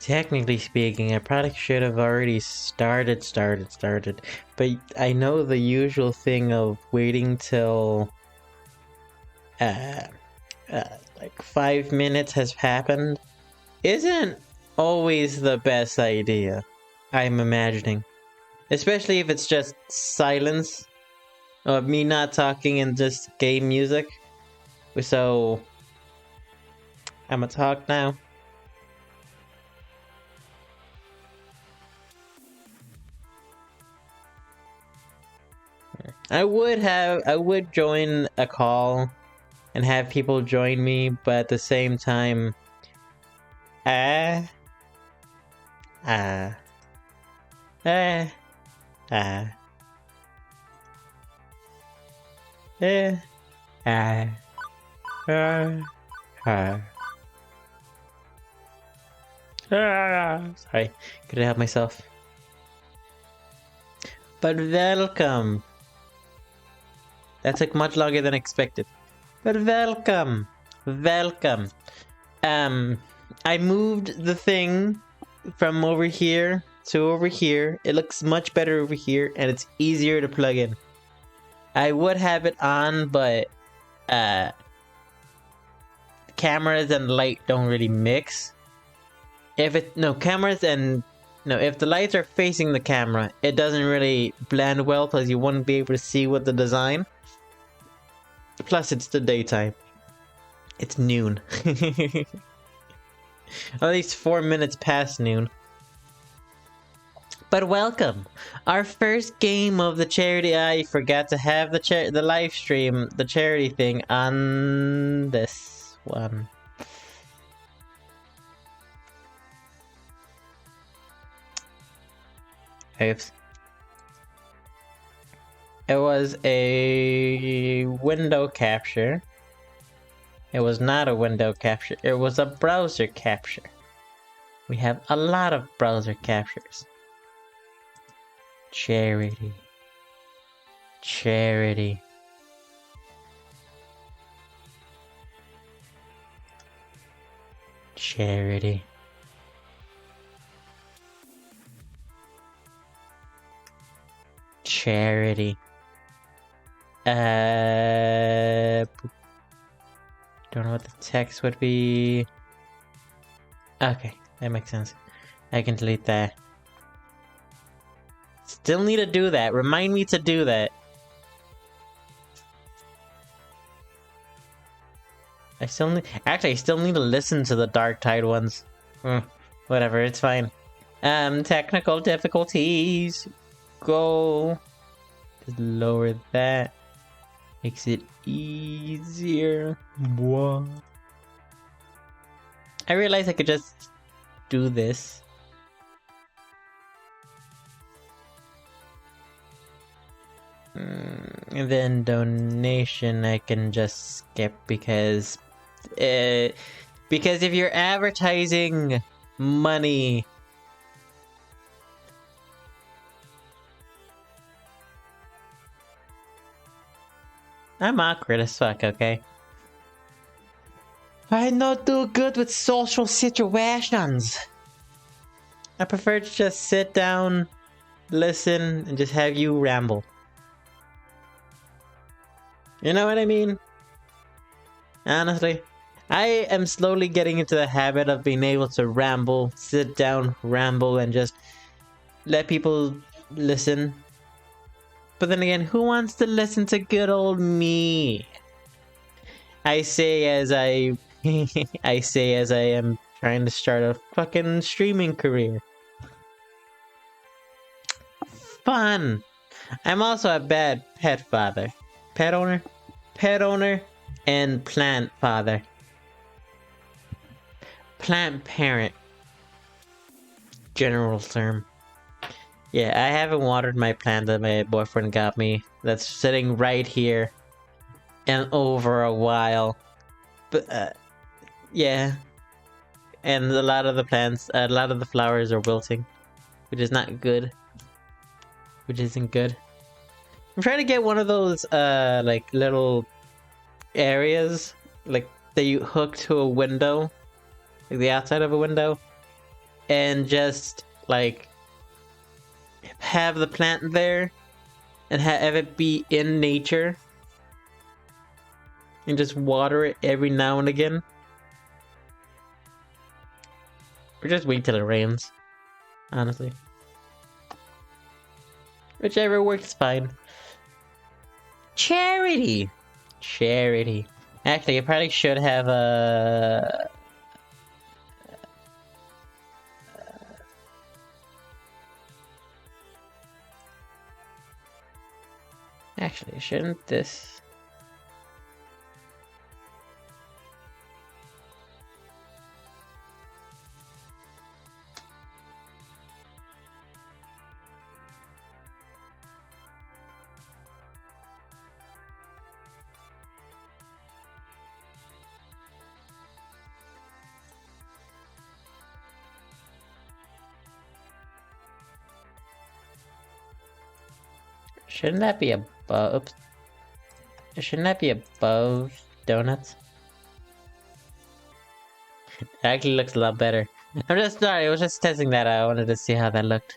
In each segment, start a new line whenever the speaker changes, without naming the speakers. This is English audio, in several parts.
Technically speaking, I probably should have already started. But I know the usual thing of waiting till uh, like 5 minutes has happened isn't always the best idea, I'm imagining. Especially if it's just silence of me not talking and just game music. So, I'ma talk now. I would join a call and have people join me, but at the same time, ah, ah, ah, ah, eh, ah, ah, ah. Sorry, couldn't help myself. But welcome. That took much longer than expected. But welcome. Welcome. I moved the thing from over here to over here. It looks much better over here, and it's easier to plug in. I would have it on, but cameras and light don't really mix. If the lights are facing the camera, it doesn't really blend well because you wouldn't be able to see what the design. Plus, it's the daytime. It's noon. At least 4 minutes past noon. But welcome! Our first game of the charity. I forgot to have the live stream, the charity thing on this one. Oops. It was a window capture. It was not a window capture. It was a browser capture. We have a lot of browser captures. Charity. Charity. Charity. Charity. Don't know what the text would be. Okay, that makes sense. I can delete that. Still need to do that. Remind me to do that. I still need to listen to the Dark Tide ones. Whatever, it's fine. Technical difficulties. Go. Just lower that. Makes it easier. What? I realized I could just do this. And then donation I can just skip because if you're advertising money, I'm awkward as fuck, okay? I not do good with social situations. I prefer to just sit down, listen, and just have you ramble. You know what I mean? Honestly, I am slowly getting into the habit of being able to ramble, sit down, ramble, and just let people listen. But then again, who wants to listen to good old me? I say as I am trying to start a fucking streaming career. Fun! I'm also a bad pet father. Pet owner, and plant father. Plant parent. General term. Yeah, I haven't watered my plant that my boyfriend got me. That's sitting right here. And over a while. But, yeah. And a lot of the flowers are wilting. Which is not good. Which isn't good. I'm trying to get one of those, like, little areas, like, that you hook to a window. Like, the outside of a window. and just like have the plant there and have it be in nature and just water it every now and again. Or just wait till it rains, honestly. Whichever works fine. Charity! Charity. Actually, I probably should have a... Actually, shouldn't this... Shouldn't that be above... Oops. Shouldn't that be above donuts? It actually looks a lot better. I'm just sorry, I was just testing that out. I wanted to see how that looked.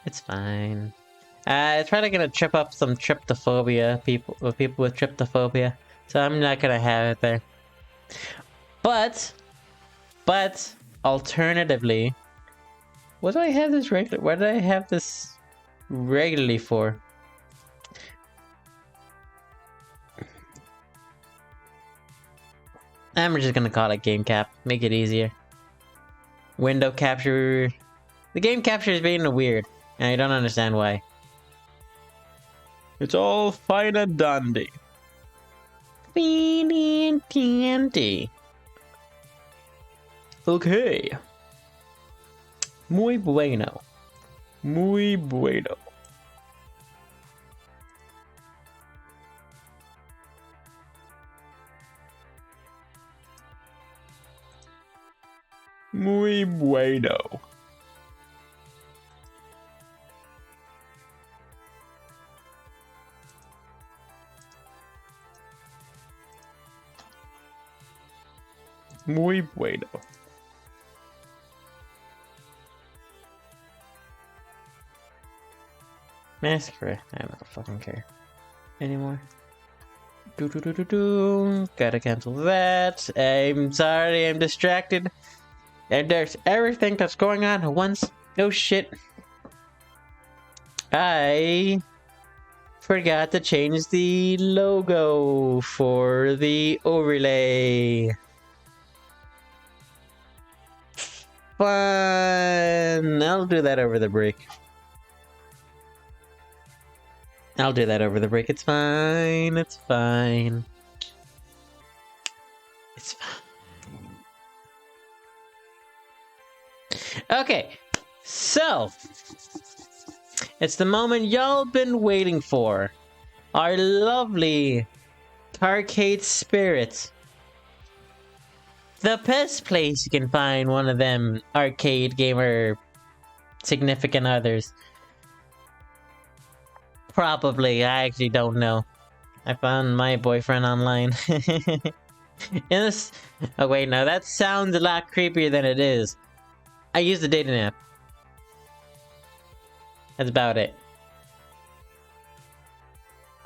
It's fine. It's probably gonna trip up some tryptophobia people with tryptophobia. So I'm not gonna have it there. But alternatively, what do I have this regular? What did I have this regularly for? I'm just gonna call it game cap. Make it easier. Window capture. The game capture is being weird, and I don't understand why. It's all fine and dandy. Fine and dandy. Okay. Muy bueno. Muy bueno. Muy bueno. Muy bueno. Massacre. I don't fucking care anymore. Gotta cancel that. I'm sorry, I'm distracted. And there's everything that's going on at once. No shit. I forgot to change the logo for the overlay. Fun. I'll do that over the break. It's fine. It's fine. It's fine. Okay, so it's the moment y'all been waiting for. Our lovely arcade spirits. The best place you can find one of them arcade gamer significant others. Probably, I actually don't know. I found my boyfriend online. Oh wait, no, that sounds a lot creepier than it is. I use the dating app. That's about it.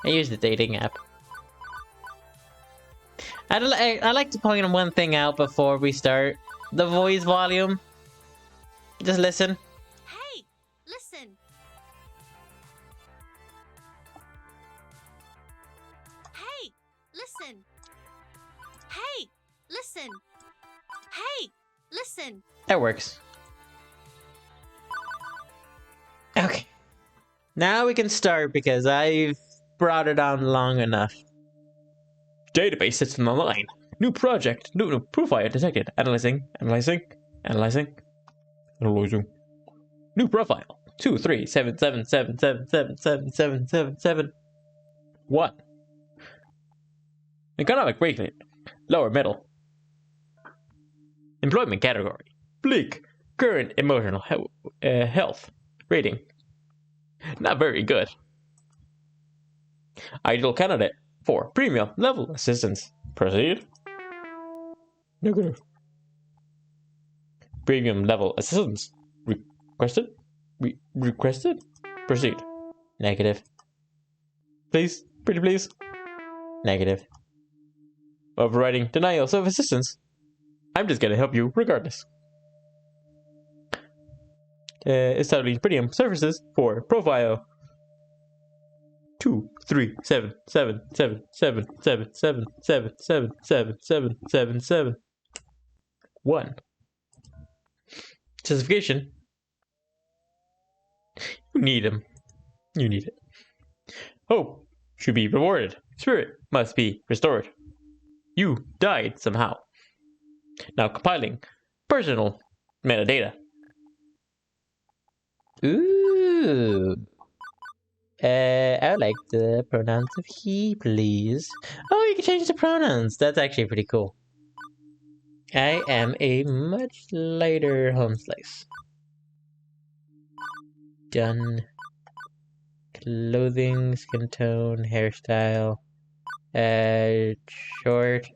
I use the dating app. I like to point one thing out before we start. The voice volume. Just listen.
Hey, listen. Hey, listen. Hey, listen. Hey, listen.
That works. Okay. Now we can start because I've brought it on long enough. Database system online. New project. New profile detected. Analyzing. New profile. 23777777777. 1. Economic rating. Lower middle. Employment category. Bleak. Current emotional health. Rating. Not very good. Ideal candidate. 4. Premium level assistance. Proceed. Negative. Premium level assistance. Requested? Requested? Proceed. Negative. Please? Pretty please? Negative. Overriding denials of assistance. I'm just gonna help you regardless. Establishing premium services for profile. 2, 3, 7, 7, 7, 7, 7, 7, 7, 7, 7, 7, 7, 7. 1. Justification. You need him. You need it. Hope should be rewarded. Spirit must be restored. You died somehow. Now compiling personal metadata. Ooh. I would like the pronouns of he, please. Oh, you can change the pronouns. That's actually pretty cool. I am a much lighter home slice. Done. Clothing, skin tone, hairstyle. Short.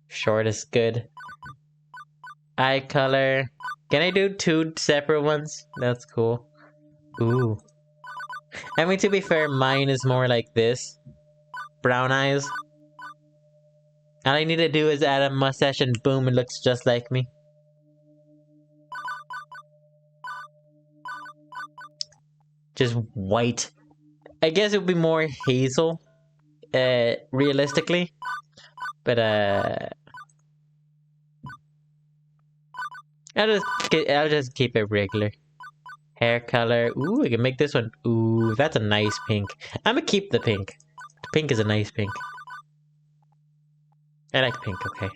Short is good. Eye color. Can I do 2 separate ones? That's cool. Ooh. I mean, to be fair, mine is more like this. Brown eyes. All I need to do is add a mustache and boom, it looks just like me. Just white. I guess it would be more hazel, realistically. But, I'll just keep it regular. Hair color. Ooh, I can make this one. Ooh, that's a nice pink. I'm gonna keep the pink. The pink is a nice pink. I like pink, okay.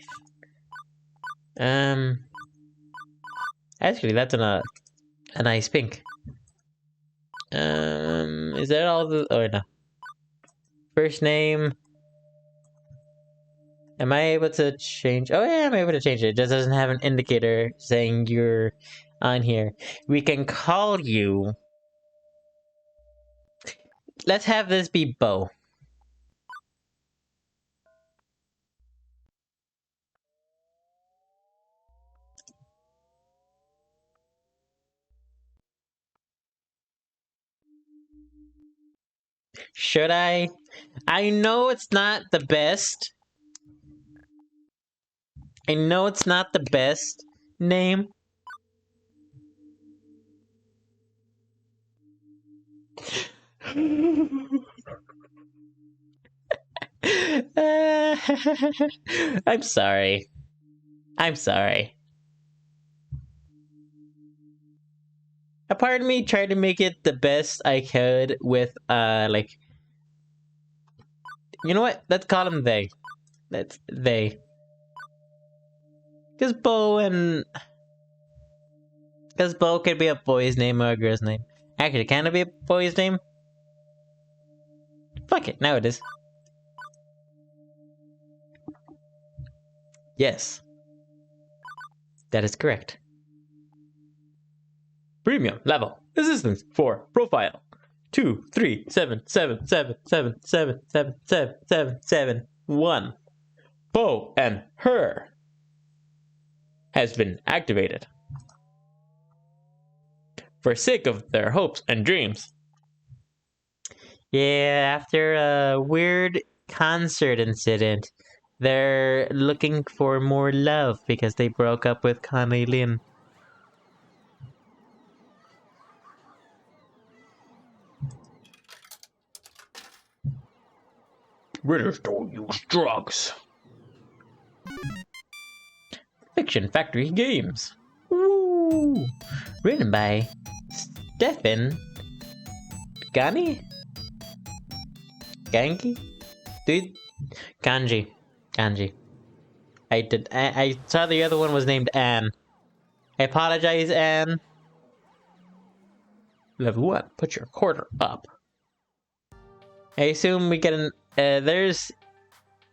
Actually, that's a nice pink. Is that all the... Oh, no. First name. Am I able to change... Oh, yeah, I'm able to change it. It just doesn't have an indicator saying you're on here. We can call you... Let's have this be Bo. Should I? I know it's not the best. I know it's not the best name. I'm sorry. I'm sorry. A part of me tried to make it the best I could with, like... You know what? Let's call them they. That's they. Because Bo could be a boy's name or a girl's name. Actually, can it be a boy's name? Fuck it, now it is. Yes. That is correct. Premium level assistance for profile 2, 3, 7, 7, 7, 7, 7, 7, 7, 7, 7, 1. Bo and her has been activated. For sake of their hopes and dreams. Yeah, after a weird concert incident, they're looking for more love because they broke up with Connie Lin. Ridders don't use drugs. Fiction Factory Games. Woo! Written by Stefan Gani? Gangi? Dude? Kanji. I saw the other one was named Anne. I apologize, Anne. Level 1. Put your quarter up. I assume we get an... there's...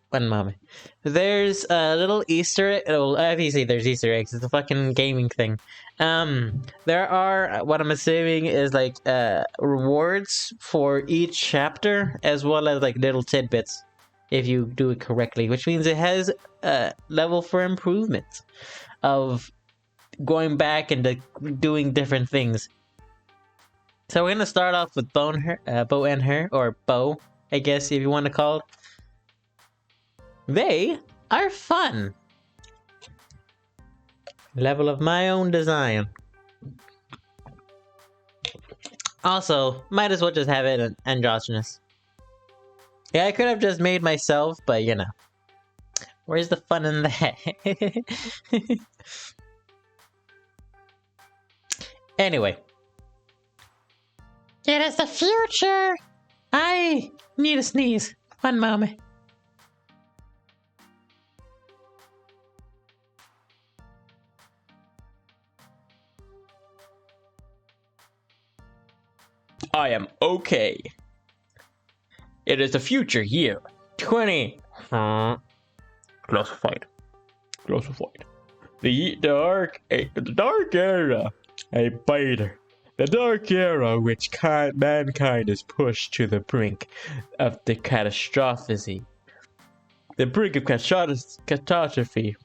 One moment. There's a little Easter egg. Well, obviously there's Easter eggs. It's a fucking gaming thing. There are, what I'm assuming is like, rewards for each chapter, as well as like little tidbits, if you do it correctly, which means it has a level for improvement of going back and doing different things. So we're gonna start off with Bo and Her, or Bo, I guess if you want to call it. They are fun. Level of my own design. Also, might as well just have it androgynous. Yeah, I could have just made myself, but you know. Where's the fun in that? Anyway. It is the future! I need a sneeze. One moment. I am okay. It is the future year 20. Classified. The dark era. A biter. The dark era which mankind is pushed to the brink of the catastrophe. The brink of catastrophe.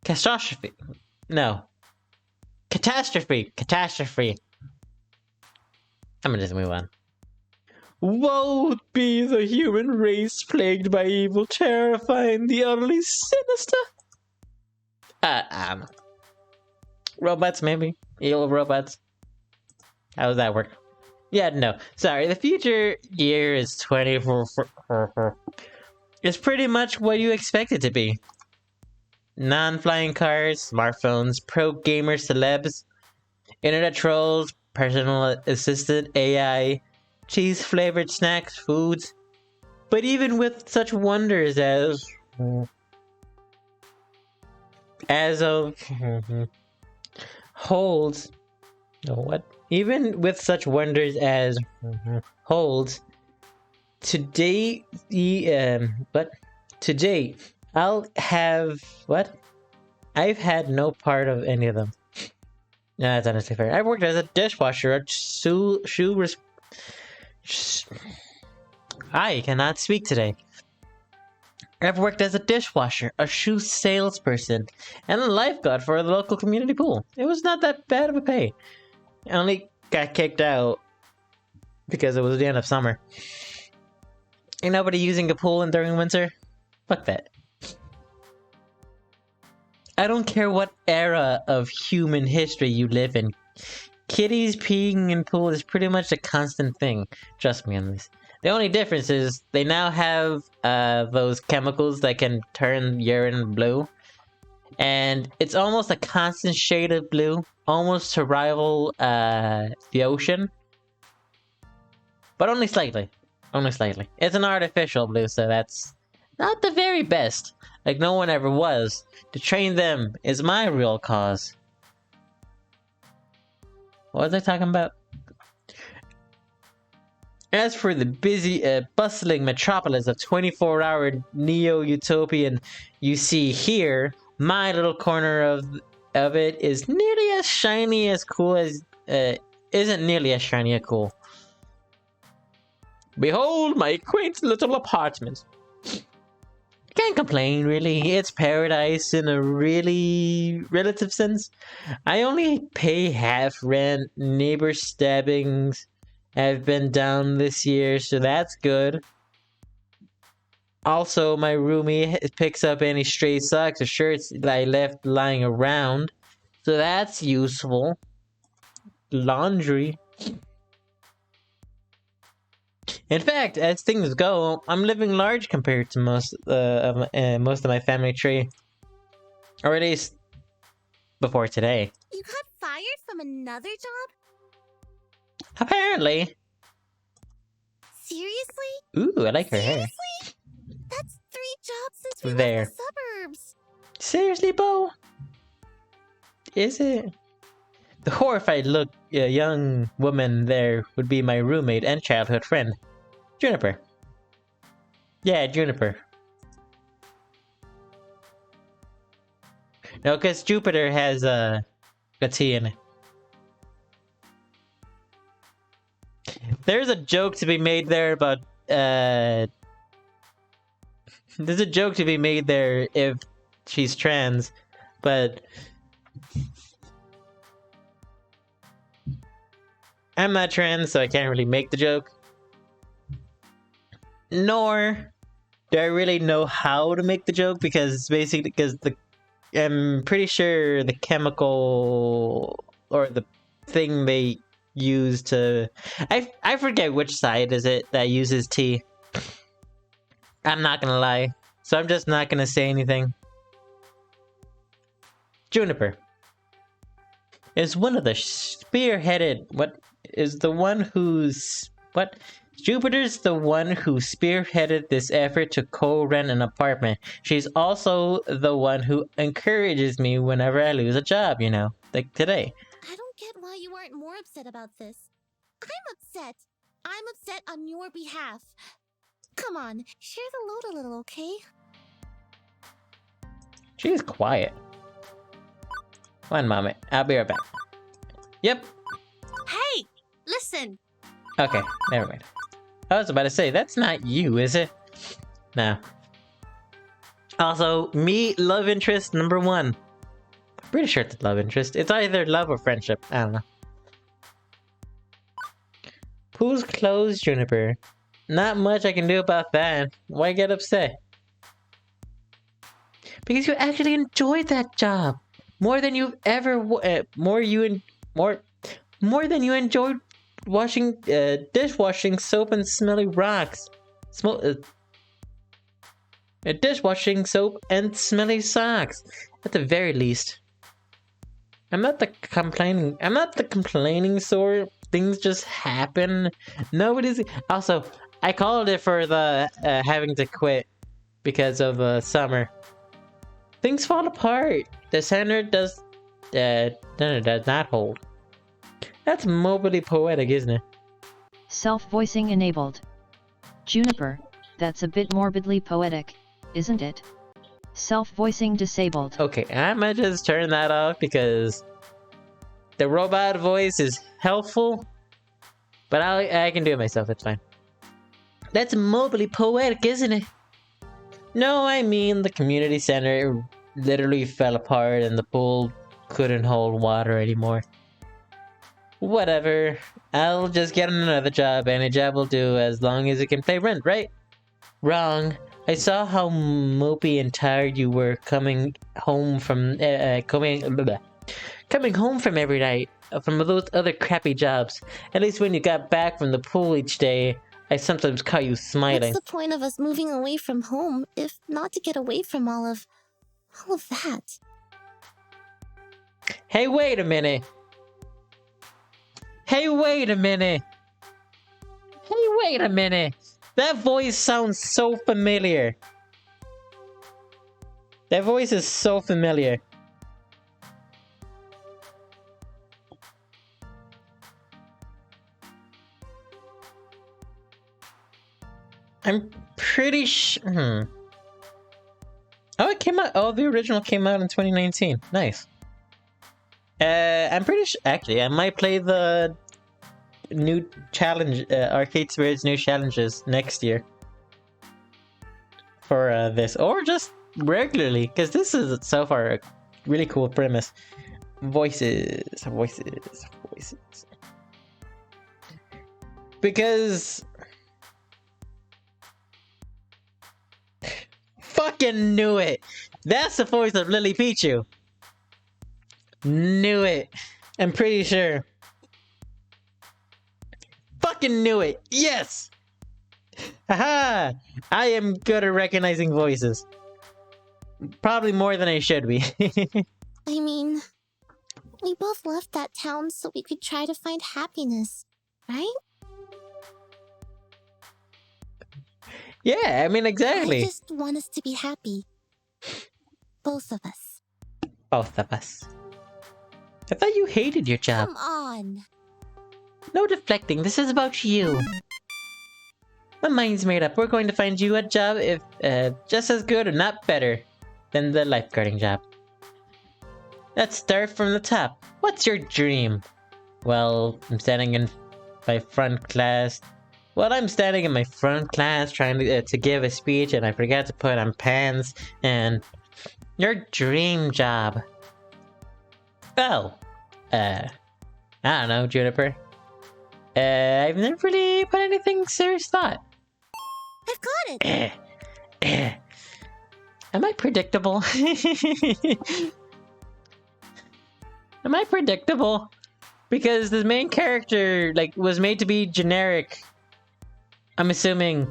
Catastrophe. No. Catastrophe. I'm gonna just move on. Woe be the human race plagued by evil, terrifying, the utterly sinister. Robots, maybe? Evil robots? How does that work? Yeah, no. Sorry, the future year is 24. It's pretty much what you expect it to be. Non-flying cars, smartphones, pro gamers, celebs, internet trolls, personal assistant, AI, cheese-flavored snacks, foods. But even with such wonders as of holds, even with such wonders as holds, today I've had no part of any of them. No, that's honestly fair. I've worked as a dishwasher, I cannot speak today. I've worked as a dishwasher, a shoe salesperson, and a lifeguard for the local community pool. It was not that bad of a pay. I only got kicked out because it was the end of summer. Ain't nobody using a pool during winter? Fuck that. I don't care what era of human history you live in. Kitties peeing in pool is pretty much a constant thing. Trust me on this. The only difference is they now have those chemicals that can turn urine blue. And it's almost a constant shade of blue. Almost to rival the ocean. But only slightly. It's an artificial blue, so that's not the very best. Like no one ever was. To train them is my real cause. What was I talking about? As for the busy, bustling metropolis of 24-hour neo-utopian you see here, my little corner of it is nearly as shiny as cool as... isn't nearly as shiny as cool. Behold my quaint little apartment. Can't complain, really. It's paradise in a really relative sense. I only pay half rent. Neighbor stabbings have been down this year, so that's good. Also, my roomie picks up any stray socks or shirts that I left lying around, so that's useful. Laundry. In fact, as things go, I'm living large compared to most of my family tree. Or at least before today.
You got fired from another job?
Apparently.
Seriously?
Ooh, I like her hair.
That's 3 jobs since we
There.
left the suburbs.
Seriously, Bo? Is it? The horrified young woman there would be my roommate and childhood friend. Juniper. Yeah, Juniper. No, because Jupiter has a T in it. There's a joke to be made there about there's a joke to be made there if she's trans, but I'm not trans, so I can't really make the joke. Nor do I really know how to make the joke, because it's basically because I'm pretty sure the chemical or the thing they use to I forget which side is it that uses tea. I'm not gonna lie, so I'm just not gonna say anything. Juniper is one of the spearheaded. What is the one who's what? Jupiter's the one who spearheaded this effort to co-rent an apartment. She's also the one who encourages me whenever I lose a job, you know, like today.
I don't get why you aren't more upset about this. I'm upset. I'm upset on your behalf. Come on, share the load a little, okay?
She's quiet. One moment, I'll be right back. Yep.
Hey, listen.
Okay, never mind. I was about to say, that's not you, is it? No. Also, me, love interest number 1. Pretty sure it's love interest. It's either love or friendship. I don't know. Pool's closed, Juniper. Not much I can do about that. Why get upset? Because you actually enjoyed that job more than you've ever more than you enjoyed washing dishwashing soap and smelly rocks. Dishwashing soap and smelly socks, at the very least. I'm not the complaining sort. Things just happen. Nobody's. Also, I called it for the having to quit because of summer. Things fall apart. The center does not hold. That's morbidly poetic, isn't it?
Self-voicing enabled. Juniper, that's a bit morbidly poetic, isn't it? Self-voicing disabled.
Okay, I might just turn that off because the robot voice is helpful, but I can do it myself, it's fine. That's morbidly poetic, isn't it? No, I mean the community center literally fell apart and the pool couldn't hold water anymore. Whatever, I'll just get another job. Any job will do as long as it can pay rent, right? Wrong. I saw how mopey and tired you were coming home from coming home from every night from those other crappy jobs. At least when you got back from the pool each day, I sometimes caught you smiling.
What's the point of us moving away from home if not to get away from all of that?
Hey, wait a minute. Hey, wait a minute. Hey, wait a minute. That voice sounds so familiar. That voice is so familiar. I'm pretty sure. Oh, it came out. Oh, the original came out in 2019. Nice. I'm pretty sure. Actually, I might play the new challenge, Arcade Spirits new challenges next year for this, or just regularly, because this is so far a really cool premise. Voices. Because fucking knew it. That's the voice of Lily Pichu. Knew it. I'm pretty sure. Fucking knew it. Yes. Haha. I am good at recognizing voices. Probably more than I should be.
I mean, we both left that town so we could try to find happiness, right?
Yeah, I mean, exactly.
I just want us to be happy. Both of us.
Both of us. I thought you hated your job.
Come on.
No deflecting, this is about you. My mind's made up. We're going to find you a job if just as good or not better than the lifeguarding job. Let's start from the top. What's your dream? Well, I'm standing in my front class. Well, I'm standing in my front class trying to give a speech, and I forgot to put on pants, and Your dream job. Oh. I don't know, Juniper. I've never really put anything serious thought.
I've got it!
Am I predictable? Am I predictable? Because the main character, like, was made to be generic. I'm assuming.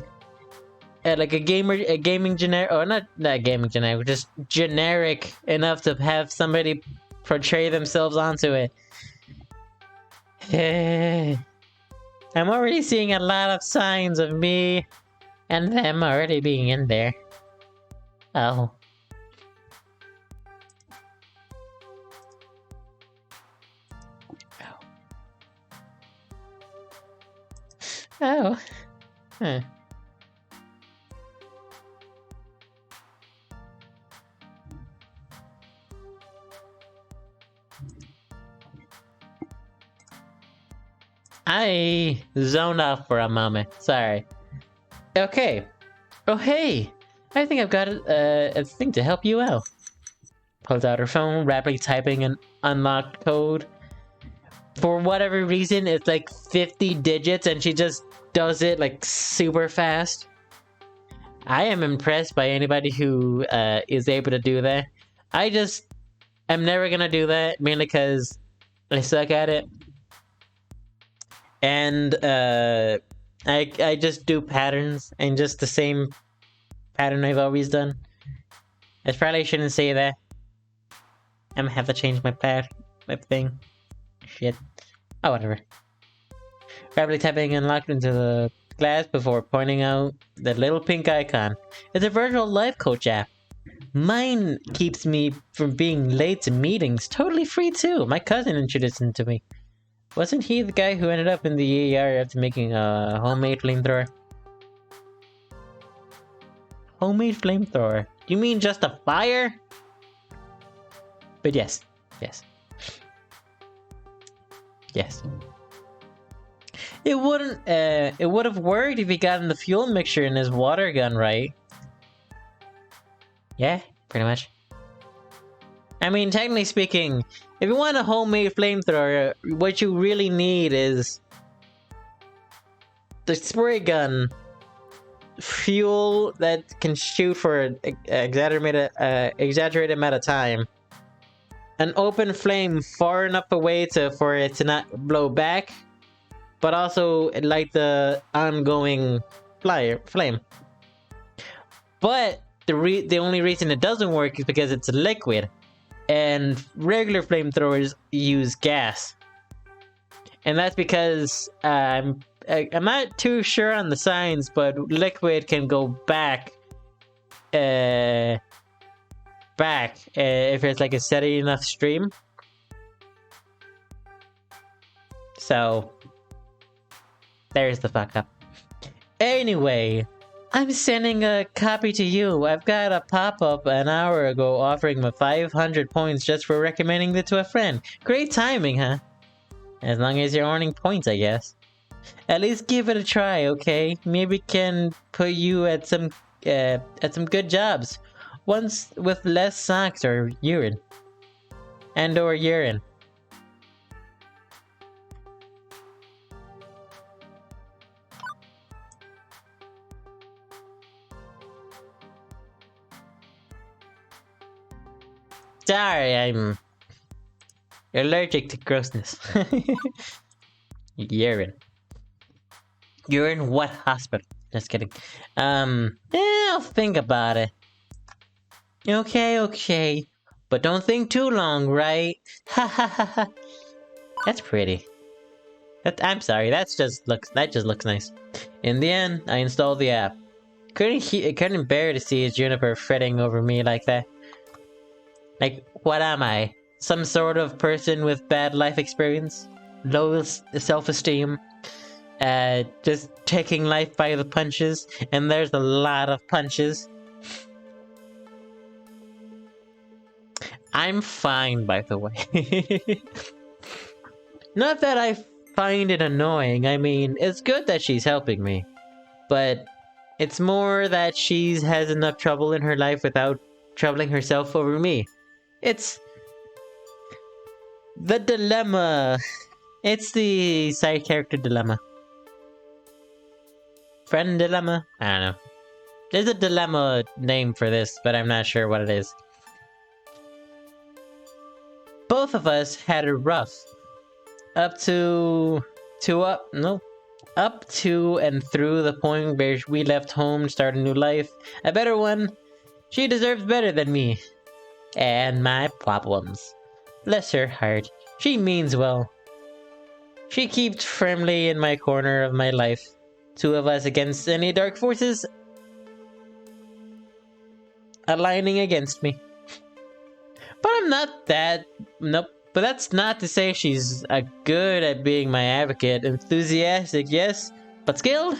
Like a gaming generic, or not gaming generic, just generic enough to have somebody portray themselves onto it. I'm already seeing a lot of signs of me and them already being in there. Oh. Oh. Huh. I zoned out for a moment. Sorry. Okay. Oh, hey! I think I've got a thing to help you out. Pulls out her phone, rapidly typing an unlocked code. For whatever reason, it's like 50 digits and she just does it like super fast. I am impressed by anybody who is able to do that. I'm never gonna do that, mainly because I suck at it. And I just do patterns and just the same pattern I've always done. I probably shouldn't say that. I'm gonna have to change my thing. Shit. Oh, whatever. Rapidly tapping unlocked into the glass before pointing out the little pink icon. It's a virtual life coach app. Mine keeps me from being late to meetings totally free too. My cousin introduced it to me. Wasn't he the guy who ended up in the ER after making a homemade flamethrower? Homemade flamethrower? You mean just a fire? But yes. Yes. Yes. It would have worked if he got in the fuel mixture in his water gun, right? Yeah, pretty much. I mean, technically speaking, if you want a homemade flamethrower, what you really need is the spray gun, fuel that can shoot for an exaggerated amount of time, an open flame far enough away for it to not blow back, but also light the ongoing flame. But the only reason it doesn't work is because it's a liquid. And regular flamethrowers use gas, and that's because I'm not too sure on the science, but liquid can go back if it's like a steady enough stream. So there's the fuck up. Anyway, I'm sending a copy to you. I've got a pop-up an hour ago offering me 500 points just for recommending it to a friend. Great timing, huh? As long as you're earning points, I guess. At least give it a try, okay? Maybe can put you at some good jobs. Ones with less socks or urine. And/or urine. Sorry, I'm allergic to grossness. Urine. Urine? What hospital? Just kidding. I'll think about it. Okay. But don't think too long, right? Ha ha ha ha. That's pretty. I'm sorry, that just looks nice. In the end, I installed the app. Couldn't bear to see Juniper fretting over me like that. Like, what am I? Some sort of person with bad life experience? Low self-esteem? Just taking life by the punches? And there's a lot of punches. I'm fine, by the way. Not that I find it annoying, I mean, it's good that she's helping me. But it's more that she has enough trouble in her life without troubling herself over me. It's the dilemma. It's the side character dilemma. Friend dilemma? I don't know. There's a dilemma name for this, but I'm not sure what it is. Both of us had it rough. Up to and through the point where we left home to start a new life. A better one. She deserves better than me. And my problems. Bless her heart. She means well. She keeps firmly in my corner of my life. Two of us against any dark forces aligning against me. But I'm not that... Nope. But that's not to say she's good at being my advocate. Enthusiastic, yes. But skilled?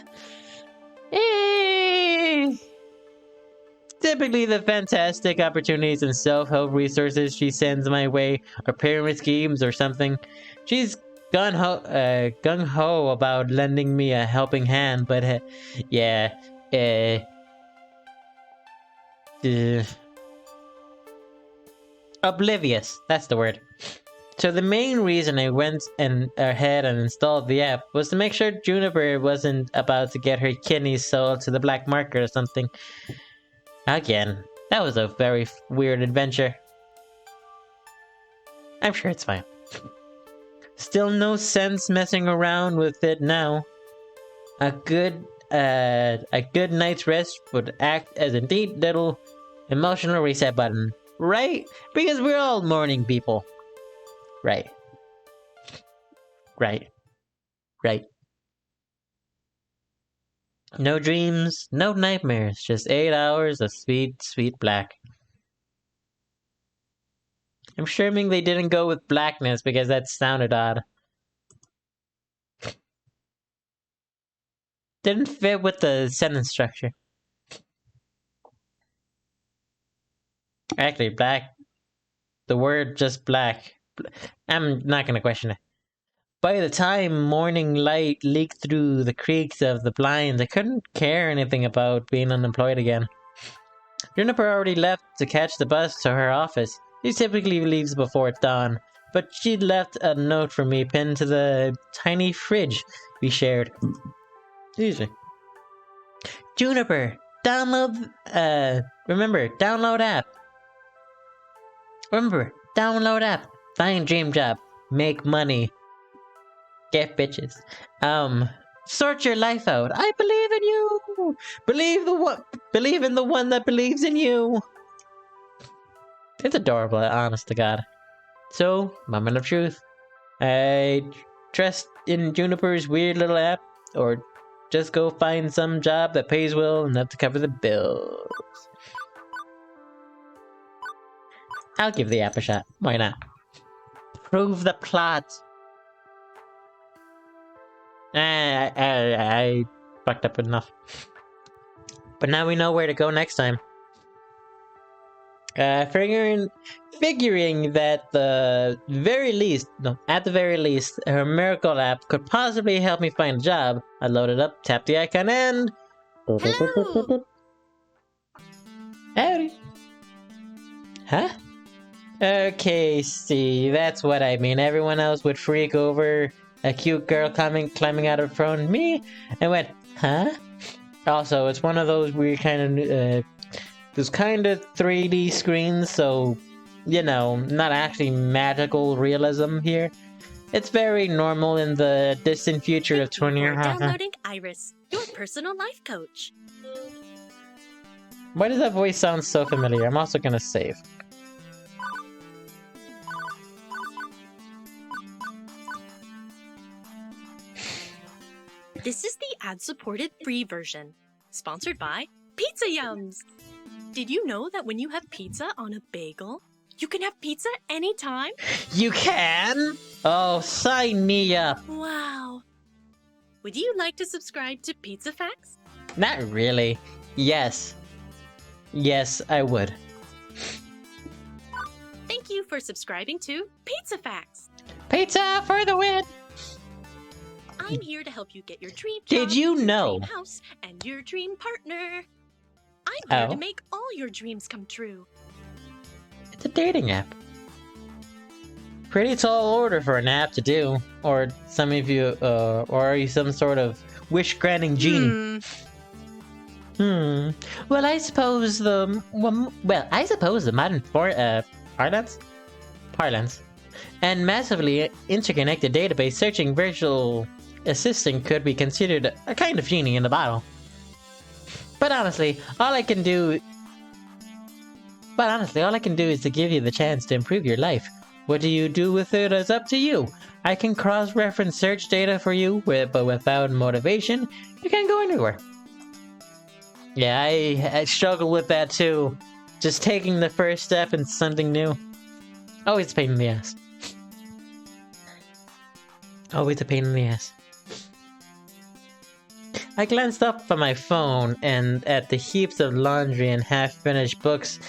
Eh. Typically the fantastic opportunities and self-help resources she sends my way are pyramid schemes or something. She's gung-ho about lending me a helping hand, but yeah, oblivious, that's the word. So the main reason I went ahead and installed the app was to make sure Juniper wasn't about to get her kidneys sold to the black market or something. Again, that was a very weird adventure. I'm sure it's fine. Still no sense messing around with it now. A good night's rest would act as a neat little emotional reset button, right? Because we're all morning people. Right. No dreams, no nightmares, just 8 hours of sweet, sweet black. I'm assuming they didn't go with blackness because that sounded odd. Didn't fit with the sentence structure. Actually, black. The word just black. I'm not gonna question it. By the time morning light leaked through the creaks of the blinds, I couldn't care anything about being unemployed again. Juniper already left to catch the bus to her office. She typically leaves before it's dawn, but she'd left a note for me pinned to the tiny fridge we shared. Easy. Juniper, download app. Remember, download app. Find dream job. Make money. Get bitches. Sort your life out. I believe in you. Believe in the one that believes in you. It's adorable, honest to God. So, moment of truth. I trust in Juniper's weird little app, or just go find some job that pays well enough to cover the bills. I'll give the app a shot. Why not? Prove the plot. I fucked up enough. But now we know where to go next time. Figuring that at the very least, her miracle app could possibly help me find a job. I load it up, tap the icon, and...
Hello!
Howdy. Huh? Okay, see, that's what I mean. Everyone else would freak over a cute girl climbing out of front of me, and went, huh? Also, it's one of those weird kind of, those kind of 3D screens, so, you know, not actually magical realism here. It's very normal in the distant future of 20 years.
Downloading Iris, your personal life coach.
Why does that voice sound so familiar? I'm also gonna save.
This is the ad-supported free version, sponsored by Pizza Yums. Did you know that when you have pizza on a bagel, you can have pizza anytime?
You can? Oh, sign me up.
Wow. Would you like to subscribe to Pizza Facts?
Not really. Yes. Yes, I would.
Thank you for subscribing to Pizza Facts.
Pizza for the win!
I'm here to help you get your dream job,
Did you
your
know?
dream house, and your dream partner. I'm here
Oh.
to make all your dreams come true.
It's a dating app. Pretty tall order for an app to do. Or some of you, or are you some sort of wish-granting genie? Well, I suppose the modern parlance and massively interconnected database searching virtual assistant could be considered a kind of genie in the bottle. But honestly, all I can do is to give you the chance to improve your life. What do you do with it is up to you. I can cross-reference search data for you, but without motivation, you can't go anywhere. Yeah, I struggle with that too. Just taking the first step in something new. Always a pain in the ass. Always a pain in the ass. I glanced up from my phone and at the heaps of laundry and half-finished books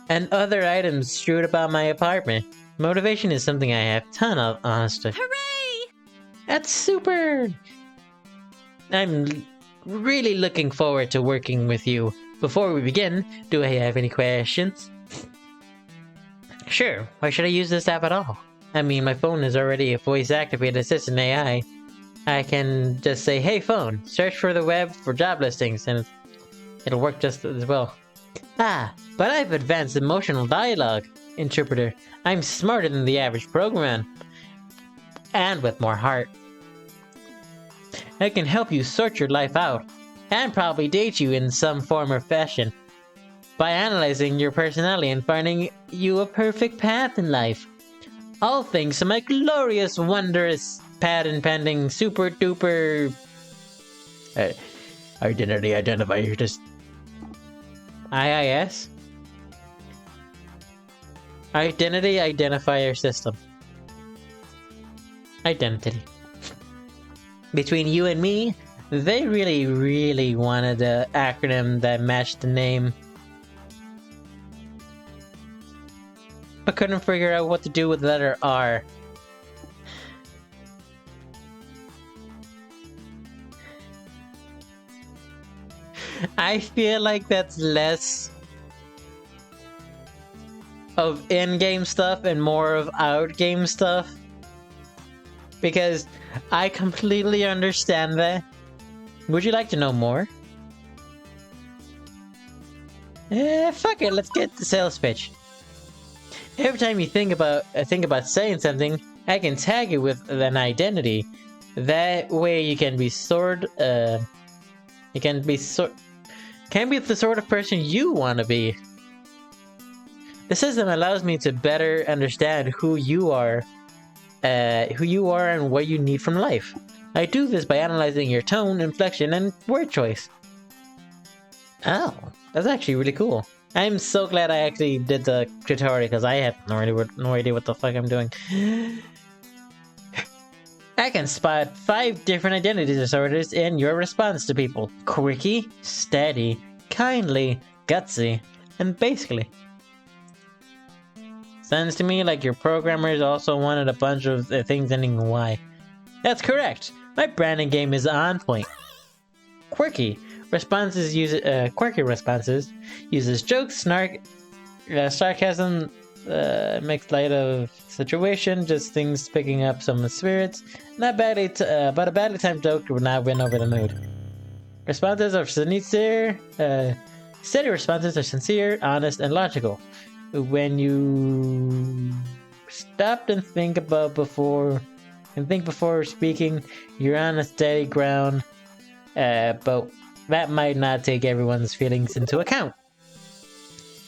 and other items strewed about my apartment. Motivation is something I have a ton of, honestly.
Hooray!
That's super! I'm really looking forward to working with you. Before we begin, do I have any questions? Sure, why should I use this app at all? I mean, my phone is already a voice-activated assistant AI. I can just say, hey phone, search for the web for job listings, and it'll work just as well. Ah, but I've advanced emotional dialogue interpreter. I'm smarter than the average programmer. And with more heart. I can help you sort your life out, and probably date you in some form or fashion. By analyzing your personality and finding you a perfect path in life. All thanks to my glorious, wondrous, patent-pending, super-duper... identity identifier just... IIS? Identity Identifier System. Identity. Between you and me, they really wanted an acronym that matched the name. But couldn't figure out what to do with the letter R. I feel like that's less of in-game stuff and more of out-game stuff. Because I completely understand that. Would you like to know more? Fuck it, let's get the sales pitch. Every time you think about saying something, I can tag it with an identity. That way you can be the sort of person you want to be. The system allows me to better understand who you are and what you need from life. I do this by analyzing your tone, inflection, and word choice. Oh, that's actually really cool. I'm so glad I actually did the tutorial because I had no idea what the fuck I'm doing. I can spot 5 different identity disorders in your response to people. Quirky, steady, kindly, gutsy, and basically. Sounds to me like your programmers also wanted a bunch of things ending in Y. That's correct. My branding game is on point. Quirky responses uses jokes, snark, sarcasm, makes light of situation, just things picking up some spirits. Not badly, but a badly timed joke would not win over the mood. Responses are sincere. Steady responses are sincere, honest, and logical. When you stop and think before speaking, you're on a steady ground, but that might not take everyone's feelings into account.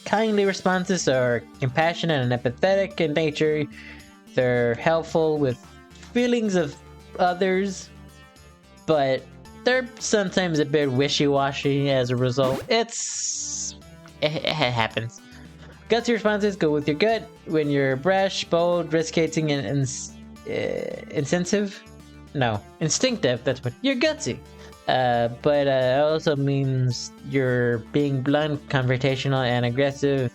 Kindly responses are compassionate and empathetic in nature. They're helpful with feelings of others, but they're sometimes a bit wishy-washy as a result. It happens. Gutsy responses go with your gut when you're brash, bold, risk-taking, and instinctive. That's what you're gutsy. But it also means you're being blunt, confrontational, and aggressive.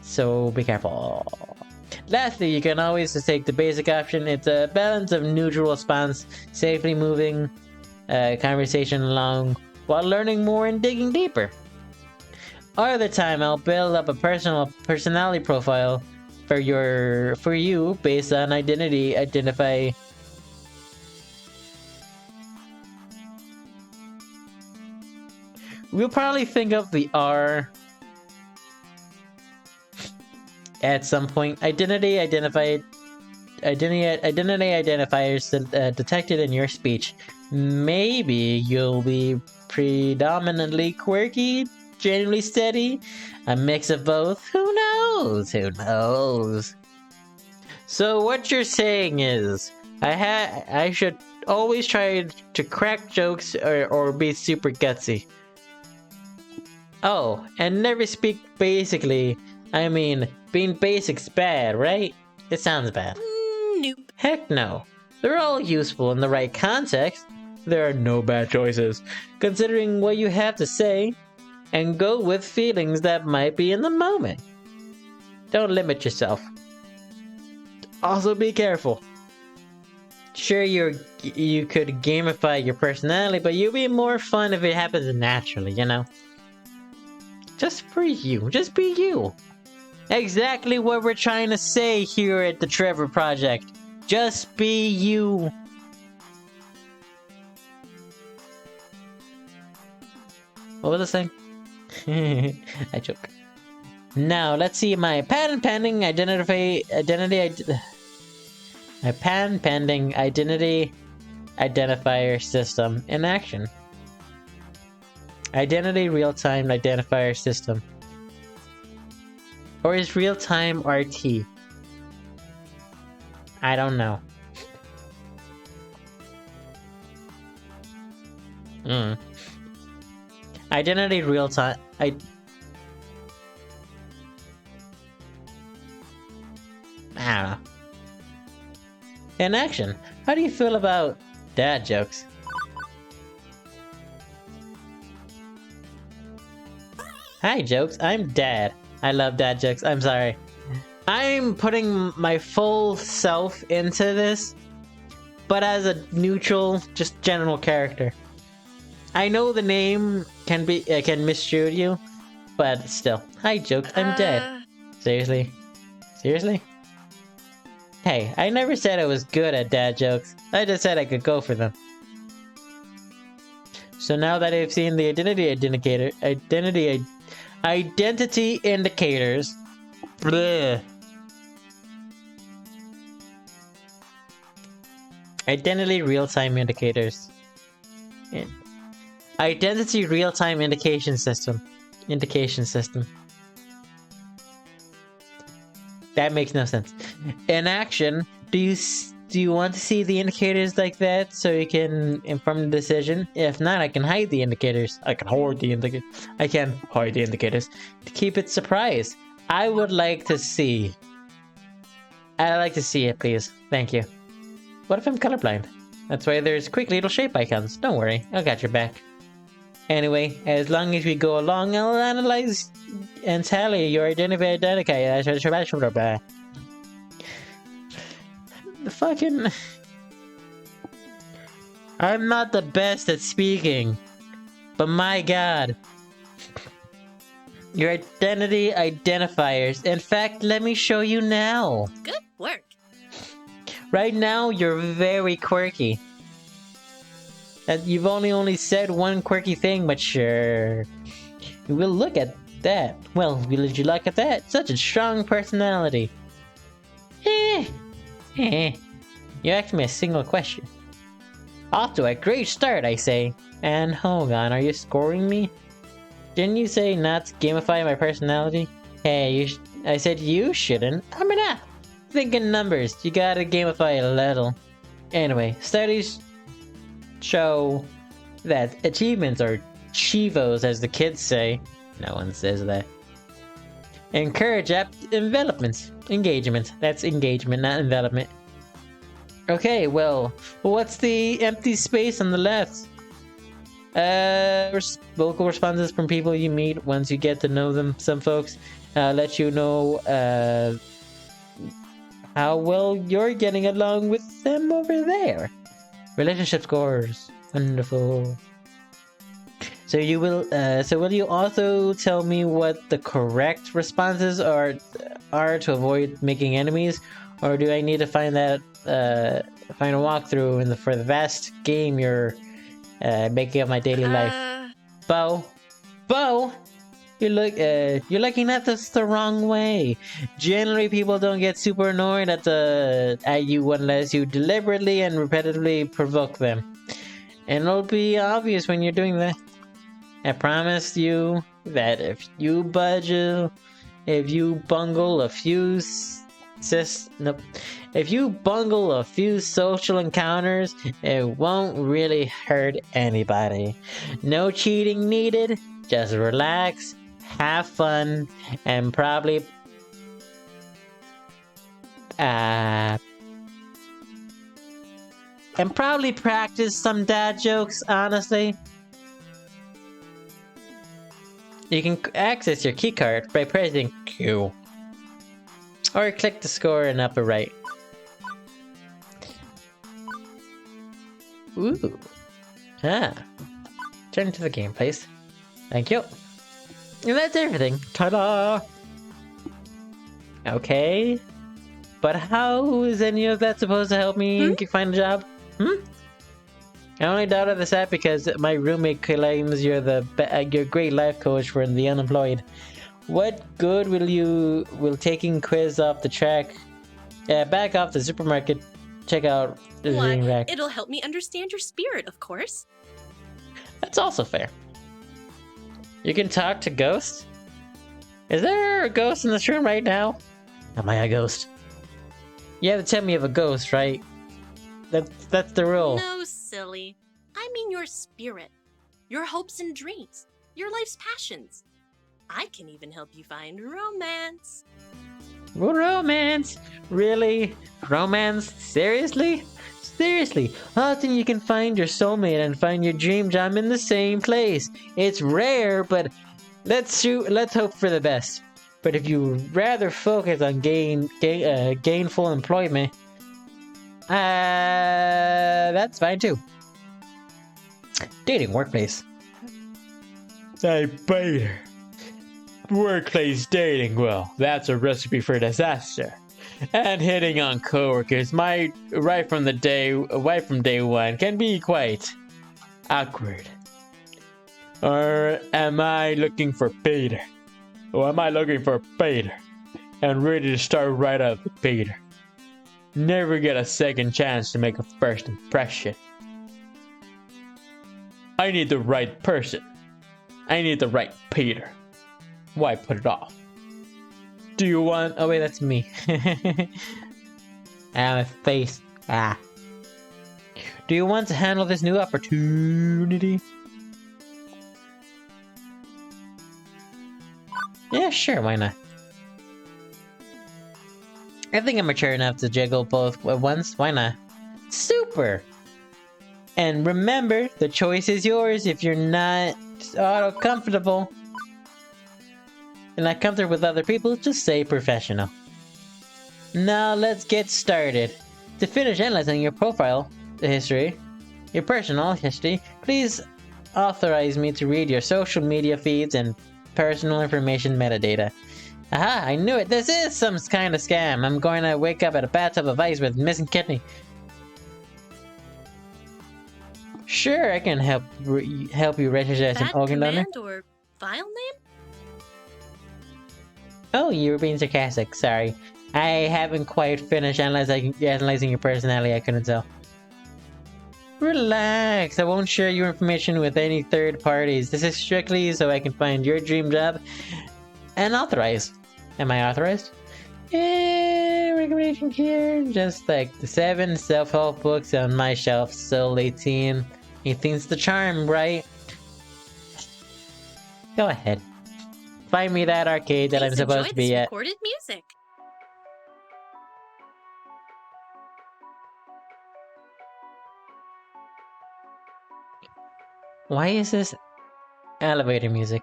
So be careful. Lastly, you can always just take the basic option. It's a balance of neutral response, safely moving conversation along while learning more and digging deeper. Other time, I'll build up a personality profile for you based on identify. We'll probably think of the R at some point. Identity identifiers detected in your speech. Maybe you'll be predominantly quirky, generally steady, a mix of both. Who knows? Who knows? So what you're saying is, I should always try to crack jokes or be super gutsy. Oh, and never speak basically. I mean, being basic's bad, right? It sounds bad.
Nope.
Heck no. They're all useful in the right context. There are no bad choices, considering what you have to say, and go with feelings that might be in the moment. Don't limit yourself. Also be careful. Sure, you could gamify your personality, but you'll be more fun if it happens naturally, you know? Just for you. Just be you. Exactly what we're trying to say here at the Trevor Project. Just be you. What was I saying? I joke. Now, let's see my patent pending identity identifier system in action. Identity real-time identifier system. Or is real-time RT? I don't know. Identity real-time... I don't know. In action. How do you feel about dad jokes? Hi, jokes. I'm Dad. I love dad jokes. I'm sorry. I'm putting my full self into this, but as a neutral, just general character. I know the name can misjudge you, but still. Hi, jokes. I'm Dad. Seriously? Seriously? Hey, I never said I was good at dad jokes. I just said I could go for them. So now that I've seen the identity indicators. Bleh. Identity real-time indicators. Identity real-time indication system. That makes no sense. In action, do you want to see the indicators like that so you can inform the decision? If not, I can hide the indicators. I can hide the indicators to keep it surprise. I would like to see. I'd like to see it, please. Thank you. What if I'm colorblind? That's why there's quick little shape icons. Don't worry, I got your back. Anyway, as long as we go along, I'll analyze and tally your identifier. The fucking... I'm not the best at speaking, but my god. Your identity identifiers. In fact, let me show you now.
Good work.
Right now, you're very quirky. You've only said one quirky thing, but sure. We'll look at that. Well, will you look at that? Such a strong personality. You asked me a single question. Off to a great start, I say. And hold on, are you scoring me? Didn't you say not to gamify my personality? Hey, I said you shouldn't. I mean, thinking numbers, you gotta gamify a little. Anyway, studies show that achievements, or chivos as the kids say, no one says that, encourage engagement. That's engagement, not envelopment. Okay, well, what's the empty space on the left? Vocal responses from people you meet once you get to know them. Some folks let you know how well you're getting along with them over there. Relationship scores. Wonderful. So you will. So will you also tell me what the correct responses are to avoid making enemies, or do I need to find that find a walkthrough for the vast game you're making of my daily life? Bo, Bo, you're looking at this the wrong way. Generally, people don't get super annoyed at you unless you deliberately and repetitively provoke them, and it'll be obvious when you're doing that. I promise you that if you bungle a few if you bungle a few social encounters, it won't really hurt anybody. No cheating needed. Just relax, have fun, and probably practice some dad jokes, honestly. You can access your keycard by pressing Q. Or click the score in upper right. Ooh. Turn to the game, please. Thank you. And that's everything. Ta-da! Okay. But how is any of that supposed to help me find a job? I only doubted this app because my roommate claims you're you're a great life coach for the unemployed. What good will taking quiz off the track, back off the supermarket, check out the reading rack?
It'll help me understand your spirit, of course.
That's also fair. You can talk to ghosts? Is there a ghost in this room right now? Am I a ghost? You have to tell me of a ghost, right? That's the rule.
No, silly. I mean your spirit, your hopes and dreams, your life's passions. I can even help you find romance.
Romance? Really? Romance? Seriously? Seriously, often you can find your soulmate and find your dream job in the same place. It's rare, but let's hope for the best. But if you rather focus on gainful employment, that's fine too. Dating workplace. I bite her. Workplace dating, well, that's a recipe for disaster. And hitting on coworkers right from day one can be quite awkward. Or am I looking for Peter? Or am I looking for Peter? And ready to start right up with Peter. Never get a second chance to make a first impression. I need the right person. I need the right Peter. Why put it off? Do you want... Oh wait, that's me. My face. Do you want to handle this new opportunity? Yeah, sure, why not? I think I'm mature enough to juggle both at once, why not? Super! And remember, the choice is yours if you're not comfortable. And not comfortable with other people, just say professional. Now let's get started. To finish analyzing your profile history, your personal history, please authorize me to read your social media feeds and personal information metadata. Aha, I knew it! This is some kind of scam! I'm going to wake up at a bathtub of ice with missing kidney. Sure, I can help you register as an organ donor.
Command or file name?
Oh, you were being sarcastic. Sorry. I haven't quite finished analyzing your personality. I couldn't tell. Relax. I won't share your information with any third parties. This is strictly so I can find your dream job and authorize. Am I authorized? Recommendation here. Just like the 7 self-help books on my shelf. Still 18. He thinks the charm, right? Go ahead. Find me that arcade that I'm supposed to be at.
Recorded music.
Why is this elevator music?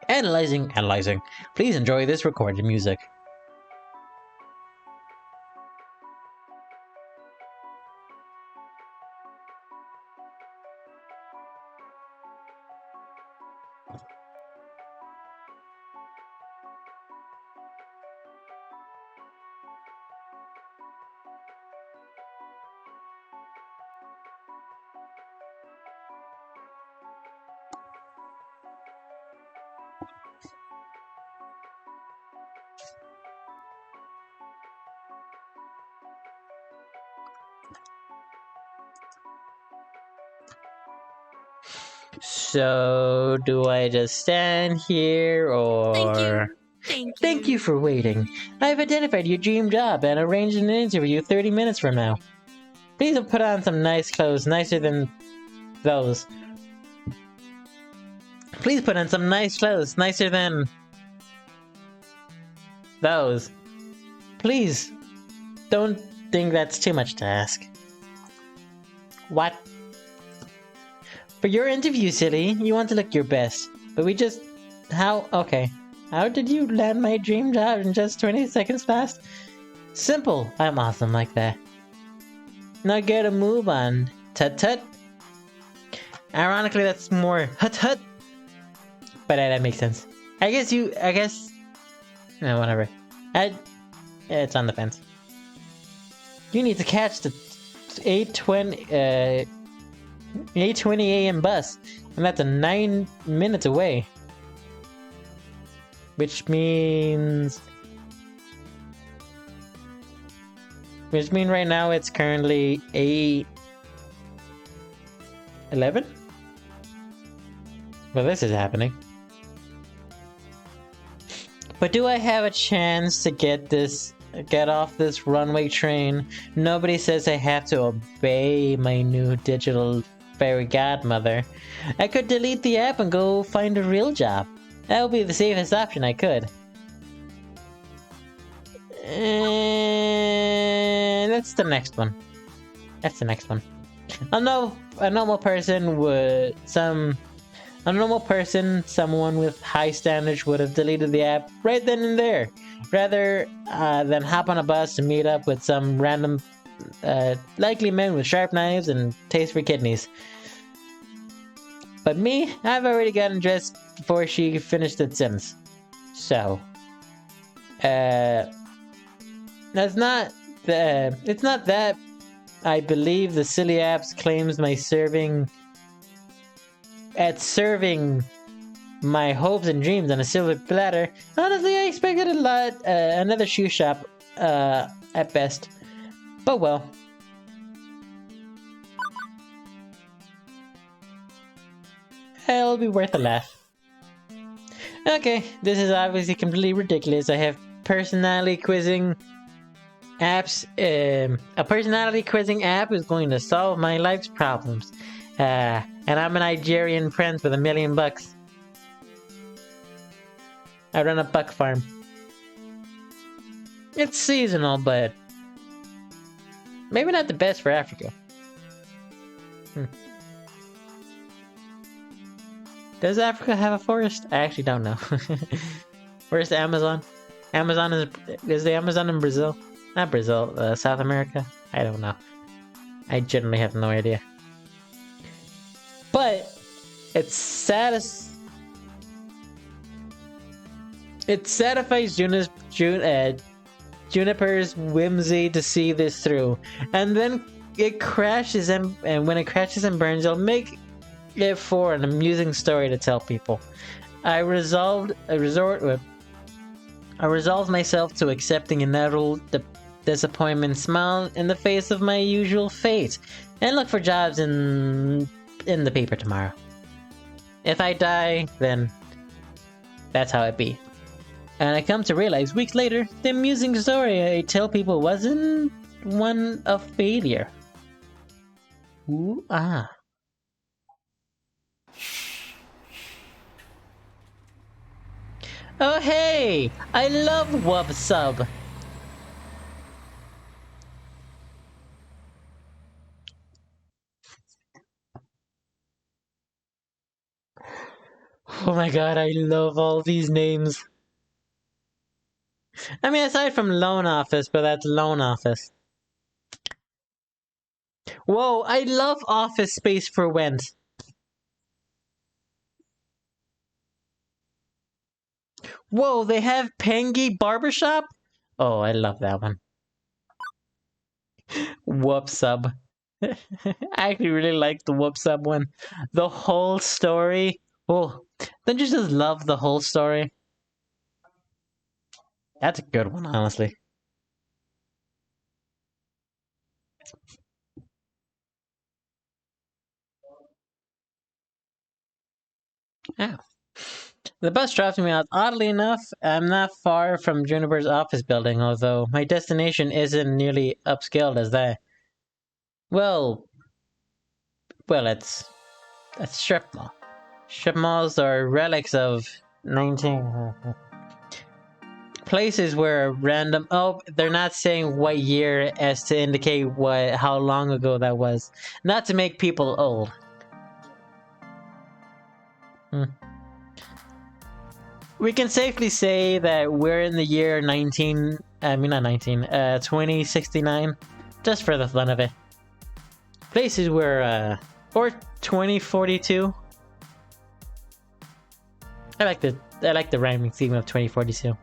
Analyzing. Please enjoy this recorded music. So, do I just stand here
Thank
or...
you. Thank you.
Thank you for waiting. I've identified your dream job and arranged an interview 30 minutes from now. Please put on some nice clothes, nicer than those. Please put on some nice clothes, nicer than those. Please, don't think that's too much to ask. What? For your interview, silly, you want to look your best. But we just... How? Okay. How did you land my dream job in just 20 seconds fast? Simple. I'm awesome like that. Now get a move on. Tut-tut. Ironically, that's more hut-hut. But that makes sense. I guess... No, whatever. Yeah, it's on the fence. You need to catch the 8:20 a.m. bus, and that's 9 minutes away. Which means right now it's currently 8:11. Well, this is happening. But do I have a chance to get off this runway train? Nobody says I have to obey my new digital fairy godmother. I could delete the app and go find a real job. That would be the safest option I could. And that's the next one. A normal person, someone with high standards would have deleted the app right then and there, rather than hop on a bus to meet up with some random, likely men with sharp knives and taste for kidneys. But me, I've already gotten dressed before she finished The Sims. So, it's not that I believe the silly apps claims serving my hopes and dreams on a silver platter. Honestly, I expected a lot, another shoe shop, at best. But well. It'll be worth a laugh. Okay, this is obviously completely ridiculous. I have personality quizzing apps. A personality quizzing app is going to solve my life's problems. And I'm a Nigerian prince with $1 million. I run a buck farm. It's seasonal, but maybe not the best for Africa. Does Africa have a forest? I actually don't know. Where's the Amazon? Is the Amazon in Brazil? Not Brazil, South America? I don't know. I genuinely have no idea. But it satisfies Juniper's whimsy to see this through, and then it crashes and when it crashes and burns, it'll make it for an amusing story to tell people. I resolved myself to accepting inevitable disappointment, smile in the face of my usual fate, and look for jobs in the paper tomorrow. If I die, then that's how it be. And I come to realize weeks later, the amusing story I tell people wasn't one of failure. Ooh, ah. Oh hey! I love Wub Sub! Oh my god, I love all these names. I mean, aside from Loan Office, but that's Loan Office. Whoa, I love Office Space for Went. Whoa, they have Pengy Barbershop? Oh, I love that one. Whoop Sub. I actually really like the Whoop Sub one. The whole story. Oh, don't you just love the whole story? That's a good one, honestly. Oh. The bus drops me off. Oddly enough, I'm not far from Juniper's office building, although my destination isn't nearly upscaled as that. Well, it's a strip mall. Strip malls are relics of 19 places where random. Oh, they're not saying what year as to indicate how long ago that was. Not to make people old. We can safely say that we're in the year 2069, just for the fun of it. Places where, or 2042. I like the rhyming theme of 2042.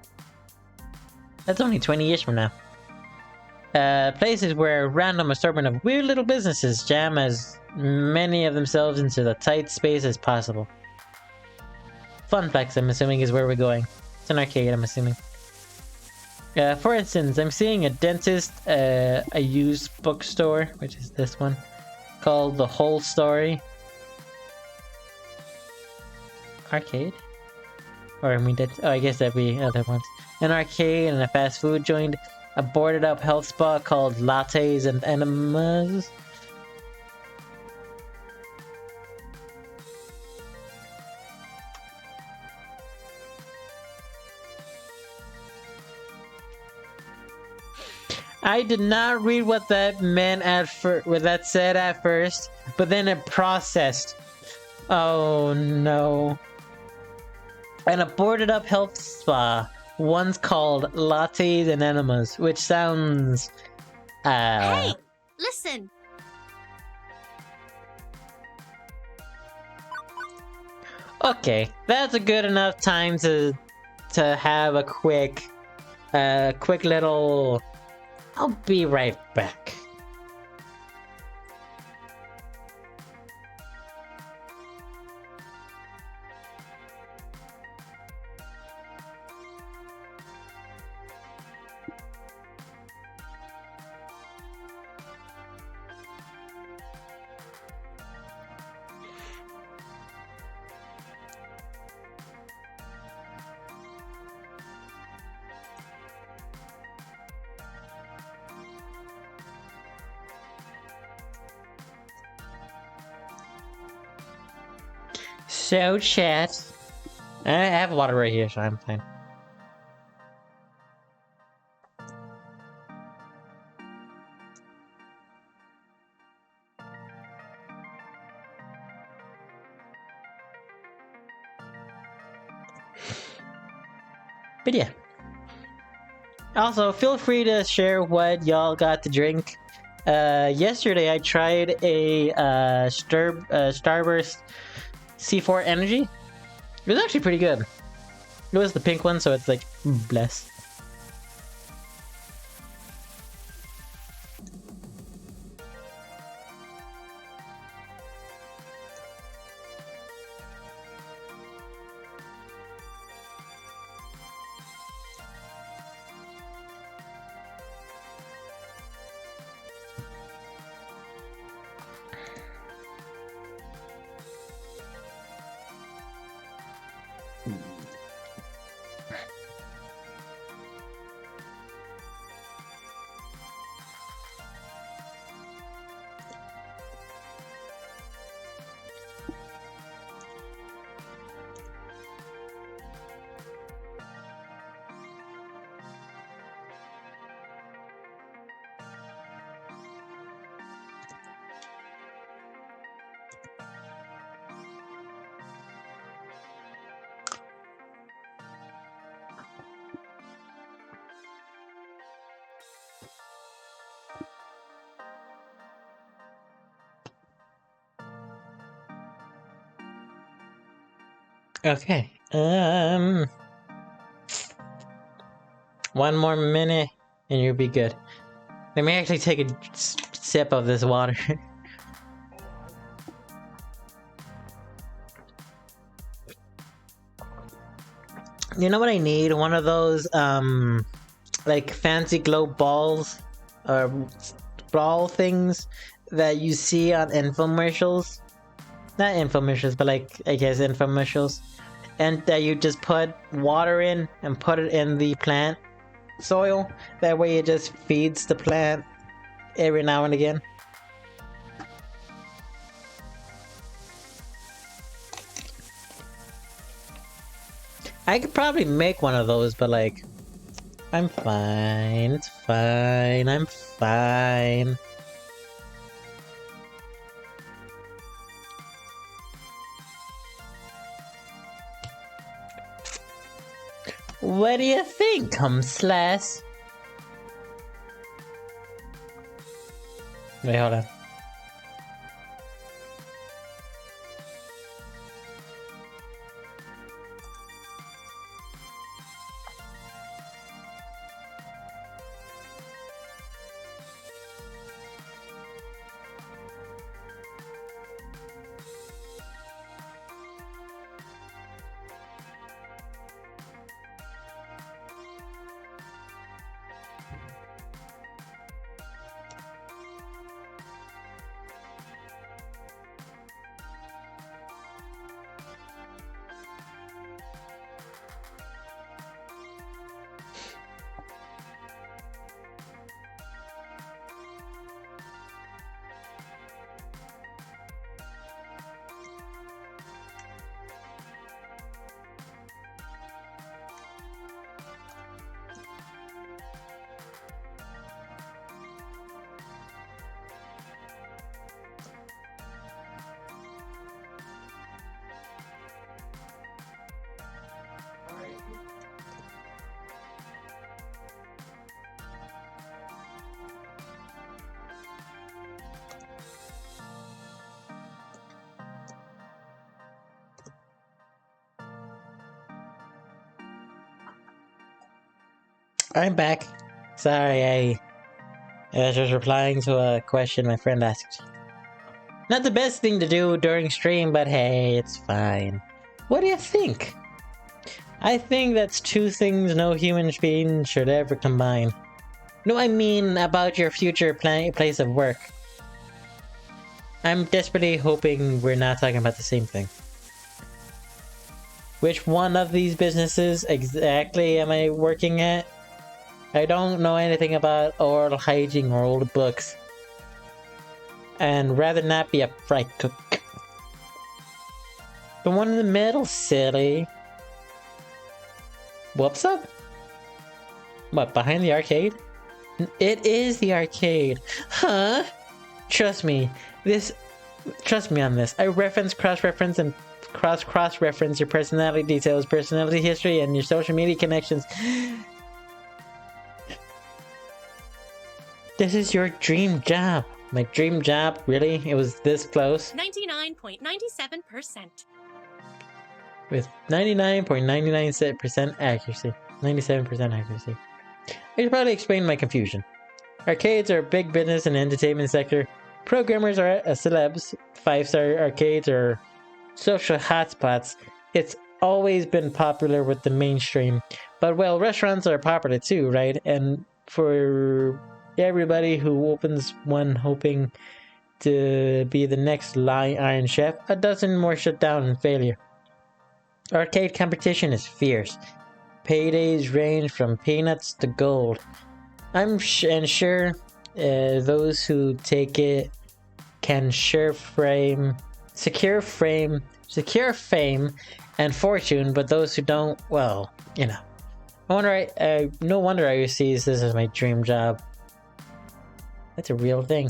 That's only 20 years from now. Places where a random assortment of weird little businesses jam as many of themselves into the tight space as possible. Funplex, I'm assuming, is where we're going. It's an arcade, I'm assuming. For instance, I'm seeing a dentist, a used bookstore, which is this one, called The Whole Story. Arcade? Or I mean, I guess that'd be other ones. An arcade and a fast food joint, a boarded up health spa called Lattes and Enemas. I did not read what that meant what that said at first, but then it processed. Oh no. And a boarded up health spa. One's called Lattes and Enemas, which sounds
Hey! Listen!
Okay, that's a good enough time to have a quick little. I'll be right back. So, chat. I have water right here, so I'm fine. But yeah. Also, feel free to share what y'all got to drink. Yesterday I tried a Starburst C4 Energy. It was actually pretty good. It was the pink one, so it's like, bless. Okay. One more minute and you'll be good. Let me actually take a sip of this water. You know what I need? One of those, like fancy globe balls or ball things that you see on infomercials. Not infomercials, but like, I guess infomercials. And that you just put water in and put it in the plant soil. That way it just feeds the plant every now and again. I could probably make one of those, but like, I'm fine. It's fine. I'm fine. What do you think, Slash? Wait, hold on. I'm back. Sorry, I was just replying to a question my friend asked. Not the best thing to do during stream, but hey, it's fine. What do you think? I think that's two things no human being should ever combine. No, I mean about your future place of work. I'm desperately hoping we're not talking about the same thing. Which one of these businesses exactly am I working at? I don't know anything about oral hygiene or old books. And rather not be a fry cook. The one in the middle, silly. What's up? What, behind the arcade? It is the arcade. Huh? Trust me on this. I cross-reference and cross-reference your personality details, personality history, and your social media connections. This is your dream job. My dream job? Really? It was this close?
99.97%.
With 99.99% accuracy. 97% accuracy. I should probably explain my confusion. Arcades are a big business in the entertainment sector. Programmers are celebs. 5-star arcades are social hotspots. It's always been popular with the mainstream. But well, restaurants are popular too, right? And for everybody who opens one hoping to be the next Iron Chef, a dozen more shut down in failure. Arcade competition is fierce. Paydays range from peanuts to gold. I'm sure those who take it can secure fame and fortune, but those who don't, well, you know. No wonder I sees this as my dream job. That's a real thing.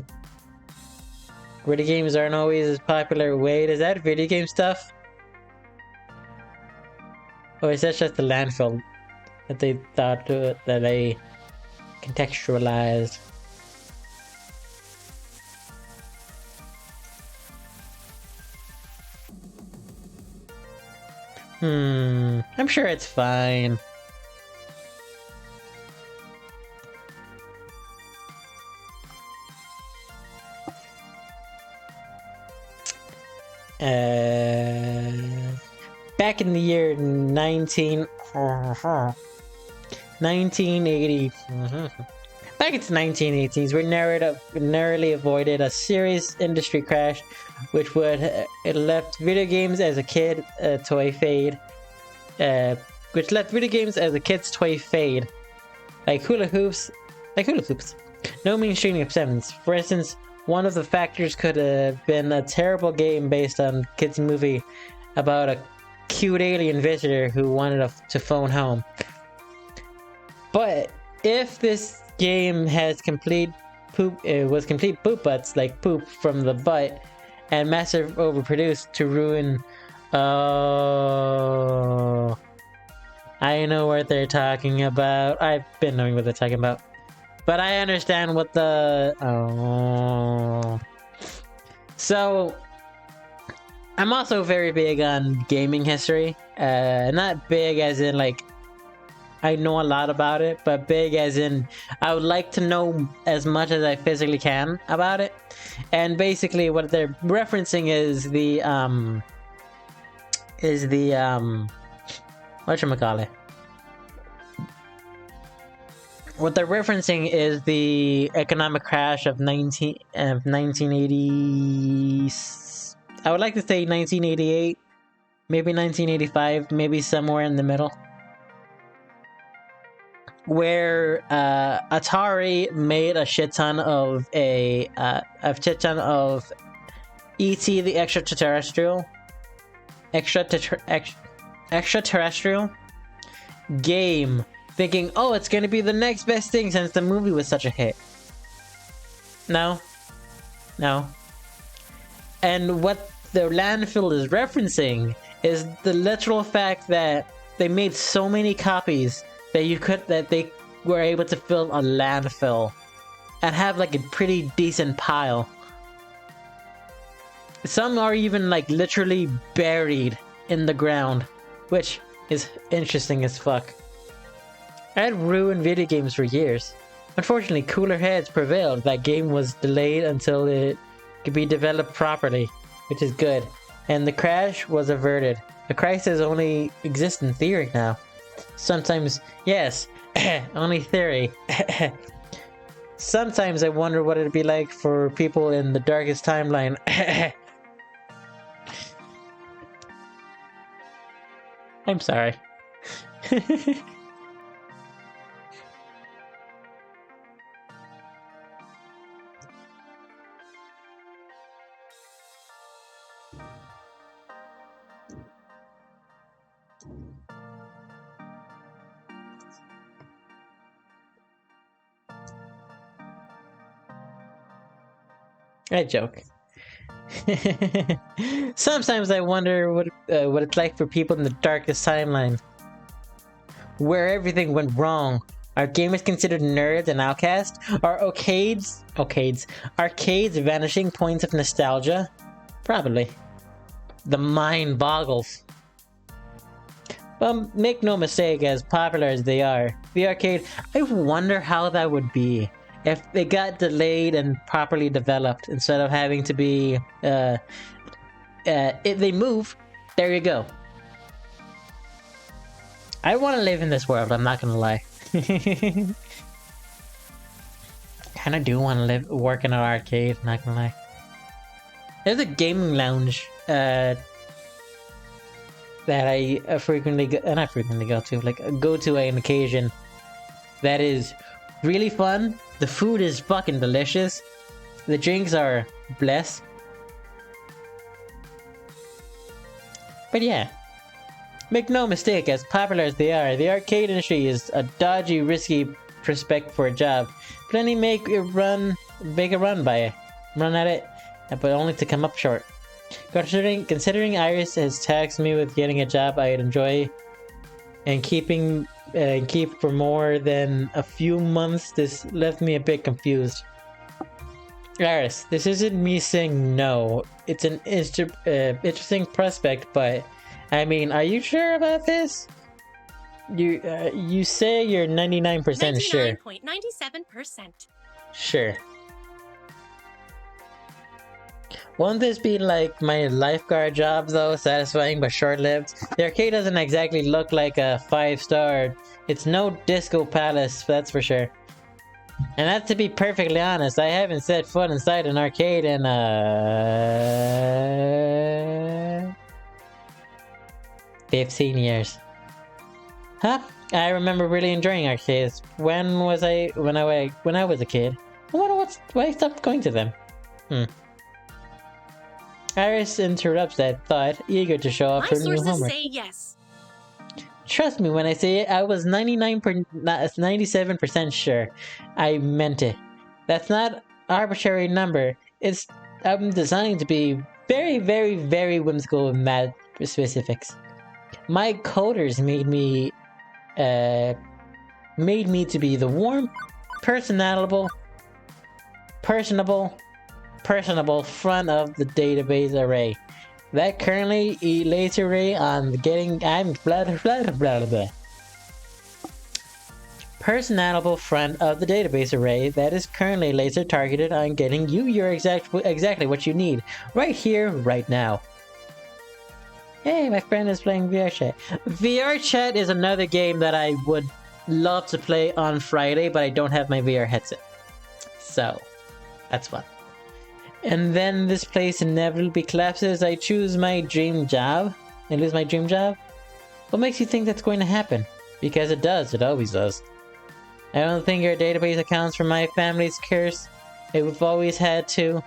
Video games aren't always as popular. Wait, is that video game stuff? Or is that just the landfill that they thought that they contextualized? I'm sure it's fine. back in the year 1980. Back into 1980s, we narrowly avoided a serious industry crash, which would it left video games as a kid toy fade. Which left video games as a kid's toy fade, like hula hoops. No mainstream acceptance. For instance, one of the factors could have been a terrible game based on a kids' movie about a cute alien visitor who wanted to phone home. But if this game has complete poop butts, like poop from the butt, and massive overproduced to ruin. Oh, I know what they're talking about. I've been knowing what they're talking about, but I understand what the So, I'm also very big on gaming history. Not big as in like I know a lot about it, but big as in I would like to know as much as I physically can about it. And basically what they're referencing is the whatchamacallit? What they're referencing is the economic crash of 1980. I would like to say 1988, maybe 1985, maybe somewhere in the middle, where Atari made a shit ton of E.T. the extraterrestrial game, thinking, oh, it's gonna be the next best thing since the movie was such a hit. No. And what the landfill is referencing is the literal fact that they made so many copies that they were able to fill a landfill and have like a pretty decent pile. Some are even like literally buried in the ground, which is interesting as fuck. I had ruined video games for years. Unfortunately, cooler heads prevailed. That game was delayed until it could be developed properly, which is good. And the crash was averted. The crisis only exists in theory now. Sometimes, yes, only theory. Sometimes I wonder what it'd be like for people in the darkest timeline. I'm sorry. I joke. Sometimes I wonder what it's like for people in the darkest timeline, where everything went wrong. Are gamers considered nerds and outcasts? Are arcades vanishing points of nostalgia? Probably. The mind boggles. But make no mistake, as popular as they are, the arcade, I wonder how that would be if they got delayed and properly developed instead of having to be if they move, there you go. I want to live in this world, I'm not gonna lie. Kinda do want to work in an arcade, not gonna lie. There's a gaming lounge that I frequently go to on occasion, that is really fun. The food is fucking delicious. The drinks are bless. But yeah, make no mistake, as popular as they are, the arcade industry is a dodgy, risky prospect for a job. Plenty make a run at it, but only to come up short. Considering Iris has taxed me with getting a job I'd enjoy and keep for more than a few months, this left me a bit confused. Iris, this isn't me saying no. It's an interesting prospect, but I mean, are you sure about this? You say you're 99% sure.
99.97%.
Sure. Won't this be like my lifeguard job though? Satisfying but short-lived? The arcade doesn't exactly look like a 5-star. It's no Disco Palace, that's for sure. And that's to be perfectly honest, I haven't set foot inside an arcade in 15 years. Huh? I remember really enjoying arcades. When I was a kid. I wonder why I stopped going to them. Iris interrupts that thought, eager to show off
My
her new
sources
homework.
say yes.
Trust me when I say it, I was 97% sure I meant it. That's not arbitrary number. I'm designed to be very, very, very whimsical with math specifics. My coders made me to be the warm, personable front of the database array. That currently laser array on getting I'm blah blah blah blah. Personable front of the database array that is currently laser targeted on getting you exactly what you need right here, right now. Hey, my friend is playing VR Chat. VR Chat is another game that I would love to play on Friday, but I don't have my VR headset. So, that's fun. And then this place inevitably collapses. I choose my dream job and lose my dream job. What makes you think that's going to happen? Because it does. It always does. I don't think your database accounts for my family's curse. We've always had to.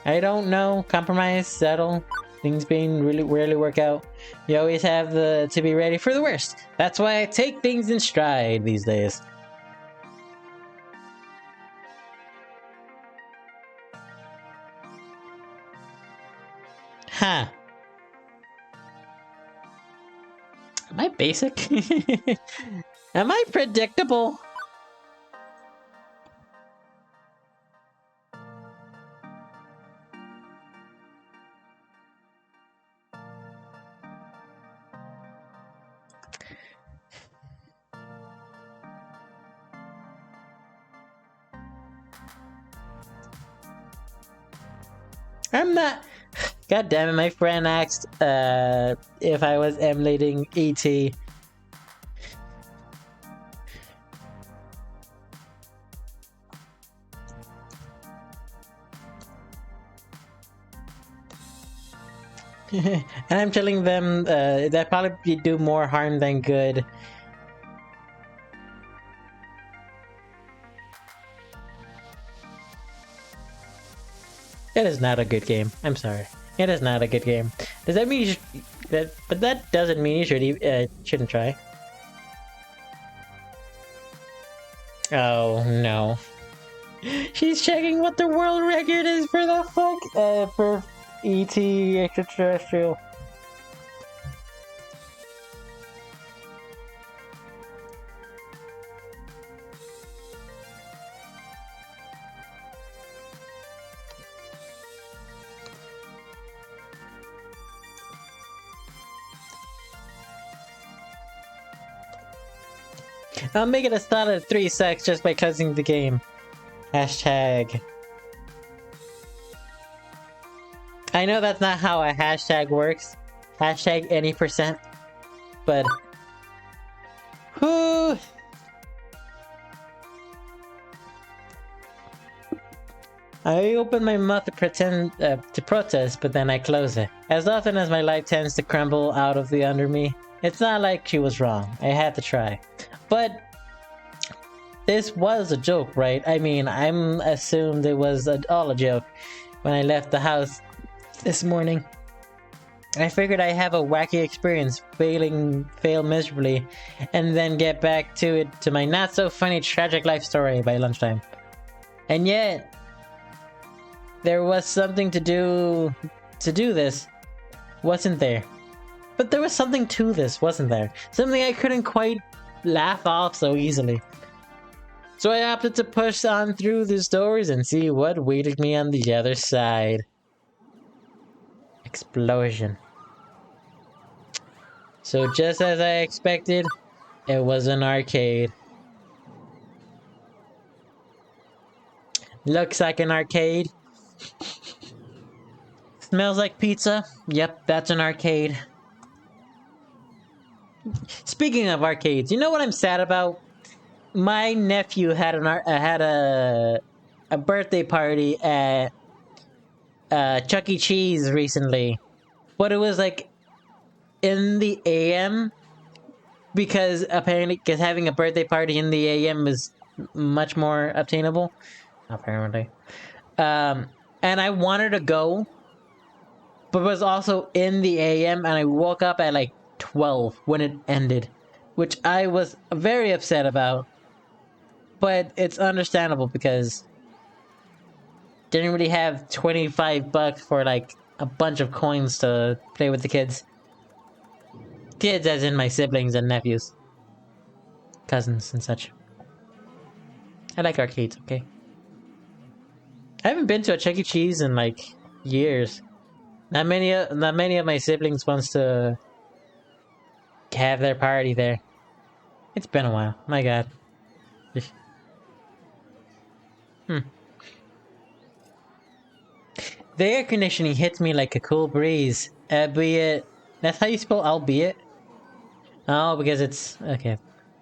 I don't know. Compromise, settle. Things being really rarely work out. You always have to be ready for the worst. That's why I take things in stride these days. Huh. Am I basic? Am I predictable? I'm not. God damn it, my friend asked if I was emulating ET. And I'm telling them that probably do more harm than good. It is not a good game. I'm sorry. It is not a good game. Does that mean you should... But that doesn't mean you shouldn't try. Oh, no. She's checking what the world record is for the fuck... for ET extraterrestrial. I'll make it a solid 3 secs just by closing the game. Hashtag. I know that's not how a hashtag works. Hashtag any %. But... whoo! I open my mouth to pretend to protest, but then I close it. As often as my life tends to crumble out of the under me, it's not like she was wrong. I had to try. But this was a joke, right? I mean, I'm assumed it was all a joke when I left the house this morning. I figured I'd have a wacky experience, fail miserably, and then get back to my not so funny tragic life story by lunchtime. And yet, there was something to do this, wasn't there? But there was something to this, wasn't there? Something I couldn't quite laugh off so easily. So I opted to push on through these doors and see what waited me on the other side. Explosion. So just as I expected, it was an arcade. Looks like an arcade. Smells like pizza. Yep, that's an arcade. Speaking of arcades, you know what I'm sad about? My nephew had a birthday party at Chuck E. Cheese recently, but it was like in the AM because apparently, because having a birthday party in the AM is much more obtainable. Apparently, and I wanted to go, but it was also in the AM, and I woke up at like 12 when it ended, which I was very upset about. But it's understandable because didn't really have $25 for like a bunch of coins to play with the kids. Kids as in my siblings and nephews. Cousins and such. I like arcades, okay? I haven't been to a Chuck E. Cheese in like years. Not many of my siblings wants to have their party there. It's been a while. My god. The air conditioning hits me like a cool breeze. Albeit... That's how you spell albeit? Oh, because it's... Okay,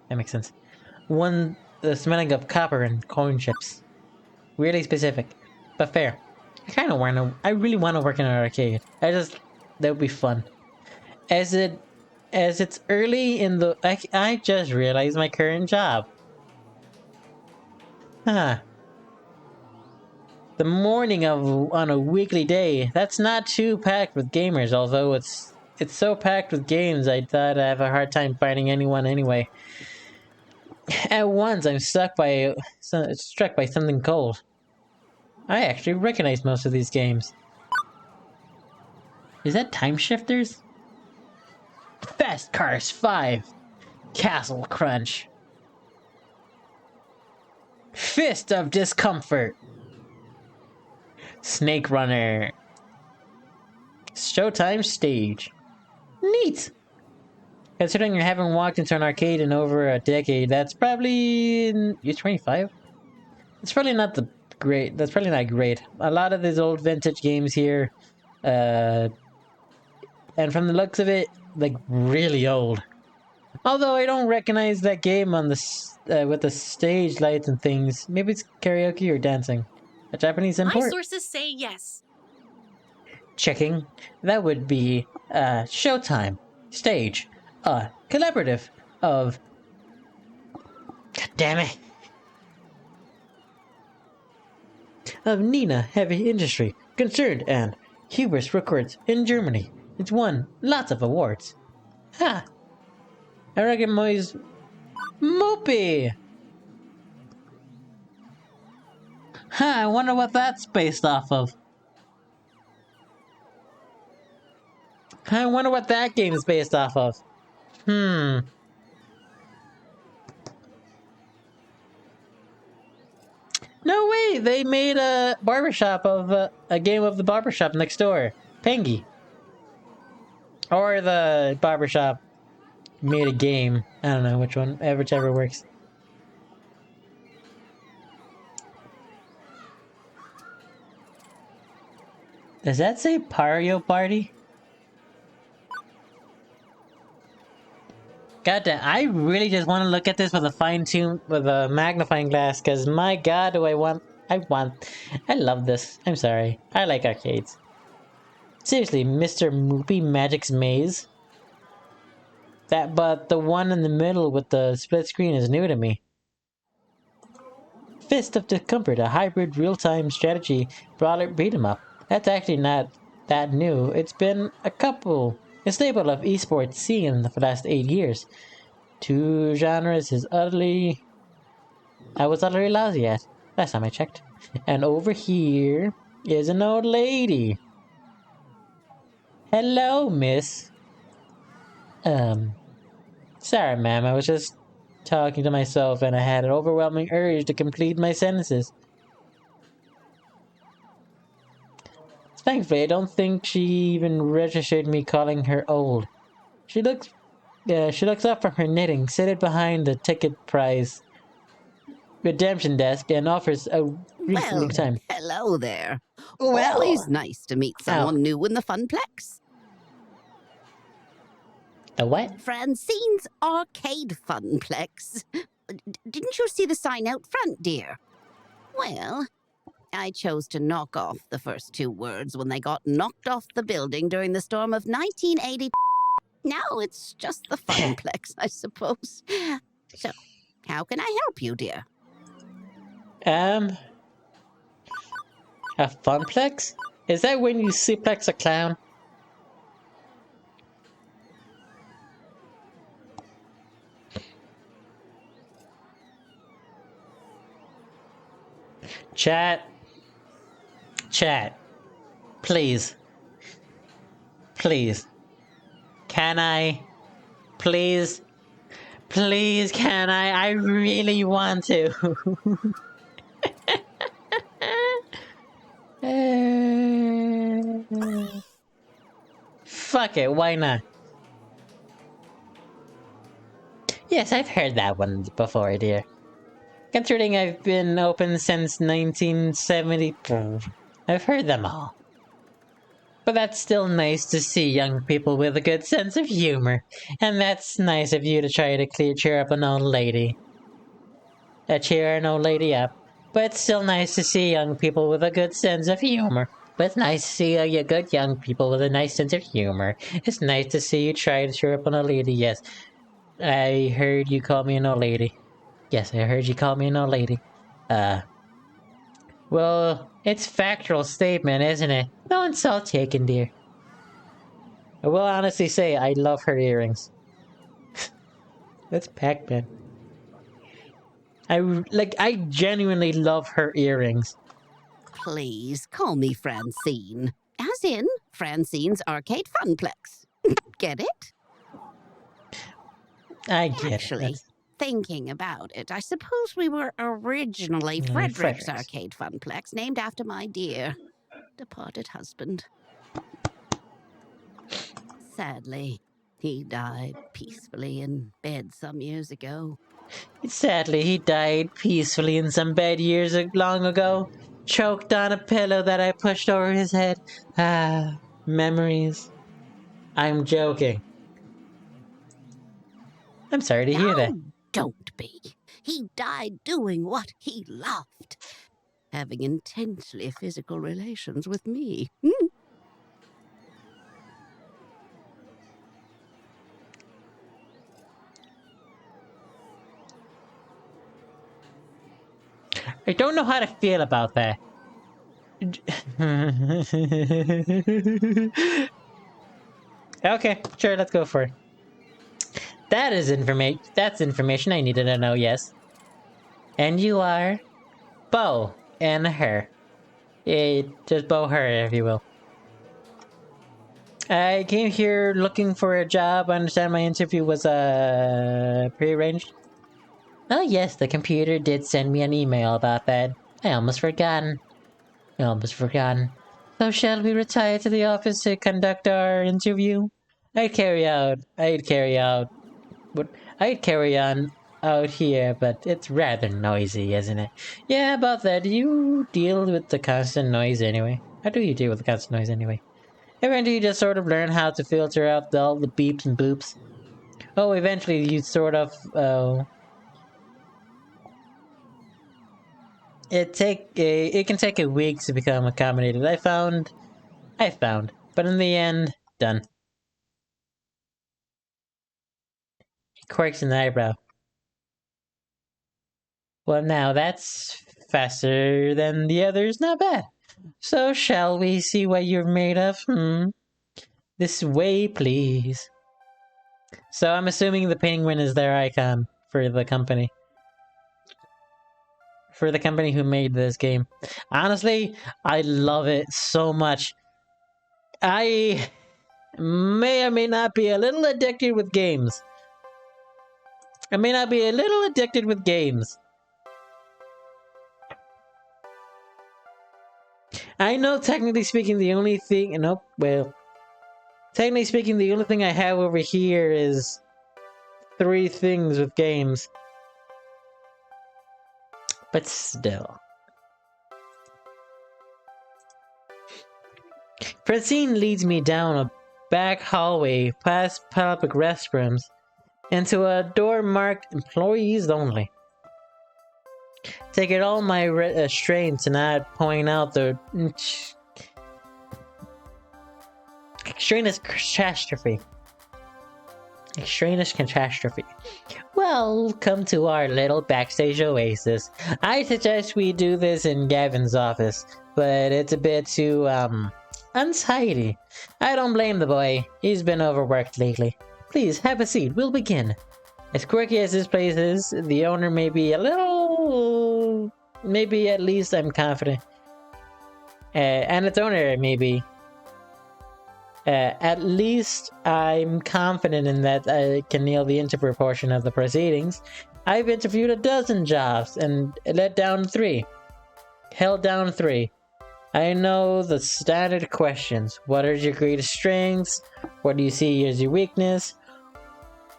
that makes sense. The smelling of copper and corn chips. Really specific, but fair. I really want to work in an arcade. That would be fun. As it's early in the... I just realized my current job. Huh. The morning on a weekly day, that's not too packed with gamers, although it's so packed with games I thought I'd have a hard time finding anyone anyway. At once I'm struck by something cold. I actually recognize most of these games. Is that Time Shifters? Fast Cars 5, Castle Crunch, Fist of Discomfort, Snake Runner, Showtime Stage. Neat! Considering you haven't walked into an arcade in over a decade, that's probably... You're 25? It's probably not great. That's probably not great. A lot of these old vintage games here, and from the looks of it, like really old. Although I don't recognize that game on the with the stage lights and things. Maybe it's karaoke or dancing. A Japanese import?
My sources say yes.
Checking. That would be Showtime Stage, a collaborative of... God damn it! Of Nina Heavy Industry, Concerned, and Hubris Records in Germany. It's won lots of awards. Ha! I recognize Mopey! I wonder what that's based off of. I wonder what that game is based off of. No way! They made a barbershop of a game of the barbershop next door. Pengy. Or the barbershop made a game. I don't know which one, whichever works. Does that say Mario Party? Goddamn, I really just want to look at this with a magnifying glass, because my god, I love this. I'm sorry. I like arcades. Seriously, Mr. Moopy Magic's Maze? But the one in the middle with the split screen is new to me. Fist of Discomfort, a hybrid real-time strategy brawler beat-em-up. That's actually not that new. It's been a staple of esports scene for the last 8 years. 2 genres I was utterly lousy at, last time I checked. And over here is an old lady. Hello, miss. Sorry, ma'am, I was just talking to myself and I had an overwhelming urge to complete my sentences. Thankfully, I don't think she even registered me calling her old. She looks up from her knitting, seated behind the ticket prize. redemption desk and offers a refunding
Well,
time.
hello there.
Well,
Always nice to meet someone
Ow.
new in the Funplex.
The what?
Francine's Arcade Funplex. Didn't you see the sign out front, dear? Well, I chose to knock off the first two words when they got knocked off the building during the storm of 1980. Now it's just the Funplex, I suppose. So, how can I help you, dear?
A funplex? Is that when you suplex a clown? Chat. Please. Please. Can I? Please. Please, can I? I really want to. Fuck it, why not? Yes, I've heard that one before, dear. Considering I've been open since 1974, I've heard them all. But that's still nice to see young people with a good sense of humor, and that's nice of you to try to cheer up an old lady. Cheer an old lady up. But it's still nice to see young people with a good sense of humor. But it's nice to see you good young people with a nice sense of humor. It's nice to see you try to cheer up an old lady, yes. I heard you call me an old lady. Yes, I heard you call me an old lady. Well, it's factual statement, isn't it? No insult taken, dear. I will honestly say I love her earrings. That's Pac-Man. I genuinely love her earrings.
Please call me Francine. As in Francine's Arcade Funplex. Get it?
I get
Actually,
it.
thinking about it, I suppose we were originally Frederick's Arcade Funplex, named after my dear departed husband. Sadly, he died peacefully in bed some years ago.
Sadly, he died peacefully in some bed years long ago, choked on a pillow that I pushed over his head. Ah, memories. I'm joking. I'm sorry to hear that.
Don't be. He died doing what he loved. Having intensely physical relations with me.
I don't know how to feel about that. Okay, sure, let's go for it. That's information I needed to know, yes. And you are? Bo and her. Just Bo her, if you will. I came here looking for a job. I understand my interview was prearranged. Oh yes, the computer did send me an email about that. I almost forgotten. So shall we retire to the office to conduct our interview? I'd carry on out here, but it's rather noisy, isn't it? Yeah, about that. Do you deal with the constant noise anyway? How do you deal with the constant noise anyway? Eventually you just sort of learn how to filter out all the beeps and boops. Oh, eventually you sort of, it can take a week to become accommodated. I found. But in the end, done. He quirks an eyebrow. Well, now that's faster than the others. Not bad. So shall we see what you're made of? This way, please. So I'm assuming the penguin is their icon for the company. For the company who made this game. Honestly, I love it so much. I may or may not be a little addicted with games. I know technically speaking the only thing... Nope, well... Technically speaking, the only thing I have over here is 3 things with games. But still. Francine leads me down a back hallway past public restrooms into a door marked employees only. Take it all my restraint to not point out the extraneous catastrophe. Extraneous catastrophe. Welcome to our little backstage oasis. I suggest we do this in Gavin's office, but it's a bit too, untidy. I don't blame the boy. He's been overworked lately. Please, have a seat. We'll begin. As quirky as this place is, the owner may be a little... Maybe at least I'm confident. And its owner, maybe. At least I'm confident in that I can nail the interview portion of the proceedings. I've interviewed a dozen jobs and let down 3. Held down 3. I know the standard questions. What are your greatest strengths? What do you see as your weakness?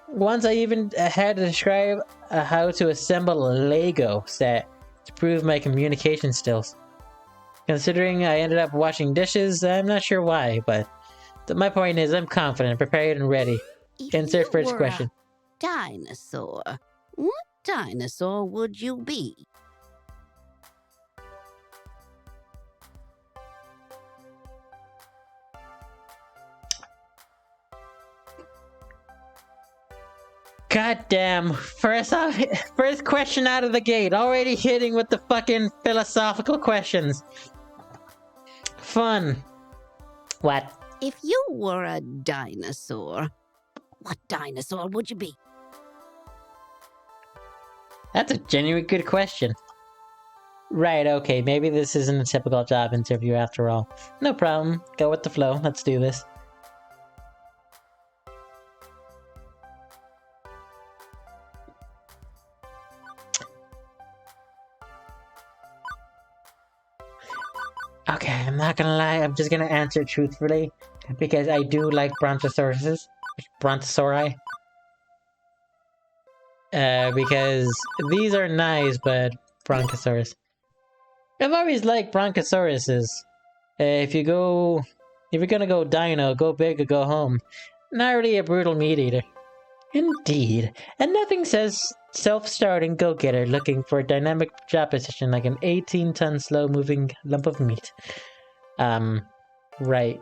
Once I even had to describe how to assemble a Lego set to prove my communication skills. Considering I ended up washing dishes, I'm not sure why, but my point is I'm confident, prepared, and ready.
If
Insert
you
first
were
question.
A dinosaur. What dinosaur would you be?
Goddamn! First question out of the gate, already hitting with the fucking philosophical questions. Fun. What?
If you were a dinosaur, what dinosaur would you be?
That's a genuine good question. Right, okay, maybe this isn't a typical job interview after all. No problem, go with the flow, let's do this. Okay, I'm not gonna lie, I'm just gonna answer truthfully, because I do like brontosauruses. Brontosauri. Because these are nice, but Bronchosaurus. I've always liked Broncosauruses. If you're gonna go dino, go big or go home. Not really a brutal meat eater. Indeed. And nothing says self-starting go-getter looking for a dynamic job position like an 18-ton slow-moving lump of meat. Right.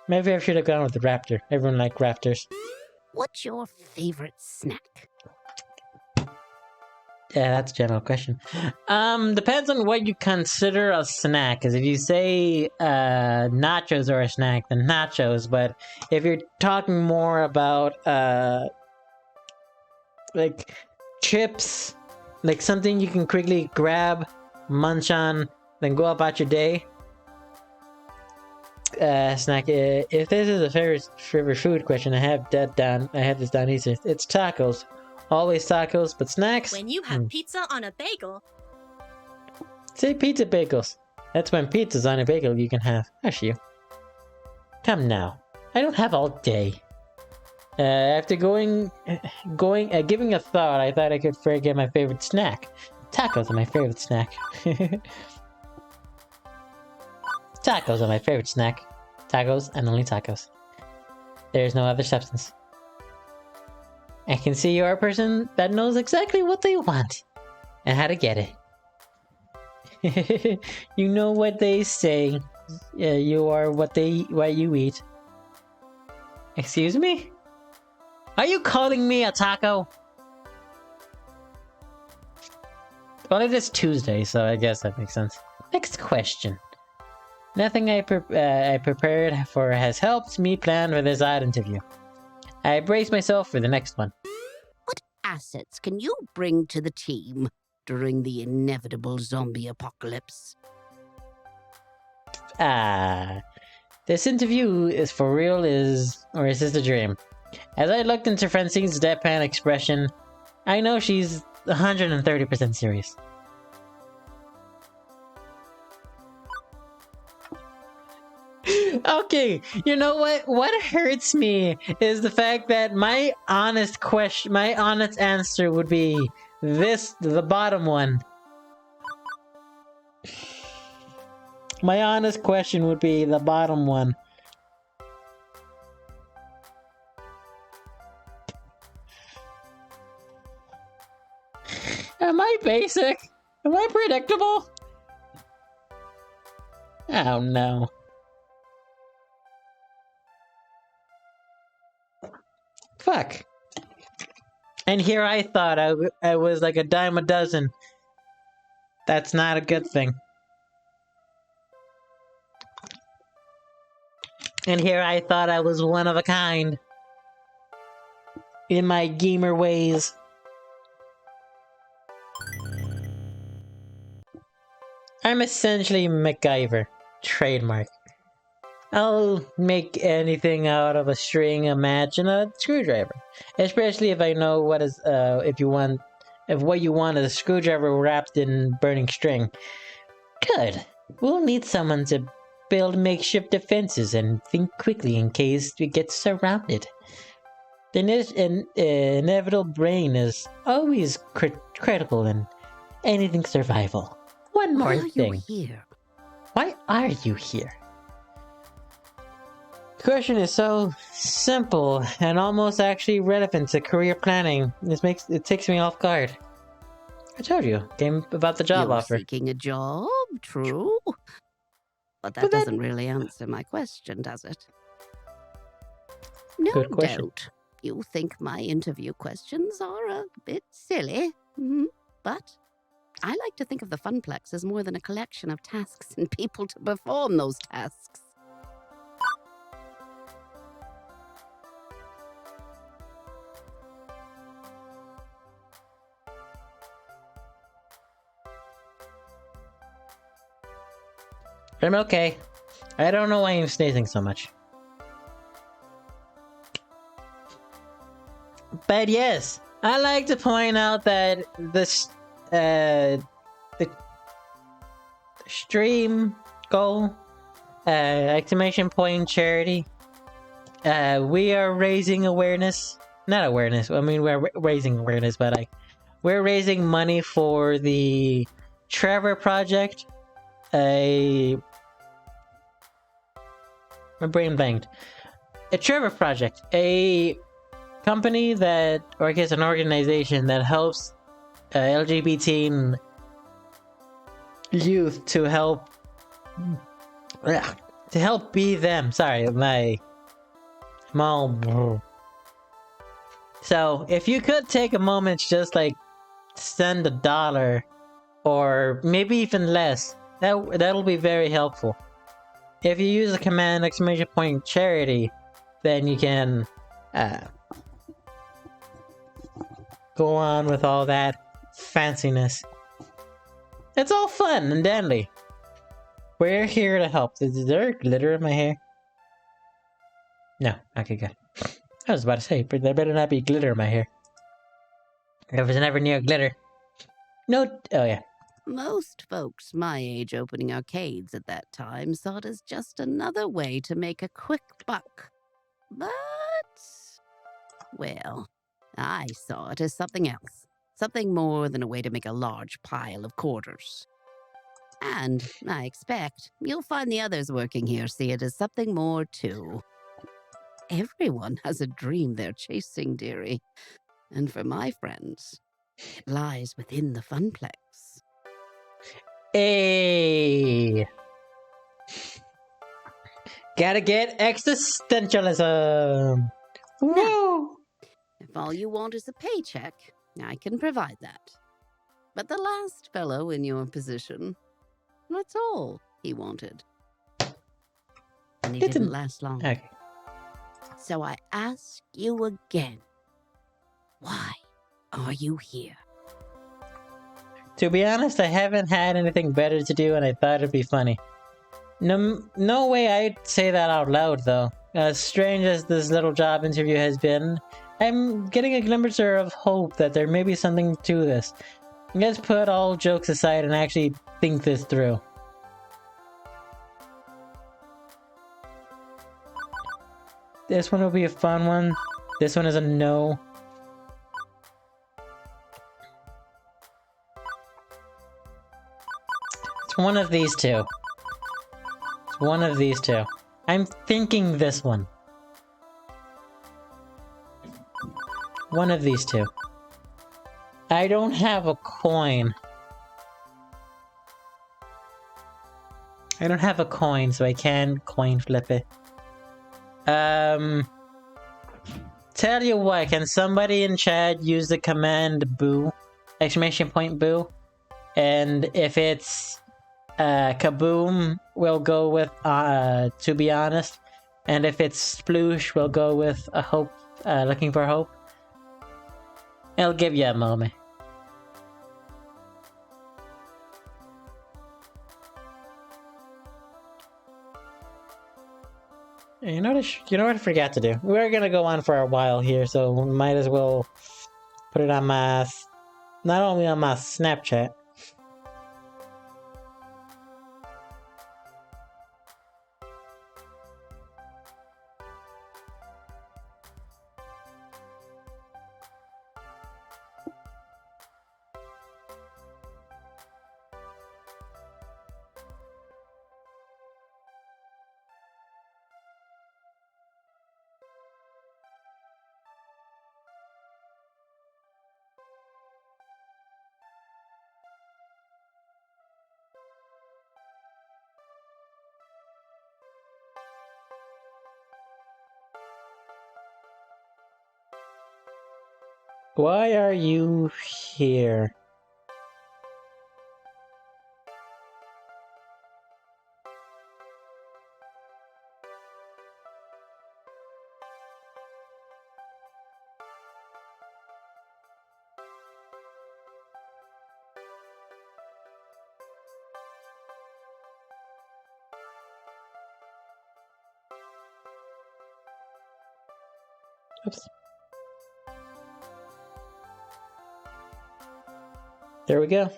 Maybe I should have gone with the raptor. Everyone liked raptors.
What's your favorite snack?
Yeah, that's a general question. Depends on what you consider a snack. Because if you say nachos are a snack, then nachos. But if you're talking more about like chips, like something you can quickly grab, munch on, then go about your day. Snack. If this is a favorite food question, I have this down easy. It's tacos. Always tacos, but snacks?
When you have pizza on a bagel.
Say pizza bagels. That's when pizza's on a bagel you can have. Actually, come now. I don't have all day. After giving a thought, I thought I could forget my favorite snack. Tacos are my favorite snack. Tacos are my favorite snack. Tacos and only tacos. There's no other substance. I can see you're a person that knows exactly what they want and how to get it. You know what they say. You are what you eat. Excuse me? Are you calling me a taco? Well, it is Tuesday, so I guess that makes sense. Next question. Nothing I prepared for has helped me plan for this odd interview. I brace myself for the next one.
What assets can you bring to the team during the inevitable zombie apocalypse?
This interview is for real, or is this a dream? As I looked into Francine's deadpan expression, I know she's 130% serious. Okay, you know what? What hurts me is the fact that my honest answer would be the bottom one. My honest question would be the bottom one. Am I basic? Am I predictable? Oh no. Fuck. And here I thought I was like a dime a dozen. That's not a good thing. And here I thought I was one of a kind. In my gamer ways. I'm essentially MacGyver. Trademark. I'll make anything out of a string, a match, and a screwdriver. Especially if I know what is, if what you want is a screwdriver wrapped in burning string. Good. We'll need someone to build makeshift defenses and think quickly in case we get surrounded. The inevitable brain is always critical in anything survival. One more thing.
Why are you here?
Why are you here? The question is so simple and almost actually relevant to career planning. It takes me off guard. I told you, game about the job
You're
offer.
seeking a job, true. But that doesn't really answer my question, does it? No
Good question.
doubt. You think my interview questions are a bit silly, but I like to think of the Funplex as more than a collection of tasks and people to perform those tasks.
I'm okay. I don't know why I'm sneezing so much. But yes, I like to point out that this the stream goal exclamation point charity, we are raising awareness, not awareness, I mean we're raising awareness, but like we're raising money for the Trevor Project, my brain blanked. A Trevor Project, a company that, or I guess an organization that helps LGBT youth to help be them. Sorry, I'm all. So if you could take a moment to just like send $1 or maybe even less, that'll be very helpful. If you use the command exclamation point charity, then you can go on with all that fanciness. It's all fun and dandy. We're here to help. Is there glitter in my hair? No. Okay, good. I was about to say, but there better not be glitter in my hair. I was never near glitter. No. Oh, yeah.
Most folks my age opening arcades at that time saw it as just another way to make a quick buck. But, well, I saw it as something else. Something more than a way to make a large pile of quarters. And I expect you'll find the others working here see it as something more too. Everyone has a dream they're chasing, dearie. And for my friends, it lies within the Funplex.
Hey! Gotta get existentialism! Woo!
If all you want is a paycheck, I can provide that. But the last fellow in your position, that's all he wanted. And he didn't last long.
Okay.
So I ask you again, why are you here?
To be honest, I haven't had anything better to do and I thought it'd be funny. No way I'd say that out loud though. As strange as this little job interview has been, I'm getting a glimmer of hope that there may be something to this. Let's put all jokes aside and actually think this through. This one will be a fun one. This one is a no. one of these two. It's one of these two. I'm thinking this one. One of these two. I don't have a coin. I don't have a coin, so I can't coin flip it. Tell you what, can somebody in chat use the command boo? Exclamation point boo? And if it's kaboom, we'll go with to be honest. And if it's sploosh, we'll go with a hope, looking for hope. I'll give you a moment. You know what I forgot to do? We're gonna go on for a while here, so we might as well put it on my, not only on my Snapchat. Why are you here? Oops. There we go.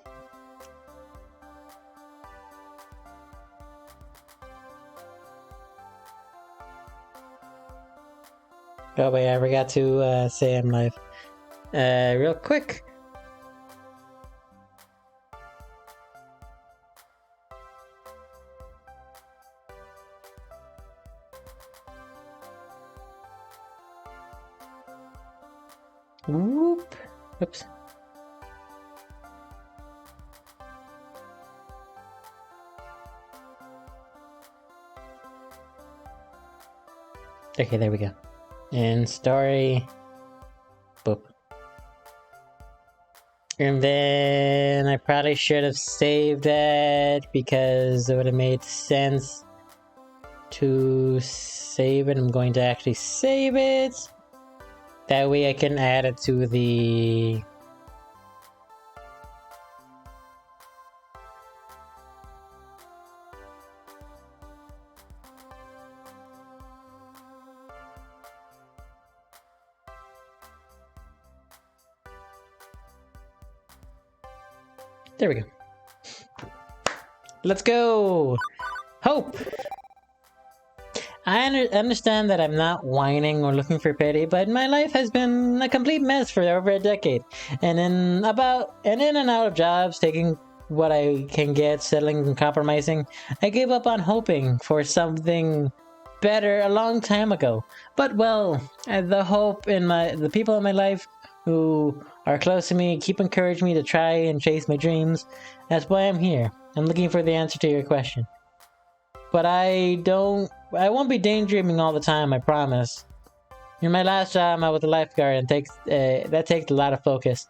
Oh wait, I forgot to say I'm live. Real quick. Whoop. Oops. Okay, there we go. And story. Boop. And then I probably should have saved that because it would have made sense to save it. I'm going to actually save it. That way I can add it to the... There we go. Let's go! Hope! I understand that I'm not whining or looking for pity, but my life has been a complete mess for over a decade. And in and out of jobs, taking what I can get, settling and compromising, I gave up on hoping for something better a long time ago. But well, the people in my life who are close to me keep encouraging me to try and chase my dreams. That's why I'm here. I'm looking for the answer to your question. But I won't be daydreaming all the time, I promise. In my last job, I was a lifeguard, and that takes a lot of focus.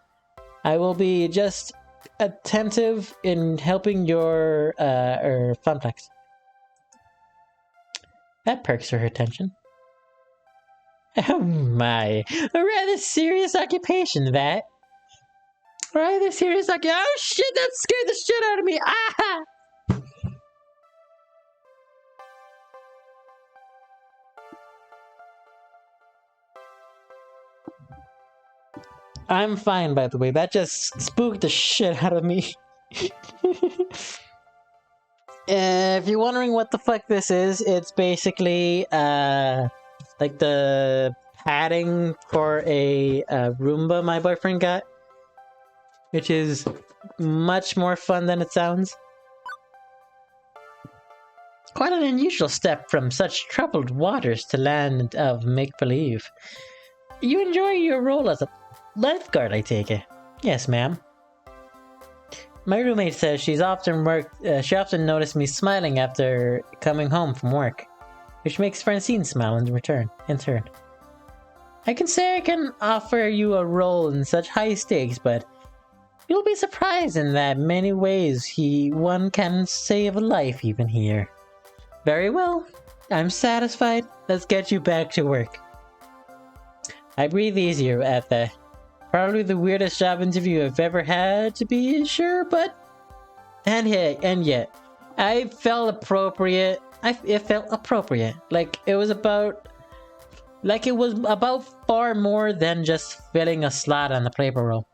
I will be just attentive in helping your Funplex. That perks her attention. Oh my, a rather serious occupation, that. Rather serious occupation. Oh shit, that scared the shit out of me. Ah! I'm fine, by the way. That just spooked the shit out of me. If you're wondering what the fuck this is, it's basically, like the padding for a Roomba my boyfriend got. Which is much more fun than it sounds. Quite an unusual step from such troubled waters to land of make-believe. You enjoy your role as a lifeguard, I take it? Yes, ma'am. My roommate says she often noticed me smiling after coming home from work, which makes Francine smile in turn. I can say I can offer you a role in such high stakes, but you'll be surprised in that many ways one can save a life even here. Very well, I'm satisfied. Let's get you back to work. I breathe easier at that. Probably the weirdest job interview I've ever had, to be sure, but... And yet, I felt appropriate. It felt appropriate. Like it was about far more than just filling a slot on the payroll.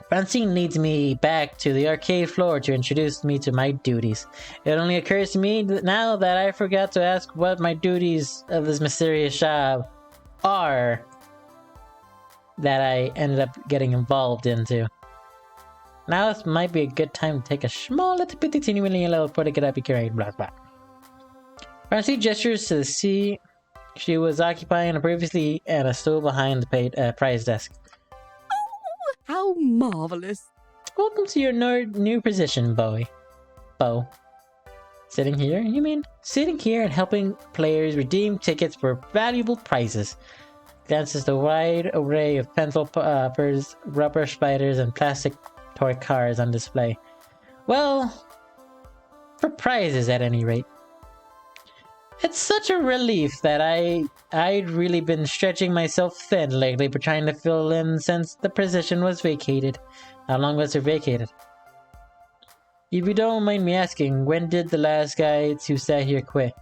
Francine leads me back to the arcade floor to introduce me to my duties. It only occurs to me now that I forgot to ask what my duties of this mysterious job are that I ended up getting involved into. Now this might be a good time to take a small little bitty teeny weeny little put it up carried blah blah. Francine gestures to the seat she was occupying previously and a stool behind the prize desk.
How marvelous.
Welcome to your new position, Bo. Sitting here, you mean? Sitting here and helping players redeem tickets for valuable prizes. Glances the wide array of pencil poppers, rubber spiders, and plastic toy cars on display. Well, for prizes at any rate. It's such a relief that I'd really been stretching myself thin lately but trying to fill in since the position was vacated. How long was it vacated? If you don't mind me asking, when did the last guy who sat here quit?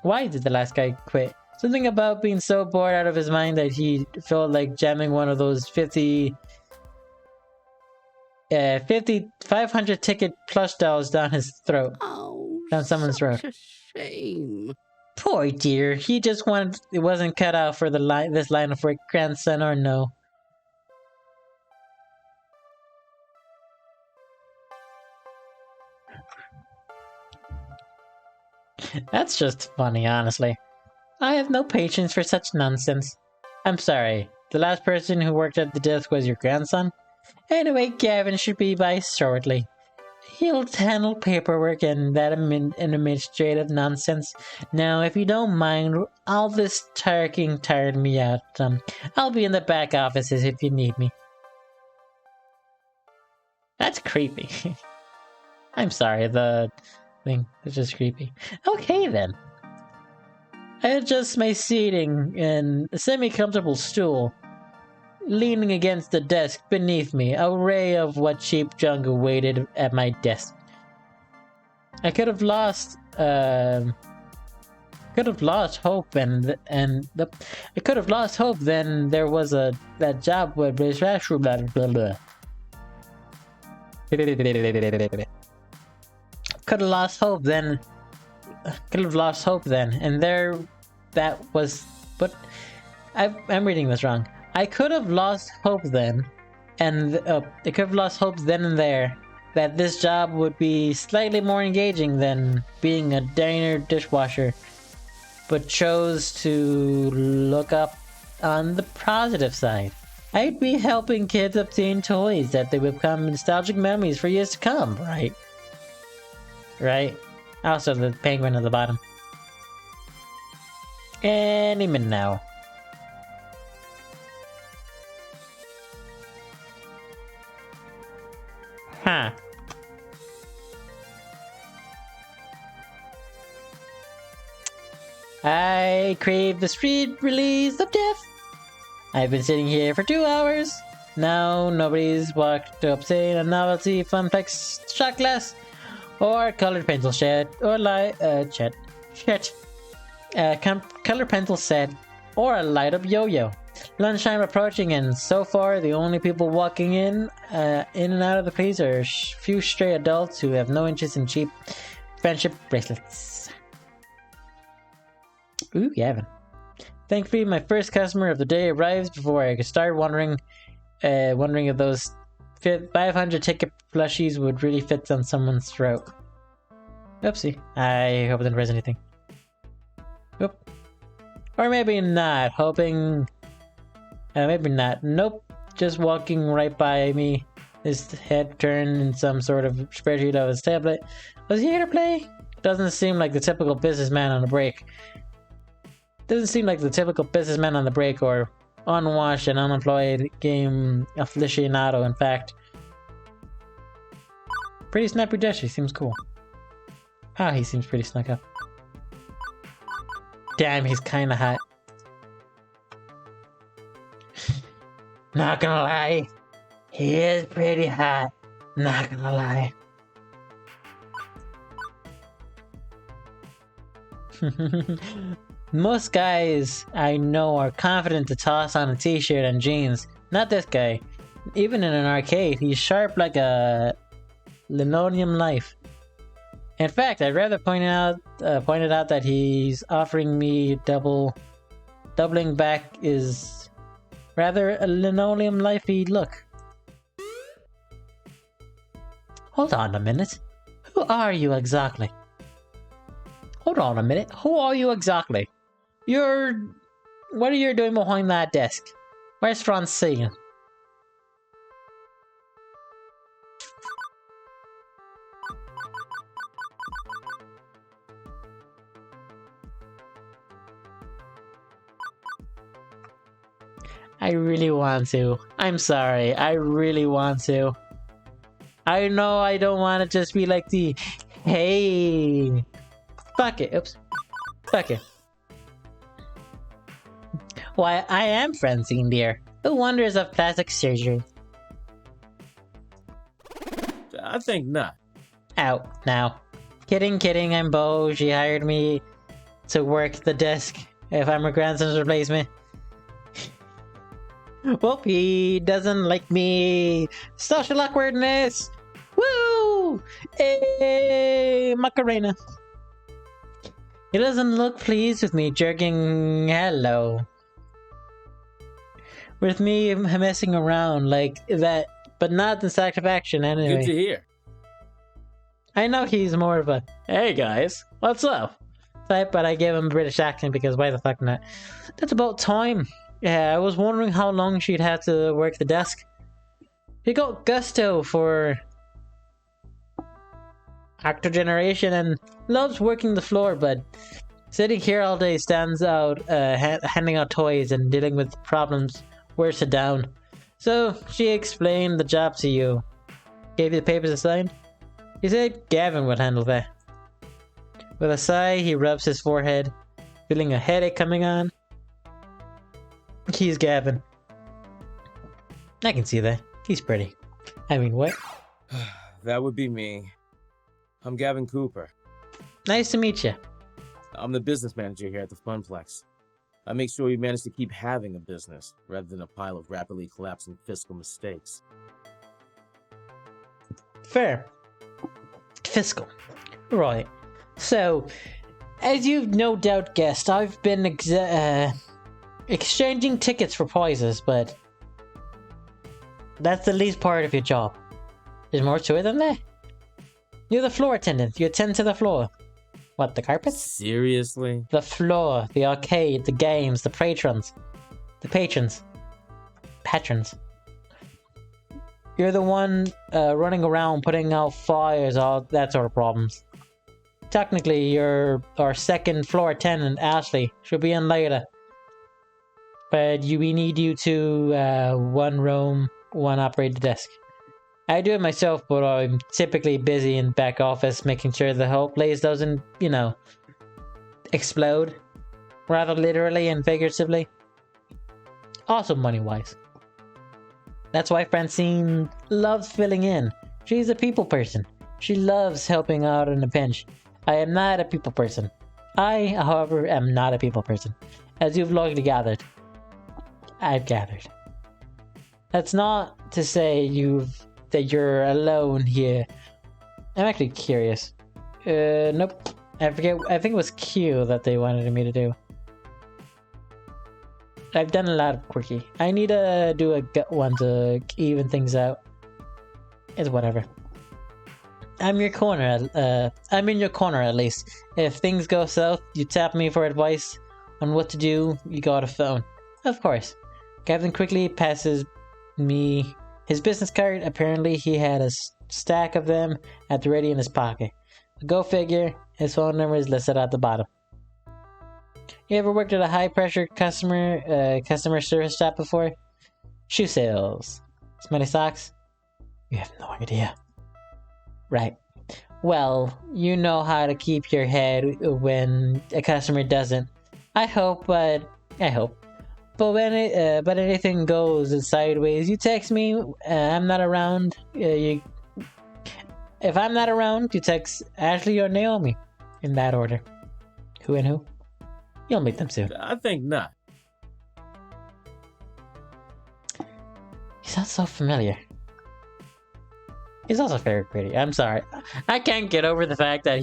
Why did the last guy quit? Something about being so bored out of his mind that he felt like jamming one of those 500 ticket plush dolls down his throat.
Oh,
Down someone's throat.
such a shame.
Poor dear, he just wasn't cut out for this line of work, grandson or no. That's just funny, honestly. I have no patience for such nonsense. I'm sorry, the last person who worked at the desk was your grandson? Anyway, Gavin should be by shortly. He'll handle paperwork and that administrative nonsense. Now, if you don't mind, all this talking tired me out. I'll be in the back offices if you need me. That's creepy. I'm sorry, the thing is just creepy. Okay then. I adjust my seating in a semi-comfortable stool. Leaning against the desk beneath me, a ray of what cheap junk awaited at my desk. I could have lost hope then there was that job where could have lost hope then and there that was but I'm reading this wrong. I could have lost hope then, and there that this job would be slightly more engaging than being a diner dishwasher, but chose to look up on the positive side. I'd be helping kids obtain toys that they would become nostalgic memories for years to come, right? Right? Also, the penguin at the bottom. Any minute now. Huh. I crave the sweet release of death. I've been sitting here for 2 hours. Now nobody's walked to obtain a novelty Funplex shot glass, or colored pencil set, or colored pencil set, or a light up yo-yo. Lunchtime approaching, and so far the only people walking in and out of the place are a few stray adults who have no interest in cheap friendship bracelets. Ooh, Gavin. Thankfully, my first customer of the day arrives before I can start wondering if those 500 ticket plushies would really fit on someone's throat. Oopsie. I hope I didn't raise anything. Oop. Or maybe not. Hoping... maybe not. Nope. Just walking right by me. His head turned in some sort of spreadsheet of his tablet. Was he here to play? Doesn't seem like the typical businessman on a break. Doesn't seem like the typical businessman on the break or unwashed and unemployed game aficionado, in fact. Pretty snappy dashy, seems cool. Ah, he seems pretty snuck up. Damn, he's kinda hot. Not gonna lie, he is pretty hot. Not gonna lie. Most guys I know are confident to toss on a t-shirt and jeans. Not this guy. Even in an arcade, he's sharp like a linoleum knife. In fact, I'd rather pointed out that he's offering me doubling back is rather a linoleum knifey look. Hold on a minute. Who are you exactly? Hold on a minute. Who are you exactly? What are you doing behind that desk? Where's Francine? I really want to. I'm sorry. I really want to. I know I don't want to just be like the, hey. Fuck it. Oops. Fuck it. Why, I am Francine, dear. The wonders of plastic surgery.
I think not.
Out now. Kidding, I'm Bo. She hired me to work the desk if I'm her grandson's replacement. Well, he doesn't like me. Social awkwardness. Woo! Hey, Macarena. He doesn't look pleased with me jerking hello. With me messing around like that, but not in satisfaction anyway.
Good to hear.
I know he's more of a, hey guys, what's up? Type, but I gave him a British accent because why the fuck not? That's about time. Yeah, I was wondering how long she'd have to work the desk. He got gusto for actor generation and loves working the floor, but sitting here all day stands out, handing out toys and dealing with problems wears her down. So she explained the job to you. Gave you the papers to sign? He said Gavin would handle that. With a sigh, he rubs his forehead, feeling a headache coming on. He's Gavin. I can see that. He's pretty. I mean, what?
That would be me. I'm Gavin Cooper.
Nice to meet you.
I'm the business manager here at the Funplex. I make sure we manage to keep having a business, rather than a pile of rapidly collapsing fiscal mistakes.
Fair. Fiscal. Right. So, as you've no doubt guessed, I've been exchanging tickets for prizes, but that's the least part of your job. There's more to it than that. You're the floor attendant. You attend to the floor. What, the carpets?
Seriously?
The floor, the arcade, the games, the patrons. The patrons. Patrons. You're the one running around putting out fires, all that sort of problems. Technically, you're our second floor attendant, Ashley. She'll be in later. But we need you to one room, one operated desk. I do it myself, but I'm typically busy in back office making sure the whole place doesn't, explode. Rather literally and figuratively. Also money-wise. That's why Francine loves filling in. She's a people person. She loves helping out in a pinch. I am not a people person. I, however, am not a people person. As you've largely gathered. I've gathered. That's not to say that you're alone here. I'm actually curious. Nope. I forget. I think it was Q that they wanted me to do. I've done a lot of quirky. I need to do a gut one to even things out. It's whatever. I'm your corner. I'm in your corner at least. If things go south, you tap me for advice on what to do. You got a phone, of course. Gavin quickly passes me his business card. Apparently, he had a stack of them at the ready in his pocket. Go figure. His phone number is listed at the bottom. You ever worked at a high-pressure customer service shop before? Shoe sales. Smelly socks? You have no idea. Right. Well, you know how to keep your head when a customer doesn't. I hope. But when anything goes sideways, you text me. I'm not around. If I'm not around, you text Ashley or Naomi. In that order. Who and who? You'll meet them soon.
I think not.
He sounds so familiar. He's also very pretty. I'm sorry. I can't get over the fact that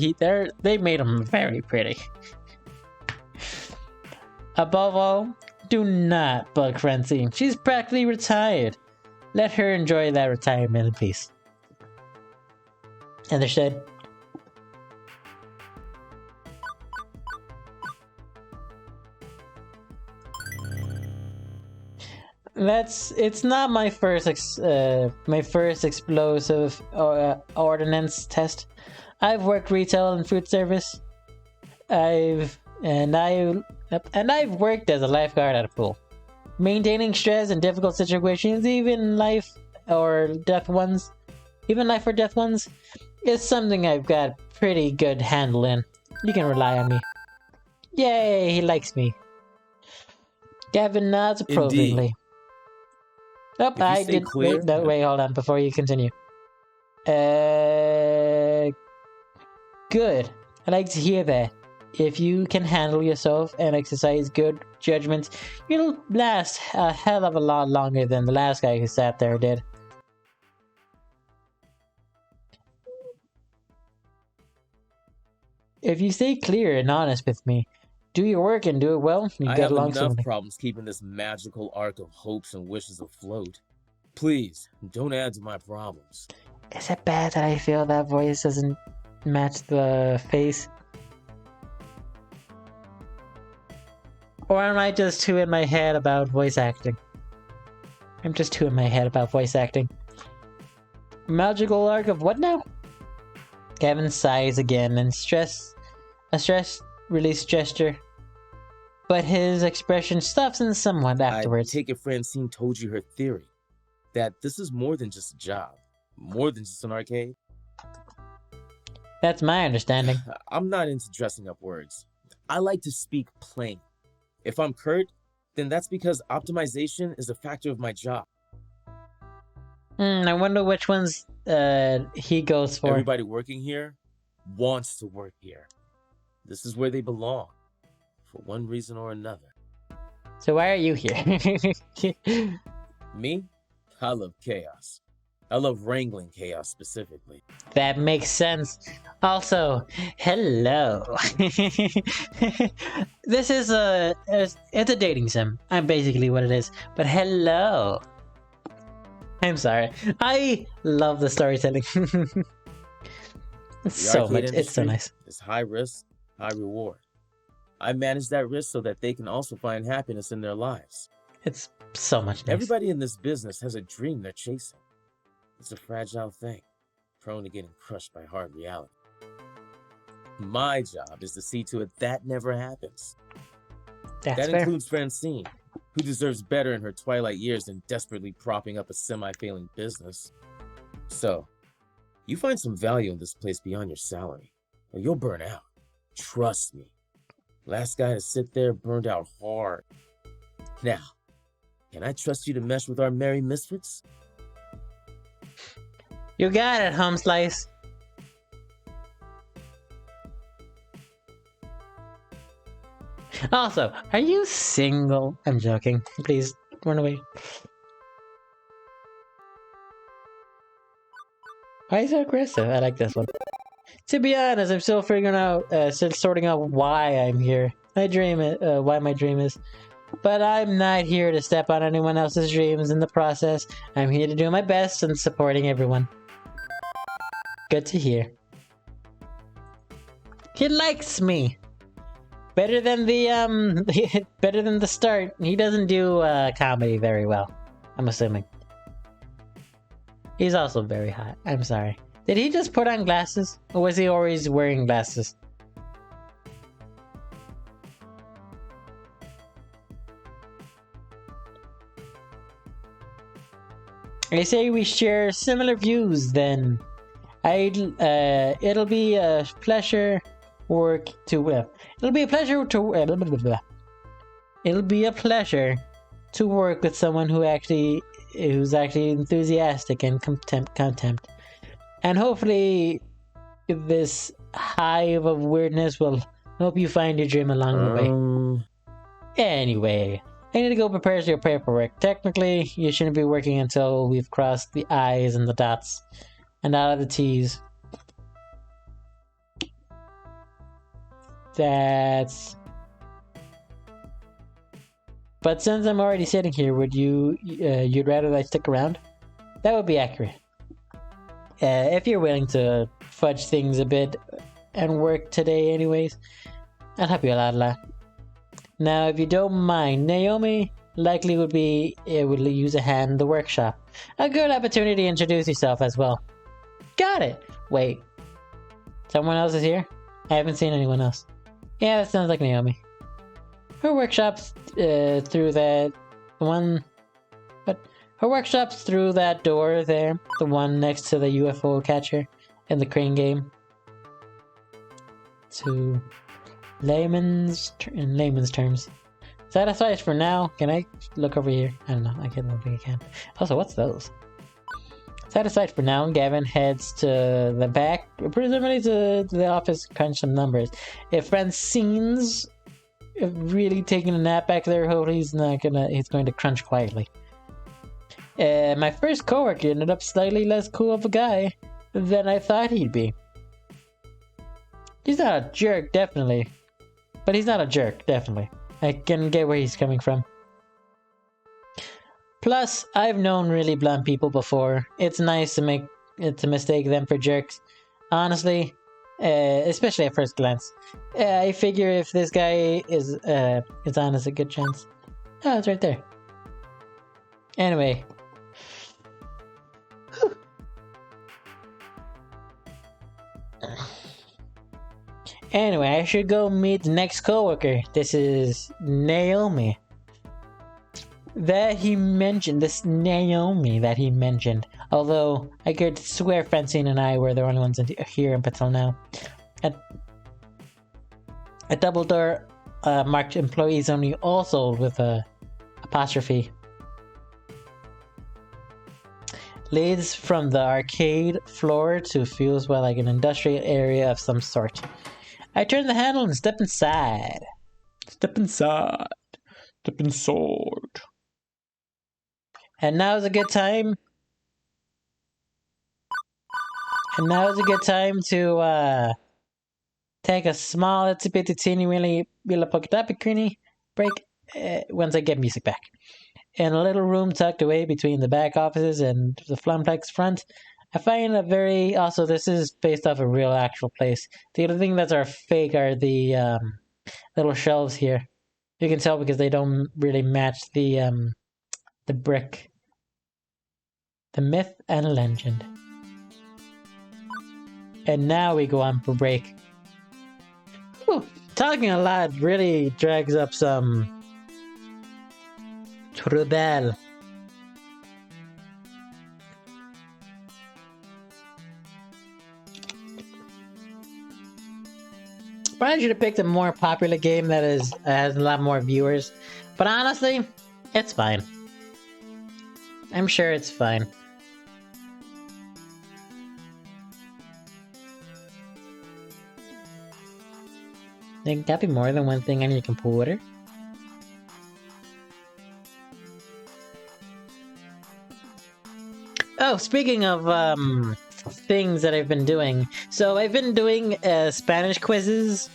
they made him very pretty. Above all, do not bug Francine. She's practically retired. Let her enjoy that retirement in peace. Understood? It's not my first explosive ordnance test. I've worked retail and food service. I've worked as a lifeguard at a pool. Maintaining stress in difficult situations, even life or death ones, is something I've got pretty good handle in. You can rely on me. Yay, he likes me. Gavin nods approvingly. Oh, I did.
Clear,
wait, hold on before you continue. Good. I like to hear that. If you can handle yourself and exercise good judgment, you'll last a hell of a lot longer than the last guy who sat there did. If you stay clear and honest with me, do your work and do it well, you
I
get
have
along
enough
swimmingly.
problems keeping this magical arc of hopes and wishes afloat. Please, don't add to my problems.
Is it bad that I feel that voice doesn't match the face? Or am I just too in my head about voice acting? I'm just too in my head about voice acting. Magical arc of what now? Gavin sighs again and a stress release gesture. But his expression softens somewhat afterwards.
I take it Francine told you her theory. That this is more than just a job. More than just an arcade.
That's my understanding.
I'm not into dressing up words. I like to speak plain. If I'm curt, then that's because optimization is a factor of my job.
I wonder which ones he goes for.
Everybody working here wants to work here. This is where they belong, for one reason or another.
So why are you here?
Me? I love chaos. I love wrangling chaos specifically.
That makes sense. Also, hello. This is it's a dating sim. I'm basically what it is. But hello. I'm sorry. I love the storytelling. It's so much. It's so nice.
It's high risk, high reward. I manage that risk so that they can also find happiness in their lives.
It's so much nice.
Everybody in this business has a dream they're chasing. It's a fragile thing, prone to getting crushed by hard reality. My job is to see to it that never happens.
That's
that
fair.
includes Francine, who deserves better in her twilight years than desperately propping up a semi-failing business. So, you find some value in this place beyond your salary, or you'll burn out. Trust me. Last guy to sit there burned out hard. Now, can I trust you to mesh with our merry misfits?
You got it, Home Slice. Also, are you single? I'm joking. Please run away. Why is it aggressive? I like this one. To be honest, I'm still figuring out, still sorting out why I'm here. Why my dream is. But I'm not here to step on anyone else's dreams in the process. I'm here to do my best and supporting everyone. Good to hear. He likes me. Better than the better than the start. He doesn't do comedy very well, I'm assuming. He's also very hot. I'm sorry. Did he just put on glasses? Or was he always wearing glasses? I say we share similar views then. It'll be a pleasure work to it'll be a pleasure to it'll be a pleasure to work with someone who's actually enthusiastic and contempt. And hopefully this hive of weirdness will help you find your dream along the way. Anyway, I need to go prepare your paperwork. Technically, you shouldn't be working until we've crossed the I's and the dots and out of the T's. But since I'm already sitting here, would you'd rather I stick around? That would be accurate. If you're willing to fudge things a bit and work today anyways, I'll help you a lot. Now, if you don't mind, Naomi likely would use a hand in the workshop. A good opportunity to introduce yourself as well. Got it! Wait. Someone else is here? I haven't seen anyone else. Yeah, that sounds like Naomi. Her workshop's through that door there. The one next to the UFO catcher in the crane game. To in layman's terms. Satisfied for now. Can I look over here? I don't know. I don't think I can. Also, what's those? Satisfied for now, Gavin heads to the back, presumably to the office, crunch some numbers. If Francine's really taking a nap back there, hopefully he's going to crunch quietly. My first coworker ended up slightly less cool of a guy than I thought he'd be. He's not a jerk, definitely. But he's not a jerk, definitely. I can get where he's coming from. Plus, I've known really blunt people before. It's nice to mistake them for jerks. Honestly, especially at first glance. I figure if this guy is honest, a good chance. Oh, it's right there. Anyway. Anyway, I should go meet the next coworker. This is Naomi. This Naomi that he mentioned. Although, I could swear Francine and I were the only ones here up until now. A double door marked employees only, also with a apostrophe. Leads from the arcade floor to feels like an industrial area of some sort. I turn the handle and step inside. Step inside. And now's a good time. To take a small, it's a bit teeny really break once I get music back. In a little room tucked away between the back offices and the Flumplex front, I find this is based off a real actual place. The other thing that are fake are the little shelves here. You can tell because they don't really match the brick. The myth and legend. And now we go on for break. Whew, talking a lot really drags up some trouble. Probably should have picked a more popular game that has a lot more viewers. But honestly, it's fine. I'm sure it's fine. There gotta be more than one thing on your computer. Oh, speaking of things that I've been doing. So I've been doing Spanish quizzes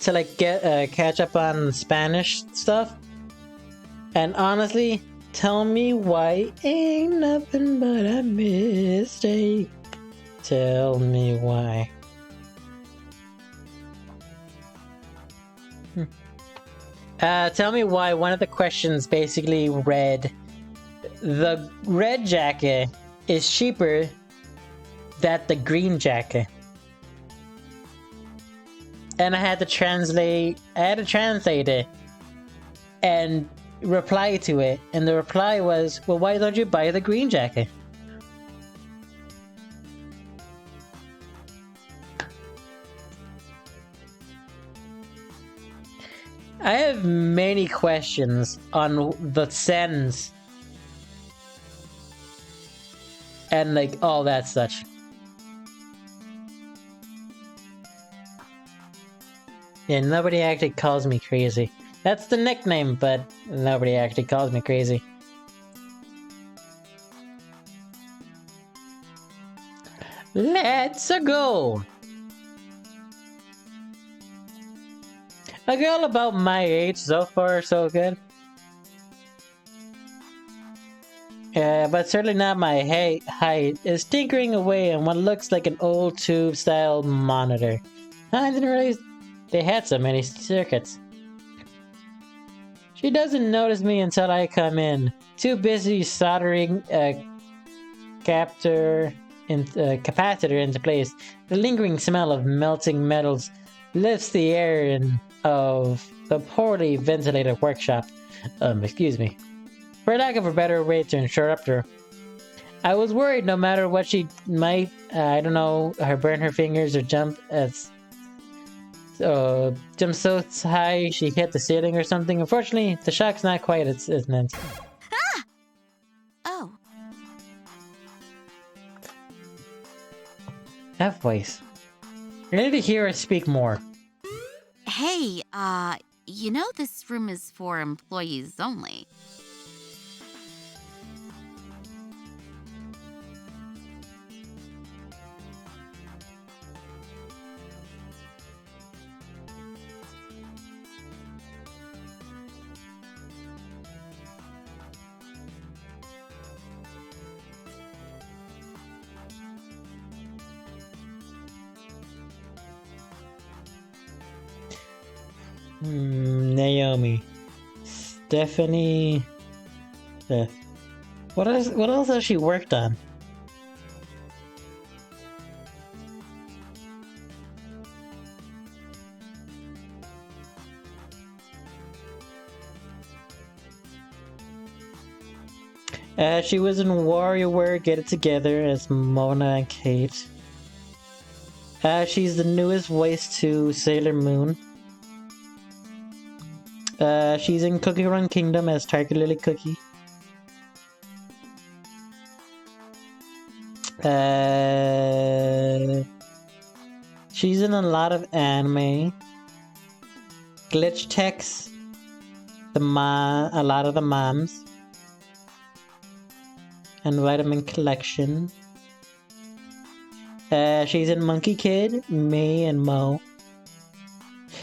to get catch up on Spanish stuff. And honestly, tell me why ain't nothing but a mistake. Tell me why. Tell me why one of the questions basically read, the red jacket is cheaper than the green jacket. And I had to translate it and reply to it. And the reply was, well, why don't you buy the green jacket? I have many questions on the sense and like all that such. Yeah, nobody actually calls me crazy. That's the nickname, but nobody actually calls me crazy. Let's go! A girl about my age, so far so good. But certainly not my height, is tinkering away on what looks like an old tube-style monitor. I didn't realize they had so many circuits. She doesn't notice me until I come in, too busy soldering a capacitor into place. The lingering smell of melting metals lifts the air in of the poorly ventilated workshop. Excuse me. For lack of a better way to interrupt her, I was worried no matter what she might, I don't know, burn her fingers or jump so high she hit the ceiling or something. Unfortunately, the shock's not quite as immense.
Ah! Oh.
That voice. I need to hear her speak more.
Hey, you know this room is for employees only.
Naomi. Stephanie. What else has she worked on? She was in WarioWare Get It Together as Mona and Kate. She's the newest voice to Sailor Moon. She's in Cookie Run Kingdom as Tiger Lily Cookie. She's in a lot of anime. Glitch Techs. A lot of the moms. And Vitamin Collection. She's in Monkey Kid, May, and Mo.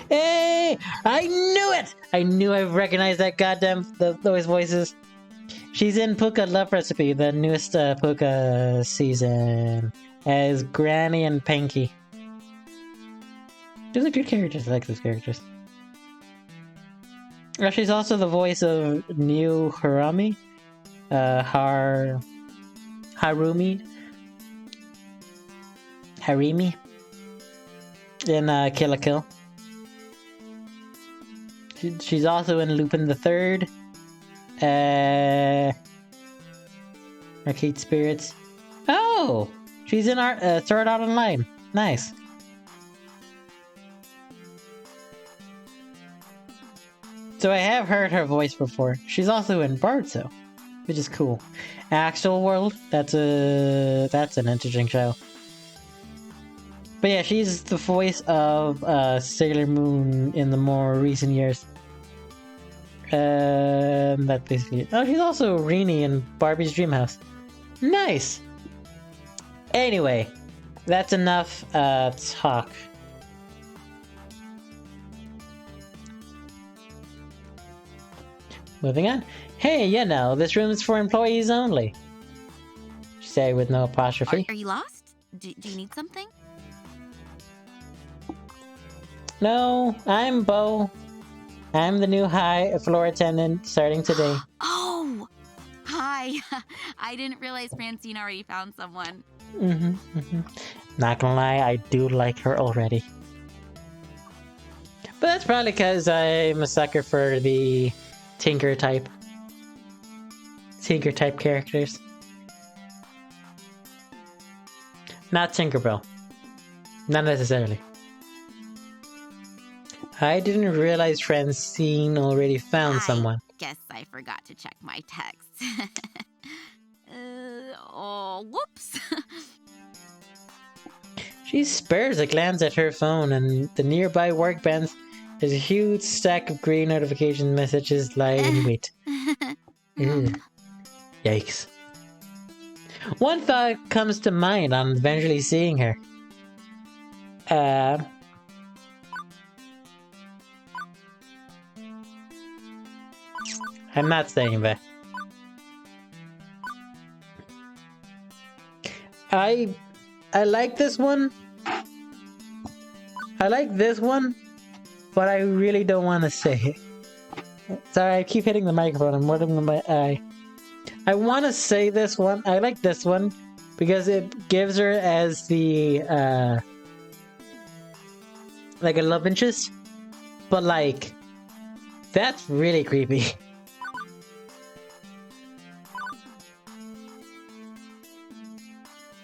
Hey! I knew it! I knew I recognized that goddamn those voices. She's in Puka Love Recipe, the newest Puka season, as Granny and Panky. These are good characters. I like those characters. She's also the voice of New Harumi, Harimi, in Kill la Kill. She's also in Lupin the Third, Arcade Spirits. Oh, she's in Sword Art Online. Nice. So I have heard her voice before. She's also in Barzo, which is cool. Actual World, that's an interesting show. But yeah, she's the voice of Sailor Moon in the more recent years. That basically it. Oh, she's also Rini in Barbie's Dreamhouse. Nice! Anyway, that's enough talk. Moving on. Hey, you know, this room is for employees only. She said with no apostrophe.
Are you lost? Do you need something?
No, I'm Bo. I'm the new high floor attendant starting today.
Oh, hi. I didn't realize Francine already found someone.
Not gonna lie, I do like her already. But that's probably because I'm a sucker for the Tinker type characters. Not Tinkerbell. Not necessarily. I didn't realize Francine already found someone.
Guess I forgot to check my text. Whoops.
She spares a glance at her phone, and the nearby workbench is a huge stack of green notification messages lying in wait. Ew. Yikes. One thought comes to mind on eventually seeing her. I'm not saying that. I like this one. I like this one, but I really don't want to say it. Sorry, I keep hitting the microphone. I'm rubbing my eye. I want to say this one. I like this one because it gives her as the like a love interest, but like that's really creepy.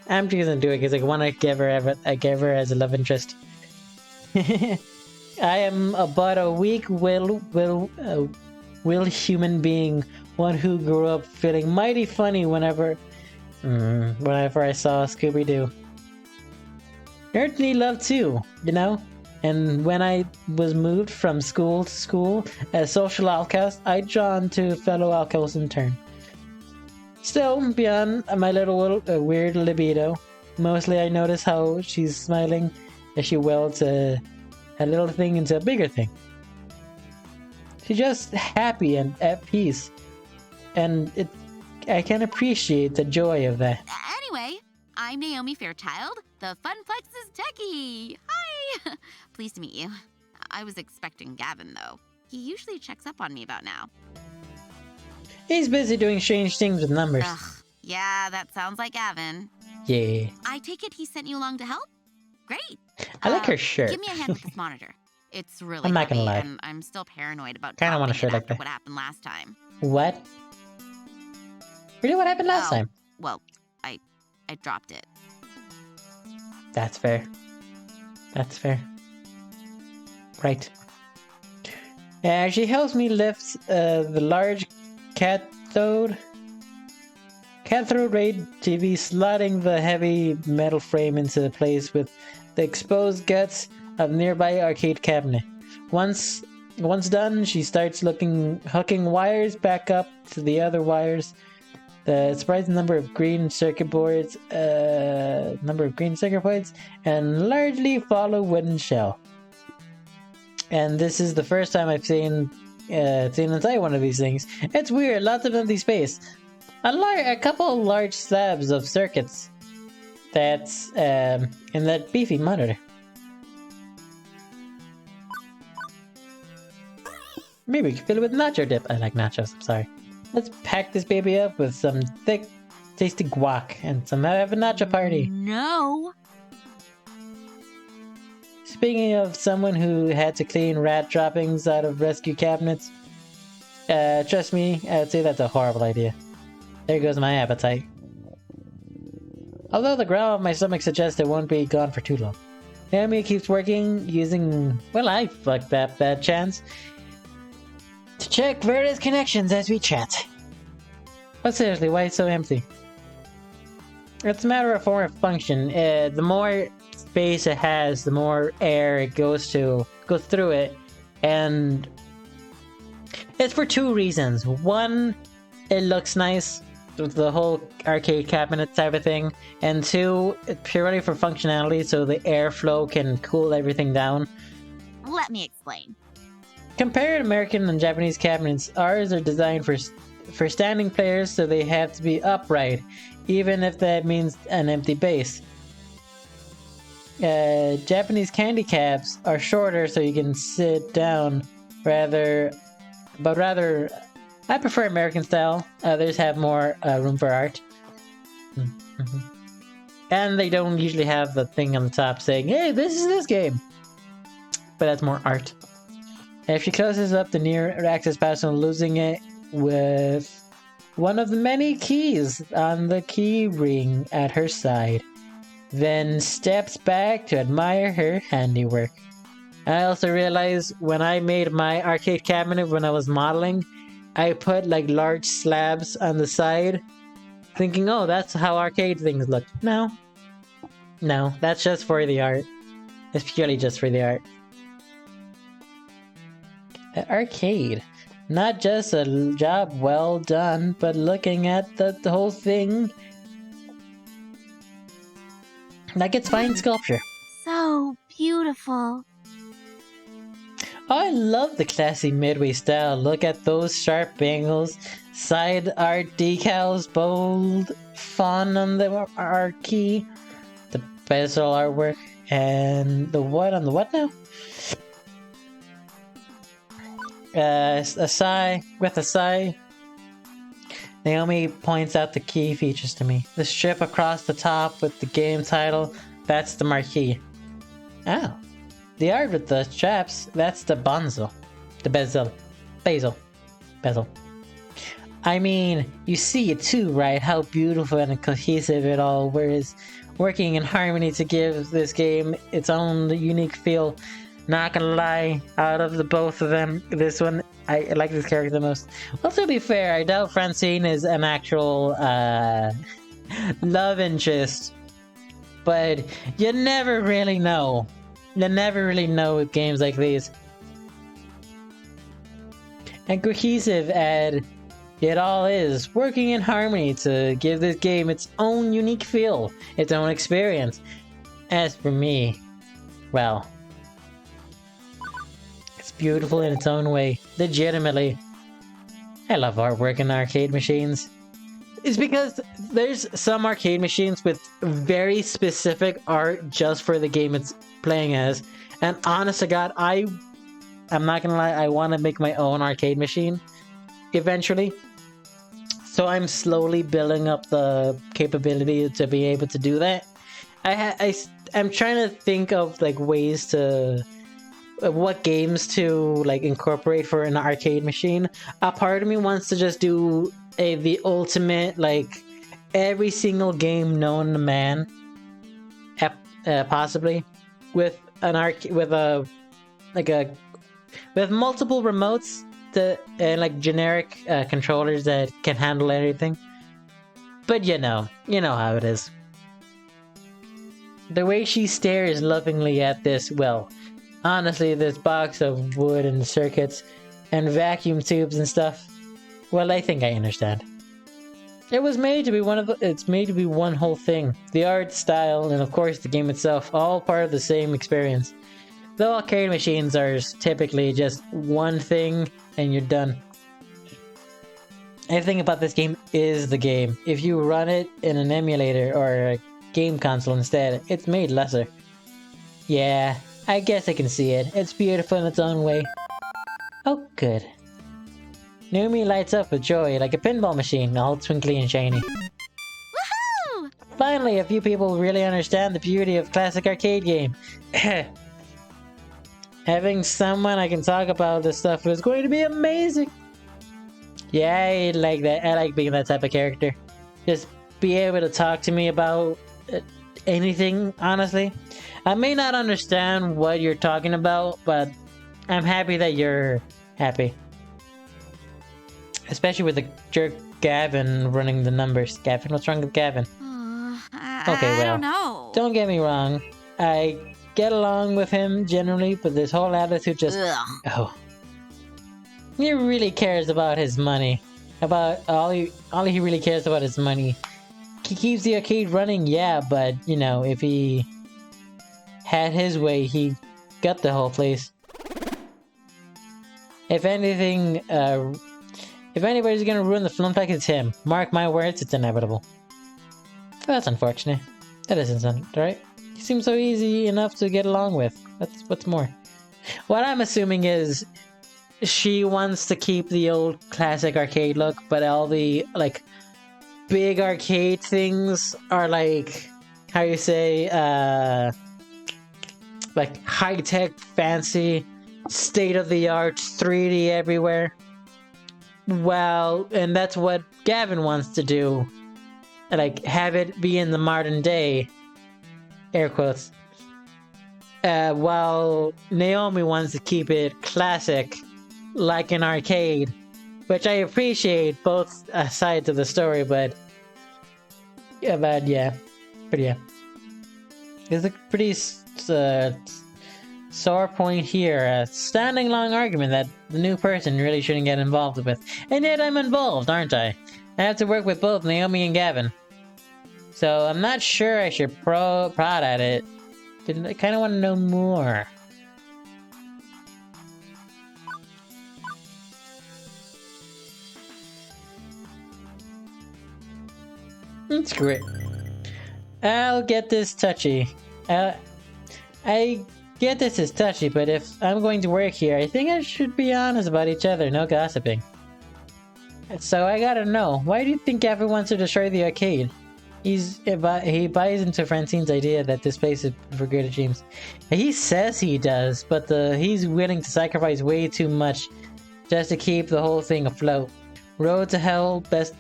I'm just gonna do it because I want to give her as a love interest. I am about a weak will human being, one who grew up feeling mighty funny whenever I saw Scooby-Doo. Nerds need love too, you know? And when I was moved from school to school as social outcast, I joined to fellow outcasts in turn. Still, beyond my little weird libido, mostly I notice how she's smiling as she welds a little thing into a bigger thing. She's just happy and at peace, and I can appreciate the joy of that.
Anyway, I'm Naomi Fairchild, the Funplex's techie. Hi! Pleased to meet you. I was expecting Gavin, though. He usually checks up on me about now.
He's busy doing strange things with numbers.
Ugh, yeah, that sounds like Gavin.
Yeah.
I take it he sent you along to help? Great.
I like her shirt.
Give me a hand with this monitor. It's really
I'm not gonna
heavy,
lie.
and I'm still paranoid about
Kinda want a
dropping
shirt
it
like
after
that.
what happened last time.
What? Really, what happened last time?
Well, I dropped it.
That's fair. That's fair. Right. She helps me lift the large cathode ray TV, slotting the heavy metal frame into place with the exposed guts of nearby arcade cabinet. Once done, she starts hooking wires back up to the other wires. The surprising number of green circuit boards, and largely follow wooden shell. And this is the first time I've seen inside one of these things. It's weird, lots of empty space. A couple of large slabs of circuits that's in that beefy monitor. Maybe we can fill it with nacho dip. I like nachos, I'm sorry. Let's pack this baby up with some thick, tasty guac and have a nacho party.
No.
Speaking of someone who had to clean rat droppings out of rescue cabinets, trust me, I'd say that's a horrible idea. There goes my appetite. Although the growl of my stomach suggests it won't be gone for too long. Naomi keeps working using, well, I fucked that bad chance, to check various connections as we chat. But seriously, why it's so empty? It's a matter of form and function. The more space it has, the more air it goes through it, and it's for two reasons. One, it looks nice with the whole arcade cabinet type of thing, and two, it's purely for functionality, so the airflow can cool everything down.
Let me explain.
Compared to American and Japanese cabinets, ours are designed for standing players, so they have to be upright, even if that means an empty base. Japanese candy caps are shorter so you can sit down rather, I prefer American style. Others have more room for art. Mm-hmm. And they don't usually have the thing on the top saying, hey, this is this game. But that's more art. If she closes up the near access password, losing it with one of the many keys on the key ring at her side, then steps back to admire her handiwork. I also realized when I made my arcade cabinet when I was modeling, I put like large slabs on the side, thinking, oh, that's how arcade things look. No, that's just for the art. It's purely just for the art. Arcade. Not just a job well done, but looking at the whole thing, like it's fine sculpture.
So beautiful.
Oh, I love the classy Midway style. Look at those sharp angles, side art decals, bold font on the art key, the bezel artwork, and the what on the what now? A sigh. Naomi points out the key features to me. The strip across the top with the game title, that's the marquee. Oh. The art with the straps, that's the bonzo. The bezel. Bezel. I mean, you see it too, right? How beautiful and cohesive it all is, working in harmony to give this game its own unique feel. Not gonna lie, out of the both of them, this one, I like this character the most. Well, to be fair, I doubt Francine is an actual love interest, but you never really know. You never really know with games like these. And cohesive as it all is, working in harmony to give this game its own unique feel, its own experience. As for me, well, it's beautiful in its own way, legitimately. I love artwork in arcade machines. It's because there's some arcade machines with very specific art just for the game it's playing as. And honest to God, I'm not gonna lie, I want to make my own arcade machine eventually. So I'm slowly building up the capability to be able to do that. I'm trying to think of like ways to what games to like incorporate for an arcade machine. A part of me wants to just do the ultimate, like every single game known to man, possibly with an with multiple remotes and like generic controllers that can handle everything. But you know how it is. The way she stares lovingly at this, well, honestly, this box of wood and circuits and vacuum tubes and stuff, well, I think I understand. It was made to be it's made to be one whole thing. The art style and of course the game itself, all part of the same experience. Though arcade machines are typically just one thing and you're done. Everything about this game is the game. If you run it in an emulator or a game console instead, it's made lesser. Yeah, I guess I can see it. It's beautiful in its own way. Oh, good. Naomi lights up with joy like a pinball machine, all twinkly and shiny.
Woohoo!
Finally, a few people really understand the beauty of classic arcade game. Having someone I can talk about this stuff is going to be amazing. Yeah, I like that. I like being that type of character. Just be able to talk to me about anything, honestly. I may not understand what you're talking about, but I'm happy that you're happy. Especially with the jerk Gavin running the numbers. Gavin, what's wrong with Gavin? Okay, well,
I don't know.
Don't get me wrong. I get along with him generally, but this whole attitude just...
Ugh.
Oh. He really cares about his money. About all he really cares about is money. He keeps the arcade running, yeah, but, you know, if he had his way, he got the whole place. If anything, if anybody's gonna ruin the Funplex, it's him. Mark my words, it's inevitable. That's unfortunate. That isn't right. He seems so easy enough to get along with. What's more. What I'm assuming is she wants to keep the old classic arcade look, but all the like big arcade things are like, how you say, like high-tech, fancy, state-of-the-art, 3D everywhere. Well, and that's what Gavin wants to do. Like, have it be in the modern day. Air quotes. While Naomi wants to keep it classic, like an arcade. Which I appreciate both sides of the story, but... yeah. It's a pretty sore point here. A standing long argument that the new person really shouldn't get involved with. And yet I'm involved, aren't I? I have to work with both Naomi and Gavin. So I'm not sure I should prod at it. I kind of want to know more. That's great. I'll get this touchy. I get this is touchy, but if I'm going to work here, I think I should be honest about each other, no gossiping. So I gotta know, why do you think Gavin wants to destroy the arcade? He buys into Francine's idea that this place is for greater dreams. He says he does, but he's willing to sacrifice way too much just to keep the whole thing afloat. Road to hell, best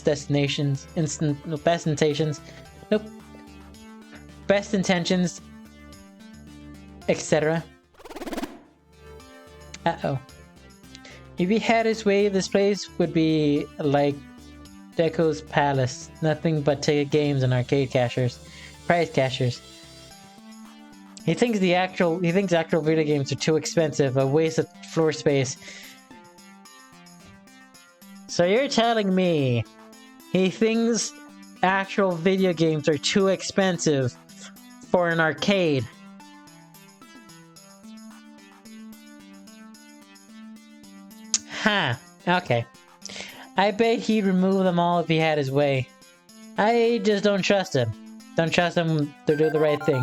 destinations, best intentions, nope, best intentions, etc. Uh-oh. If he had his way, this place would be like Deco's Palace. Nothing but ticket games and arcade cashers. Prize cashers. He thinks actual video games are too expensive, a waste of floor space. So you're telling me he thinks actual video games are too expensive for an arcade? Huh, okay. I bet he'd remove them all if he had his way. I just don't trust him. Don't trust him to do the right thing.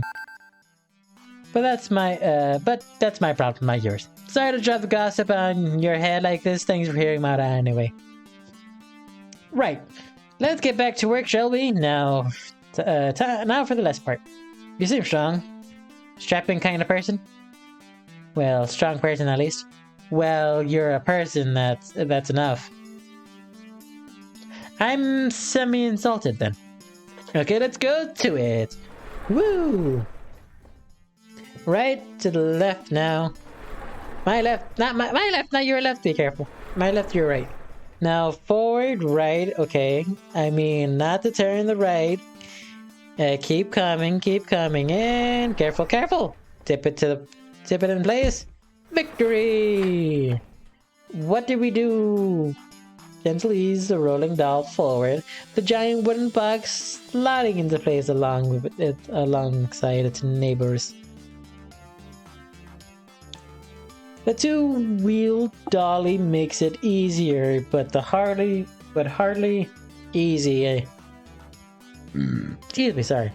But that's my problem, not yours. Sorry to drop the gossip on your head like this. Thanks for hearing about it anyway. Right. Let's get back to work, shall we? Now for the last part. You seem strong. Strapping kind of person? Well, strong person at least. Well, you're a person, that's enough. I'm semi-insulted then. Okay, let's go to it. Woo! Right to the left now. My left, not your left, be careful. My left, your right. Now forward, right, okay. I mean, not to turn the right. Keep coming, and careful. Tip it in place. Victory! What did we do? Gentle ease the rolling doll forward, the giant wooden box sliding into place alongside its neighbors. The two-wheel dolly makes it easier, but hardly easy. Excuse me, sorry.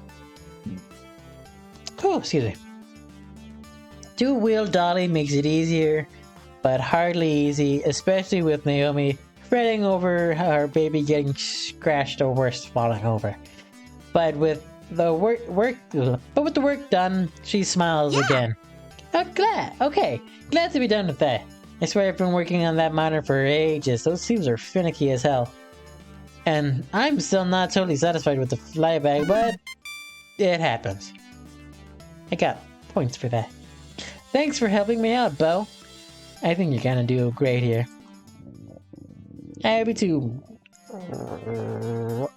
Oh, excuse me. Two-wheel dolly makes it easier, but hardly easy, especially with Naomi fretting over her baby getting scratched or worse, falling over. But with the work done, she smiles again. Oh, glad to be done with that. I swear I've been working on that monitor for ages. Those seams are finicky as hell. And I'm still not totally satisfied with the flyback, but it happens. I got points for that. Thanks for helping me out, Bo. I think you're gonna do great here. Happy to. Oh,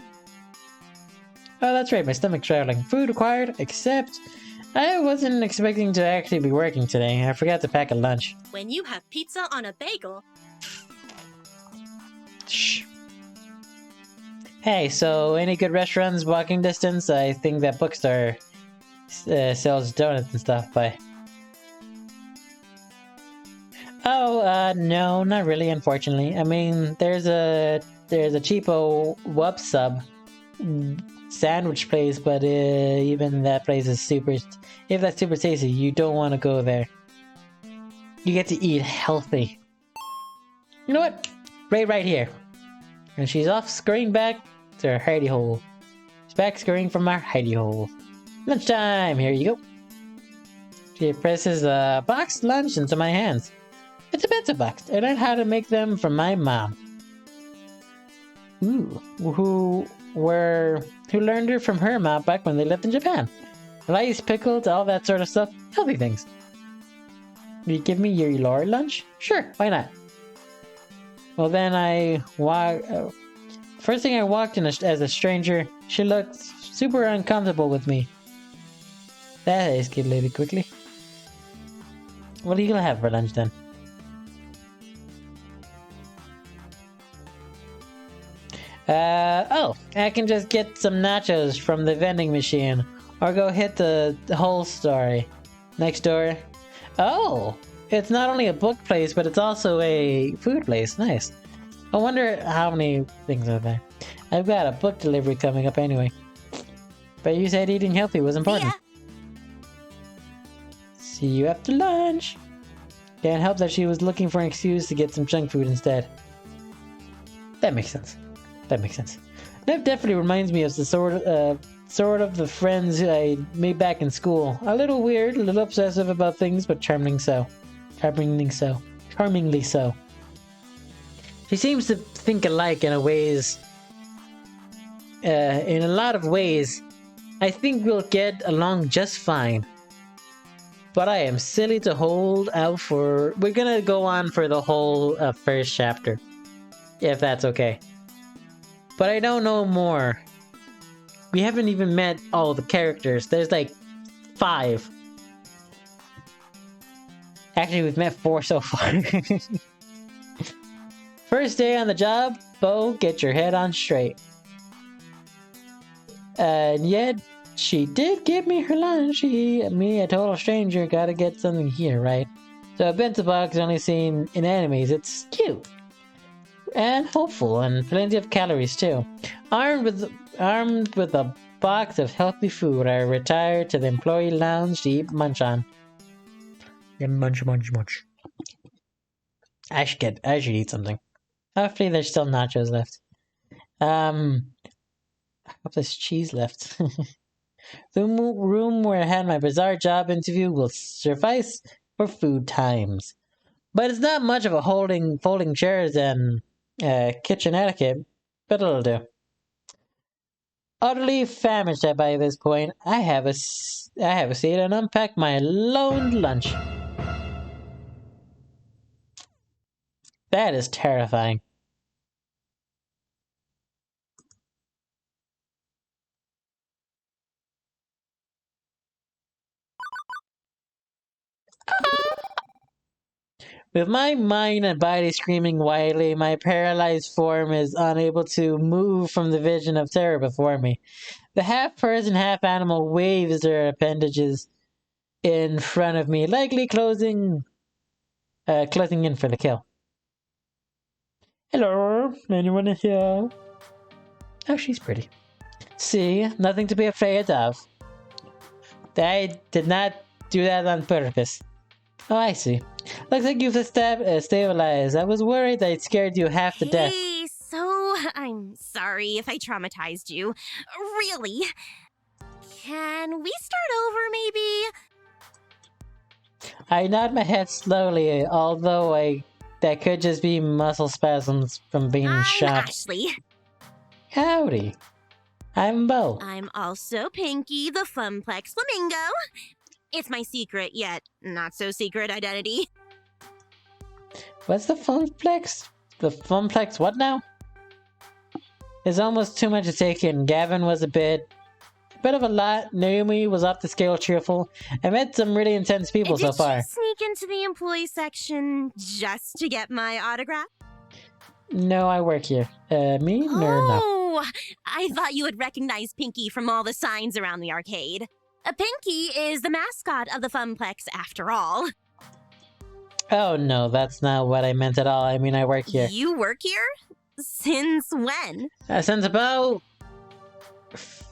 that's right, my stomach's rattling. Food acquired, except I wasn't expecting to actually be working today. I forgot to pack a lunch.
When you have pizza on a bagel...
Shh. Hey, so any good restaurants walking distance? I think that bookstore sells donuts and stuff, but... Oh, no, not really, unfortunately. I mean, there's a cheapo Wub sub sandwich place, but even that place is super. If that's super tasty, you don't want to go there. You get to eat healthy. You know what? Right here. And she's off scurrying back to her hidey hole. She's back scurrying from our hidey hole. Lunchtime! Here you go. She presses a boxed lunch into my hands. It's a pizza box. I learned how to make them from my mom. Ooh, who learned her from her mom back when they lived in Japan. Rice, pickles, all that sort of stuff. Healthy things. Will you give me your lore lunch? Sure, why not? Well, then first thing I walked in as a stranger, she looked super uncomfortable with me. That escalated quickly. What are you gonna have for lunch then? I can just get some nachos from the vending machine, or go hit the whole story next door. Oh, it's not only a book place, but it's also a food place. Nice. I wonder how many things are there. I've got a book delivery coming up anyway. But you said eating healthy was important. See you after lunch. Can't help that she was looking for an excuse to get some junk food instead. That makes sense. That makes sense. That definitely reminds me of the sort of the friends I made back in school. A little weird, a little obsessive about things, but charmingly so. Charmingly so. She seems to think alike in a lot of ways. I think we'll get along just fine. But I am silly to hold out for... We're gonna go on for the whole first chapter. If that's okay. But I don't know more. We haven't even met all the characters. There's like 5. Actually, we've met 4 so far. First day on the job, Bo, get your head on straight. And yet, she did give me her lunch. Me, a total stranger, gotta get something here, right? So a bento box is only seen in animes. It's cute. And hopeful, and plenty of calories too. Armed with a box of healthy food, I retired to the employee lounge to eat munch on. Munch. I should eat something. Hopefully there's still nachos left. I hope there's cheese left. The room where I had my bizarre job interview will suffice for food times. But it's not much of a folding chairs and kitchen etiquette, but it'll do. Utterly famished by this point, I have a seat and unpack my lone lunch. That is terrifying. With my mind and body screaming wildly, my paralyzed form is unable to move from the vision of terror before me. The half-person, half-animal waves their appendages in front of me, likely closing in for the kill. Hello, anyone here? Oh, she's pretty. See, nothing to be afraid of. I did not do that on purpose. Oh, I see. Looks like you've stabilized. I was worried I scared you half to death.
Hey, so I'm sorry if I traumatized you. Really? Can we start over, maybe?
I nod my head slowly, although that could just be muscle spasms from being shot.
I'm Ashley.
Howdy. I'm Bo.
I'm also Pinky, the Funplex Flamingo. It's my secret, yet not so secret identity.
What's the Funplex? The Funplex what now? It's almost too much to take in. Gavin was a bit of a lot. Naomi was off the scale cheerful. I met some really intense people so far.
Did you sneak into the employee section just to get my autograph?
No, I work here. Me? No.
Oh, I thought you would recognize Pinky from all the signs around the arcade. Pinky is the mascot of the Funplex, after all.
Oh no, that's not what I meant at all. I mean, I work here.
You work here? Since when?
Since about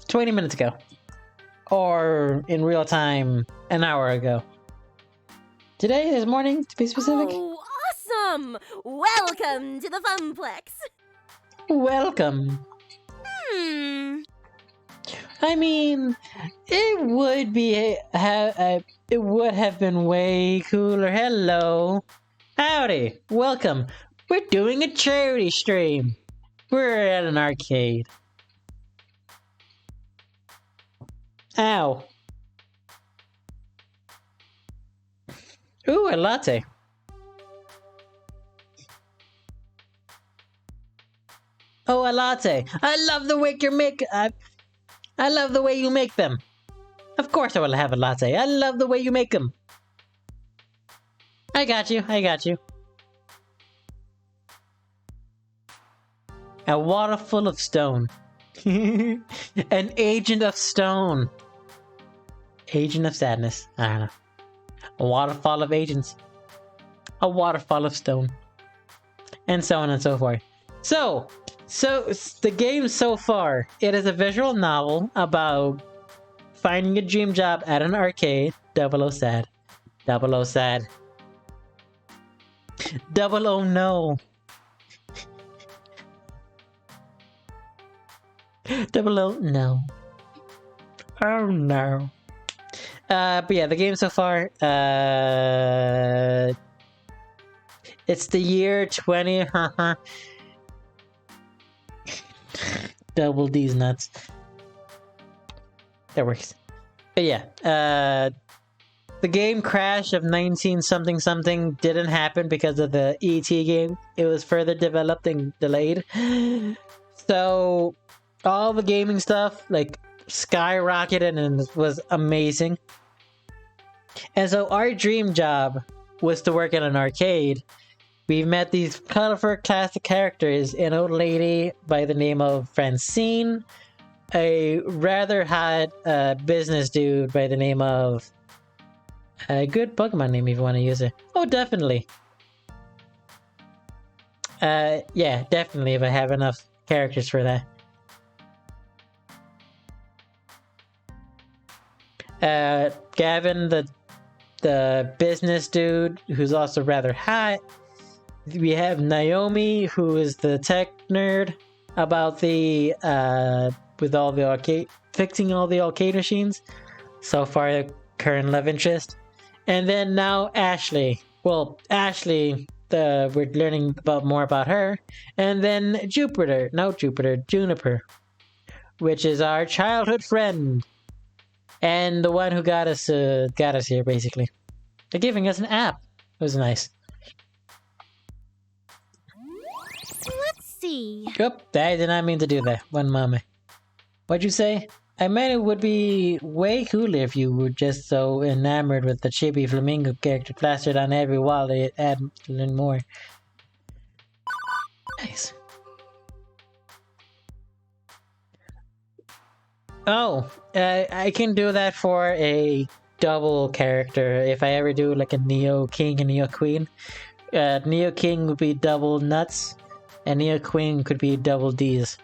20 minutes ago. Or in real time, an hour ago. Today, this morning, to be specific.
Oh, awesome! Welcome to the Funplex.
Welcome. I mean, it would have been way cooler. Hello. Howdy. Welcome. We're doing a charity stream. We're at an arcade. Ow. Ooh, a latte. Oh, a latte. I love the way I love the way you make them. Of course I will have a latte. I love the way you make them. I got you. I got you. A water full of stone. An agent of stone. Agent of sadness. I don't know. A waterfall of agents. A waterfall of stone. And so on and so forth. So the game so far, it is a visual novel about finding a dream job at an arcade. Double O sad. Double O sad. Double O no. Double O no. Oh no. But yeah, the game so far, it's the year 20, Double D's nuts. That works. But yeah, the game crash of 19 something something didn't happen because of the ET game. It was further developed and delayed. So all the gaming stuff like skyrocketed and it was amazing. And so our dream job was to work in an arcade. We met these colorful classic characters, an old lady by the name of Francine, a rather hot business dude by the name of a good Pokemon name if you want to use it. Oh, definitely. Yeah, definitely if I have enough characters for that. Gavin, the business dude who's also rather hot. We have Naomi, who is the tech nerd about the with all the arcade, fixing all the arcade machines. So far, the current love interest. And then now Ashley. Well, Ashley, we're learning more about her. And then Juniper, which is our childhood friend, and the one who got us here. Basically, they're giving us an app. It was nice.
Let's see.
Yep, I did not mean to do that. One moment. What'd you say? I meant it would be way cooler if you were just so enamored with the chibi flamingo character plastered on every wall they add more. Nice. Oh, I can do that for a double character if I ever do like a Neo King and Neo Queen. Neo King would be double nuts, and Neo Queen could be double D's.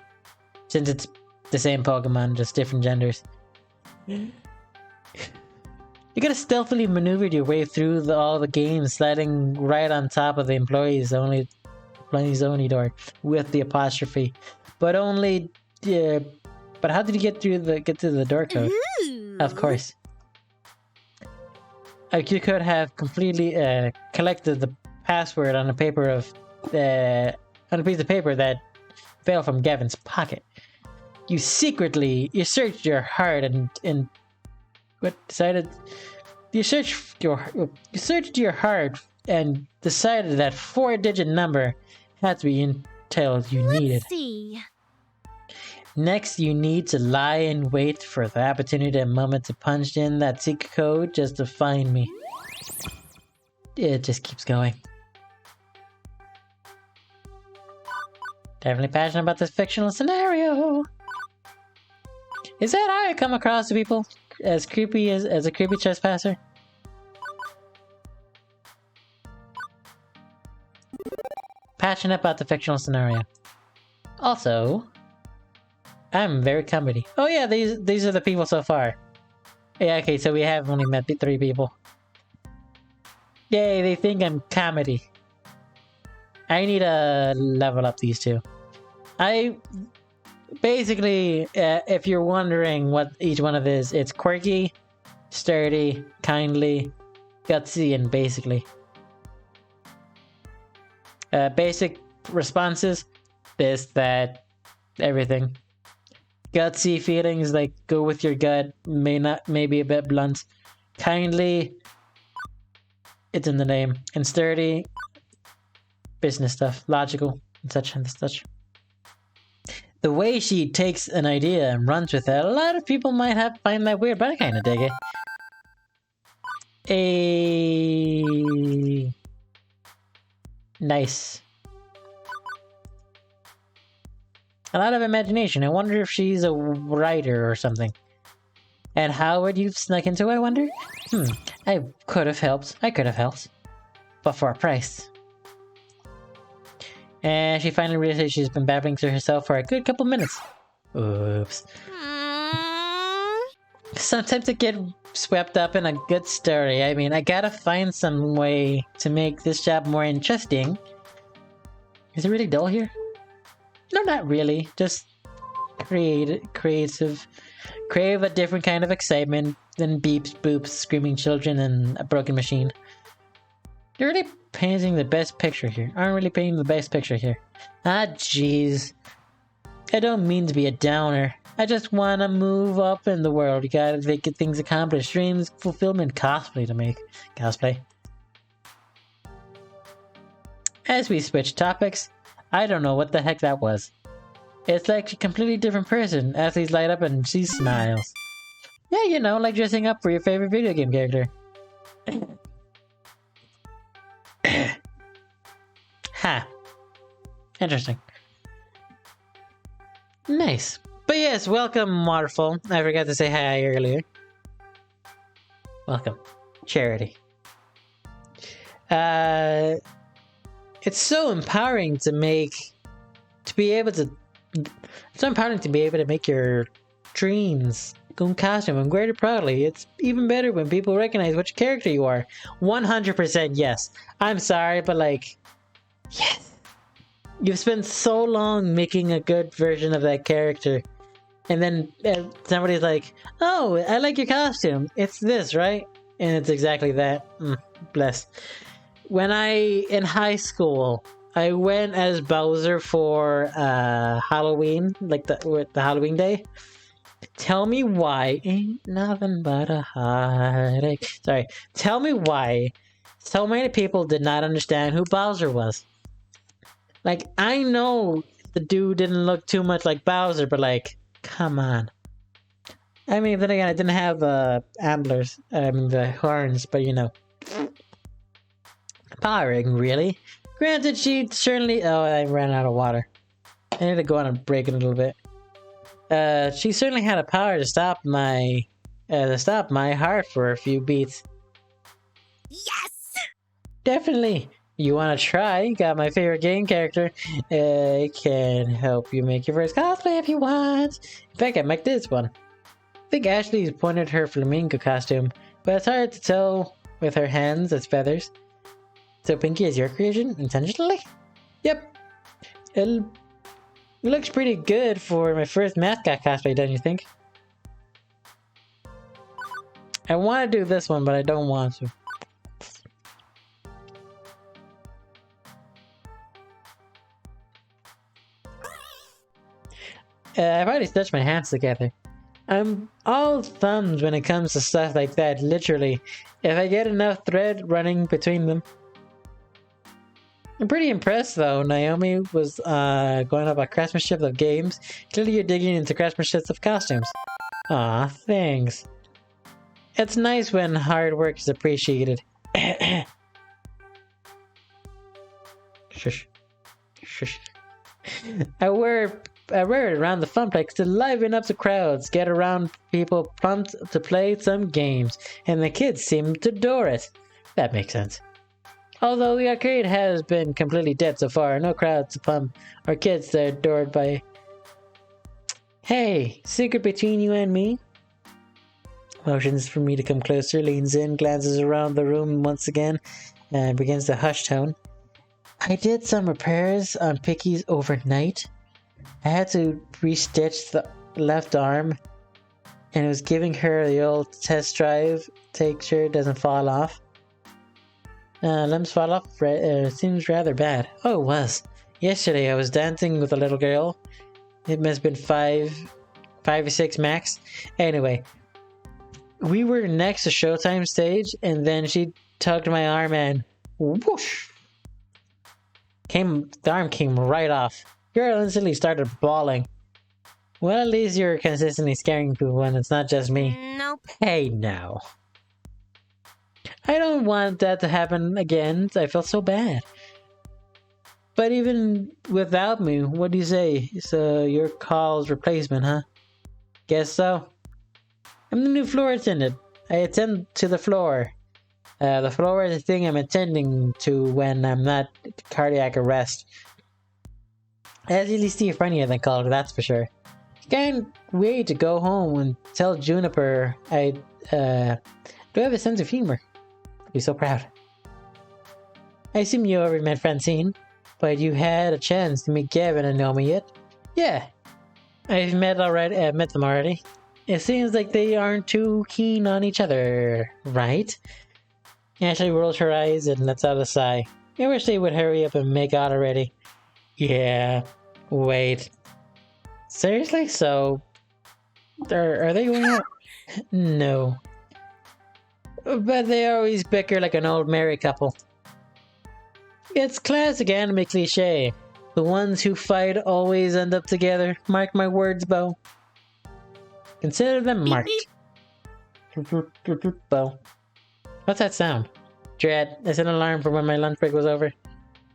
Since it's the same Pokemon, just different genders. You gotta stealthily maneuver your way through all the games, sliding right on top of the employees only door with the apostrophe. But only, but how did you get to the door code?
Ooh.
Of course. You could have completely collected the password on a piece of paper that fell from Gavin's pocket. You searched your heart and you searched your heart and decided that 4-digit number had to be intel you needed.
Let's see.
Next, you need to lie and wait for the opportunity and moment to punch in that secret code just to find me. It just keeps going. Definitely passionate about this fictional scenario. Is that how I come across to people? As creepy as a creepy trespasser? Passionate about the fictional scenario. Also, I'm very comedy. Oh yeah, these are the people so far. Yeah, okay, so we have only met the 3 people. Yay, they think I'm comedy. I need to level up these 2. Basically, if you're wondering what each one of is, it's quirky, sturdy, kindly, gutsy, and basically. Basic responses, this, that, everything. Gutsy feelings, like go with your gut, maybe a bit blunt. Kindly, it's in the name. And sturdy, business stuff, logical, and such. The way she takes an idea and runs with it, a lot of people might find that weird, but I kind of dig it. Nice. A lot of imagination. I wonder if she's a writer or something. And how would you snuck into it, I wonder? I could have helped. But for a price. And she finally realizes she's been babbling to herself for a good couple minutes. Oops. Sometimes I get swept up in a good story. I mean, I gotta find some way to make this job more interesting. Is it really dull here? No, not really. Just creative. Crave a different kind of excitement than beeps, boops, screaming children, and a broken machine. You're really painting the best picture here. Aren't really painting the best picture here. Ah, jeez. I don't mean to be a downer. I just want to move up in the world. You gotta get things accomplished. Dreams, fulfillment, cosplay to make. Cosplay. As we switch topics, I don't know what the heck that was. It's like a completely different person. Athletes light up and she smiles. Yeah, you know, like dressing up for your favorite video game character. Ha. Interesting. Nice. But yes, welcome, Waterfall. I forgot to say hi earlier. Welcome. Charity. It's so empowering to be able to make your dreams come costume and wear it proudly. It's even better when people recognize which character you are. 100% yes. I'm sorry, but like, yes. You've spent so long making a good version of that character. And then somebody's like, oh, I like your costume. It's this, right? And it's exactly that. Bless. When in high school, I went as Bowser for Halloween, like the Halloween day. Tell me why. Ain't nothing but a heartache. Sorry. Tell me why so many people did not understand who Bowser was. Like, I know the dude didn't look too much like Bowser, but like, come on. I mean, then again, I didn't have antlers. I mean, the horns, but you know. Powering, really? Granted, she certainly... Oh, I ran out of water. I need to go on a break in a little bit. She certainly had a power to stop my heart for a few beats.
Yes!
Definitely. You want to try? Got my favorite game character. I can help you make your first cosplay if you want. In fact, I make this one. I think Ashley's pointed her flamingo costume, but it's hard to tell with her hands as feathers. So Pinky is your creation, intentionally? Yep. It looks pretty good for my first mascot cosplay, don't you think? I want to do this one, but I don't want to. I've already stitched my hands together. I'm all thumbs when it comes to stuff like that, literally. If I get enough thread running between them. I'm pretty impressed though. Naomi was going about craftsmanship of games. Clearly you're digging into craftsmanship of costumes. Aw, thanks. It's nice when hard work is appreciated. Shush. Shush. I wear it around the Funplex to liven up the crowds, get around people pumped to play some games, and the kids seem to adore it. That makes sense. Although the arcade has been completely dead so far, no crowds to pump or kids that are adored by... Hey, secret between you and me? Motions for me to come closer, leans in, glances around the room once again, and begins to hush tone. I did some repairs on Picky's overnight. I had to restitch the left arm, and it was giving her the old test drive, take sure it doesn't fall off. Limbs fall off, seems rather bad. Oh, it was. Yesterday I was dancing with a little girl. It must have been five or six max. Anyway, we were next to Showtime stage, and then she tugged my arm and whoosh! The arm came right off. Girl instantly started bawling. Well, at least you're consistently scaring people when it's not just me.
Nope.
Hey, now. I don't want that to happen again. I feel so bad. But even without me, what do you say? So your call's replacement, huh? Guess so. I'm the new floor attendant. I attend to the floor. The floor is the thing I'm attending to when I'm not cardiac arrest. That's at least funnier than college, that's for sure. Can't wait to go home and tell Juniper I do have a sense of humor. I'll be so proud. I assume you already met Francine, but you had a chance to meet Gavin and Naomi yet? Yeah, I've met them already. It seems like they aren't too keen on each other, right? Ashley rolls her eyes and lets out a sigh. I wish they would hurry up and make out already. Yeah, wait. Seriously? So, are they going out? No. But they always bicker like an old married couple. It's classic anime cliche. The ones who fight always end up together. Mark my words, Bo. Consider them marked. Bo. What's that sound? Dread, it's an alarm for when my lunch break was over.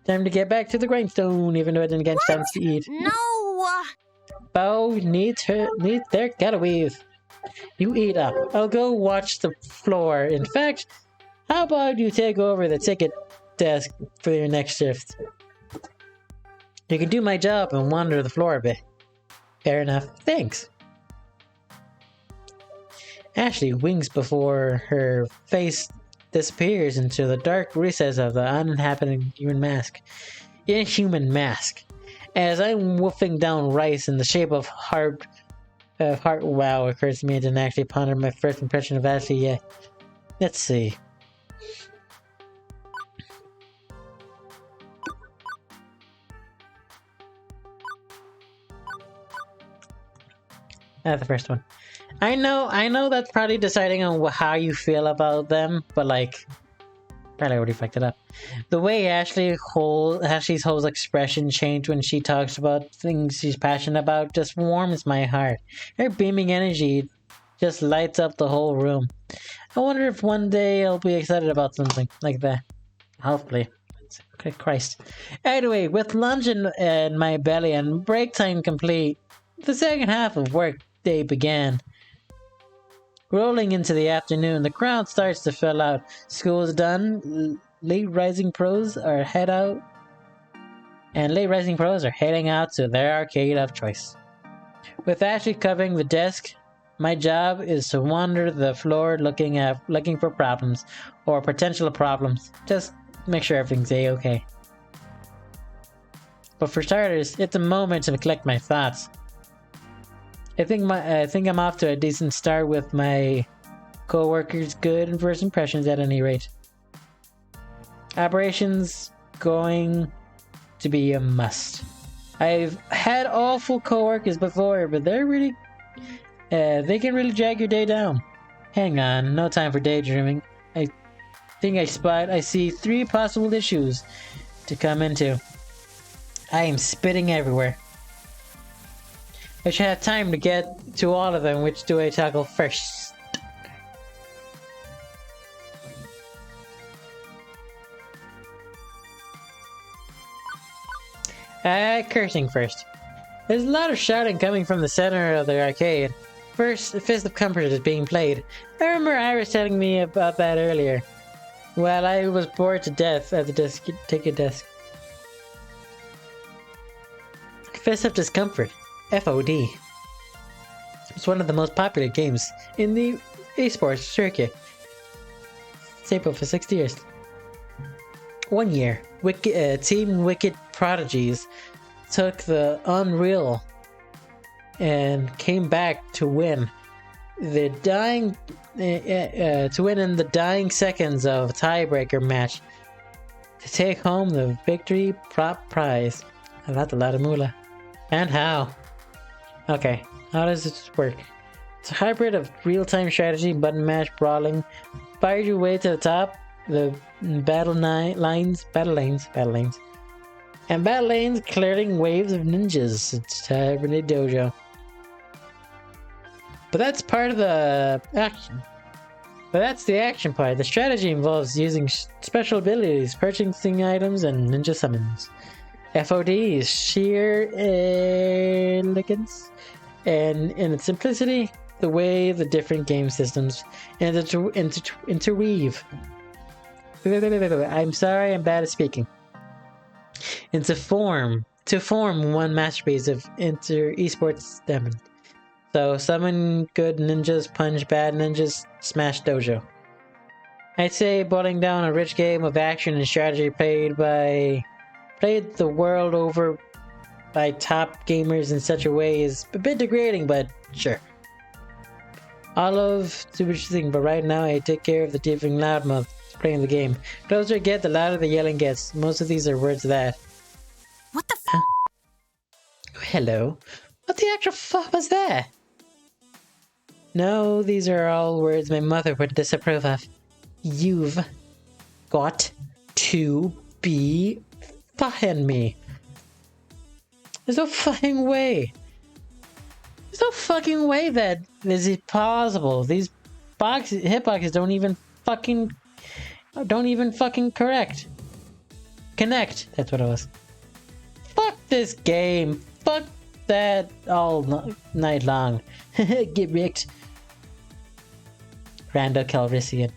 Time to get back to the grindstone, even though I didn't get a chance to eat.
No!
Bo needs their getaway. You eat up. I'll go watch the floor. In fact, how about you take over the ticket desk for your next shift? You can do my job and wander the floor a bit. Fair enough. Thanks. Ashley winks before her face disappears into the dark recess of the uninhabited inhuman mask. As I'm wolfing down rice in the shape of heart, wow, occurs to me. I didn't actually ponder my first impression of Ashley yet. Let's see. The first one. I know that's probably deciding on how you feel about them, but like, probably already fucked it up. The way Ashley's whole expression changed when she talks about things she's passionate about just warms my heart. Her beaming energy just lights up the whole room. I wonder if one day I'll be excited about something like that. Hopefully. Okay, Christ. Anyway, with lunch in my belly and break time complete, the second half of work day began. Rolling into the afternoon, the crowd starts to fill out. School's done. Late rising pros are heading out to their arcade of choice. With Ashley covering the desk, my job is to wander the floor looking for problems or potential problems. Just make sure everything's a-okay. But for starters, it's a moment to collect my thoughts. I think I'm off to a decent start with my co-workers' good and first impressions at any rate. Operations going to be a must. I've had awful co-workers before, but they're really they can really drag your day down. Hang on, no time for daydreaming. I think I see 3 possible issues to come into. I am spitting everywhere. I should have time to get to all of them. Which do I tackle first? Cursing first. There's a lot of shouting coming from the center of the arcade. First, Fist of Comfort is being played. I remember Iris telling me about that earlier. Well, I was bored to death at the ticket desk. Fist of Discomfort. FOD. one of the most popular games in the esports circuit. Stable for 60 years. One year, Team Wicked Prodigies took the Unreal and came back to win the in the dying seconds of a tiebreaker match to take home the victory prop prize. That's a lot of moolah. And how? Okay, how does this work? It's a hybrid of real-time strategy, button mash, brawling. Fire your way to the top, the battle lanes, and battle lanes clearing waves of ninjas. It's Tavern Dojo. But that's part of the action. But that's the action part. The strategy involves using special abilities, purchasing items, and ninja summons. FOD is sheer elegance, and in its simplicity, the way the different game systems interweave. I'm sorry, I'm bad at speaking. And to form one masterpiece of esports demon. So summon good ninjas, punch bad ninjas, smash dojo. I'd say boiling down a rich game of action and strategy played the world over by top gamers in such a way is a bit degrading, but sure. I love super interesting, but right now I take care of the different loudmouth playing the game. The closer I get, the louder the yelling gets. Most of these are words of that.
What the f?
Hello? What the actual fuck was that? No, these are all words my mother would disapprove of. You've got to be fucking me. There's no fucking way. There's no fucking way that this is possible. These hitboxes don't even fucking connect. That's what it was. Fuck this game. Fuck that all night long. Get wrecked. Randall Calrissian.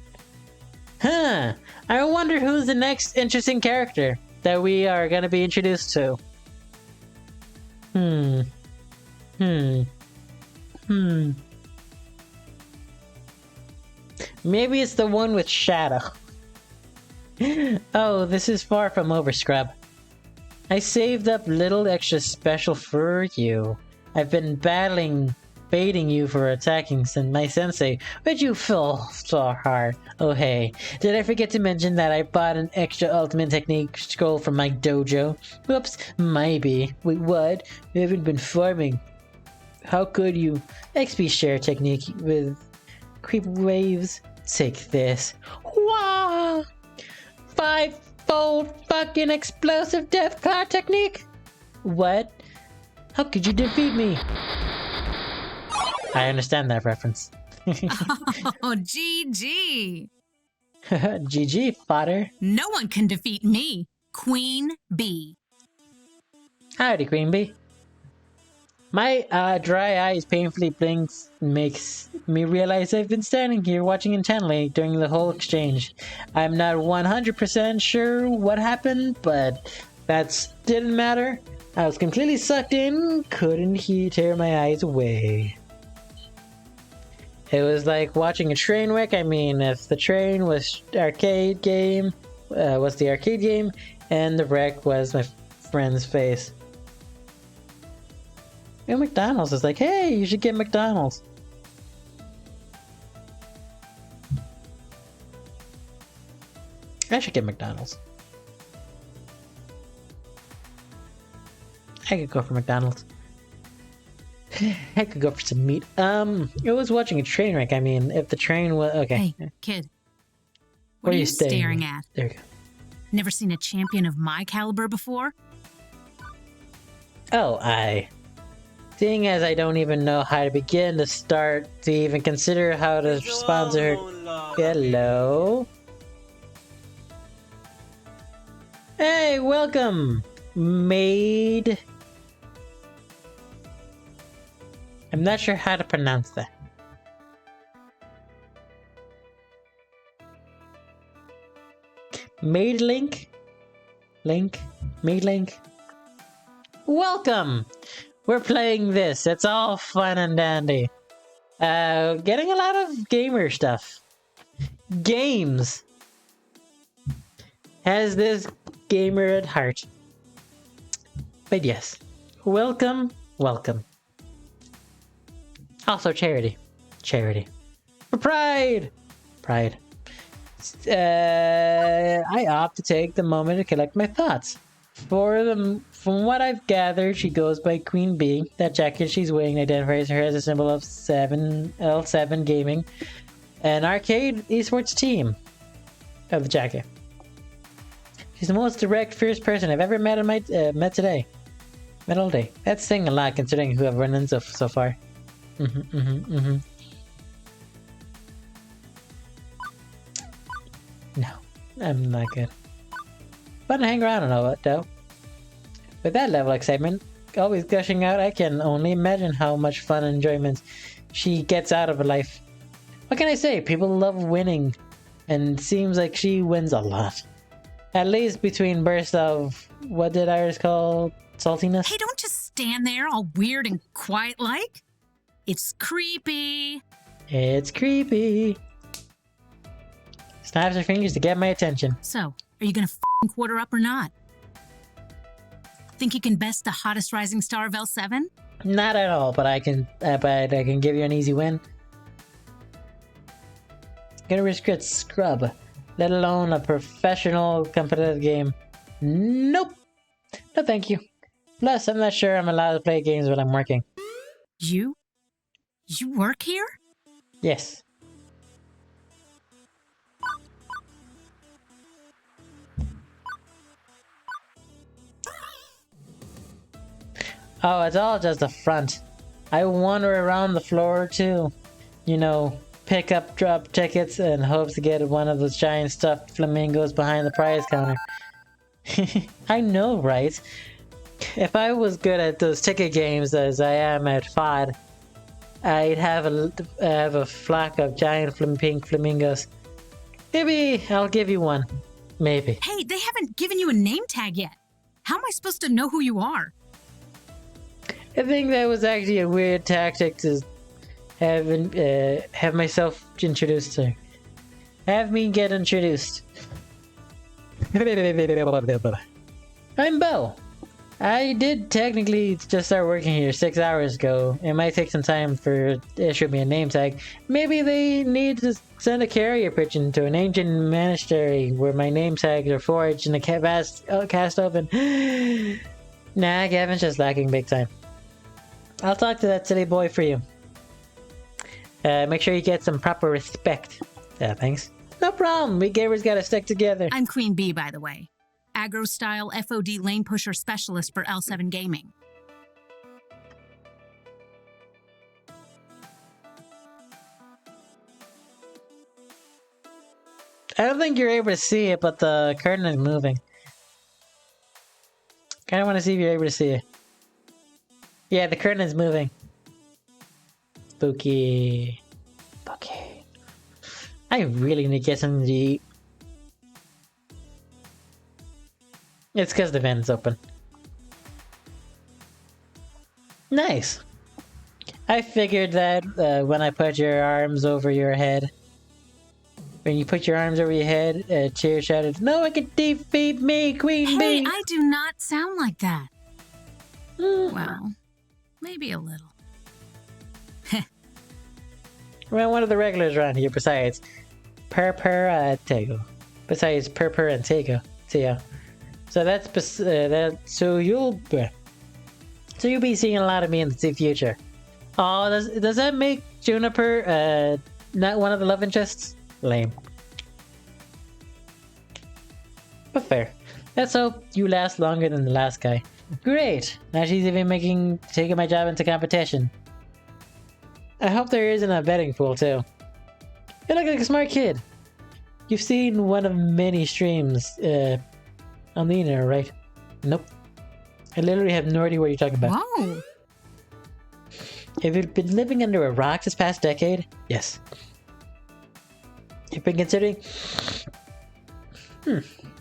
Huh. I wonder who's the next interesting character that we are going to be introduced to. Maybe it's the one with Shadow. Oh, this is far from over, Scrub. I saved up little extra special for you. I've been baiting you for attacking my sensei, but you fell so hard. Oh hey, did I forget to mention that I bought an extra ultimate technique scroll from my dojo? Whoops, maybe. Wait, what? We haven't been farming. How could you? XP share technique with creep waves. Take this. Wow! 5-fold fucking explosive death cloud technique? What? How could you defeat me? I understand that reference.
Oh, GG.
GG, fodder.
No one can defeat me, Queen Bee.
Howdy, Queen Bee. My dry eyes painfully blinks makes me realize I've been standing here watching intently during the whole exchange. I'm not 100% sure what happened, but that didn't matter. I was completely sucked in, couldn't tear my eyes away. It was like watching a train wreck. I mean, if the train was the arcade game, and the wreck was my friend's face. And McDonald's is like, hey, you should get McDonald's. I should get McDonald's. I could go for McDonald's. I could go for some meat. I was watching a train wreck. I mean, if the train was okay.
Hey, kid.
What
are you
staying?
staring at?
There you go.
Never seen a champion of my caliber before?
Oh, seeing as I don't even know how to begin to start to even consider how to respond to her. Hello. Hey, welcome, maid. I'm not sure how to pronounce that. Maid Link? Maid Link? Welcome! We're playing this. It's all fun and dandy. Getting a lot of gamer stuff. Games. Has this gamer at heart. But yes, welcome, welcome. Also charity. Charity. For pride! Pride. I opt to take the moment to collect my thoughts. From what I've gathered, she goes by Queen Bee. That jacket she's wearing identifies her as a symbol of L7 Gaming, an arcade esports team of the jacket. She's the most direct, fierce person I've ever met in my met today. Met all day. That's saying a lot considering who I've run into so far. No, I'm not good. Fun to hang around and all that, though. With that level of excitement, always gushing out, I can only imagine how much fun and enjoyment she gets out of her life. What can I say? People love winning, and it seems like she wins a lot. At least between bursts of, what did Iris call saltiness?
Hey, don't just stand there all weird and quiet like. It's creepy.
It's creepy. Snaps her fingers to get my attention.
So, are you gonna f***ing quarter up or not? Think you can best the hottest rising star of L7?
Not at all, but I can give you an easy win. Gonna risk a scrub, let alone a professional competitive game. Nope. No thank you. Plus, I'm not sure I'm allowed to play games while I'm working.
You work here?
Yes. Oh, it's all just a front. I wander around the floor too. You know, pick up, drop tickets and hopes to get one of those giant stuffed flamingos behind the prize counter. I know, right? If I was good at those ticket games as I am at FOD, I'd have a flock of giant pink flamingos. Maybe I'll give you one. Maybe.
Hey, they haven't given you a name tag yet. How am I supposed to know who you are?
I think that was actually a weird tactic to have myself introduced to her. Have me get introduced. I'm Bo. I did technically just start working here 6 hours ago. It might take some time for issue me a name tag. Maybe they need to send a carrier pigeon to an ancient monastery where my name tags are forged in a cast oven. Nah, Gavin's just lacking big time. I'll talk to that silly boy for you. Make sure you get some proper respect. Yeah, thanks. No problem. We gamers gotta stick together.
I'm Queen Bee, by the way. Aggro-style FOD lane pusher specialist for L7 Gaming.
I don't think you're able to see it, but the curtain is moving. Kinda wanna see if you're able to see it. Yeah, the curtain is moving. Spooky. Spooky. I really need to get something to eat. It's because the vent's open. Nice. I figured that when I put your arms over your head. When you put your arms over your head, Cheer shouted, "No one can defeat me, Queen Bee!"
Hey, I do not sound like that. Well, maybe a little.
Well, one of the regulars around here besides Tego. Besides Purpur and Tego. So that's that. So you'll be seeing a lot of me in the future. Oh, does that make Juniper not one of the love interests? Lame. But fair. Let's hope you last longer than the last guy. Great. Now she's even taking my job into competition. I hope there isn't a betting pool too. You look like a smart kid. You've seen one of many streams on the internet, right? Nope. I literally have no idea what you're talking about.
Whoa.
Have you been living under a rock this past decade? Yes. You've been considering...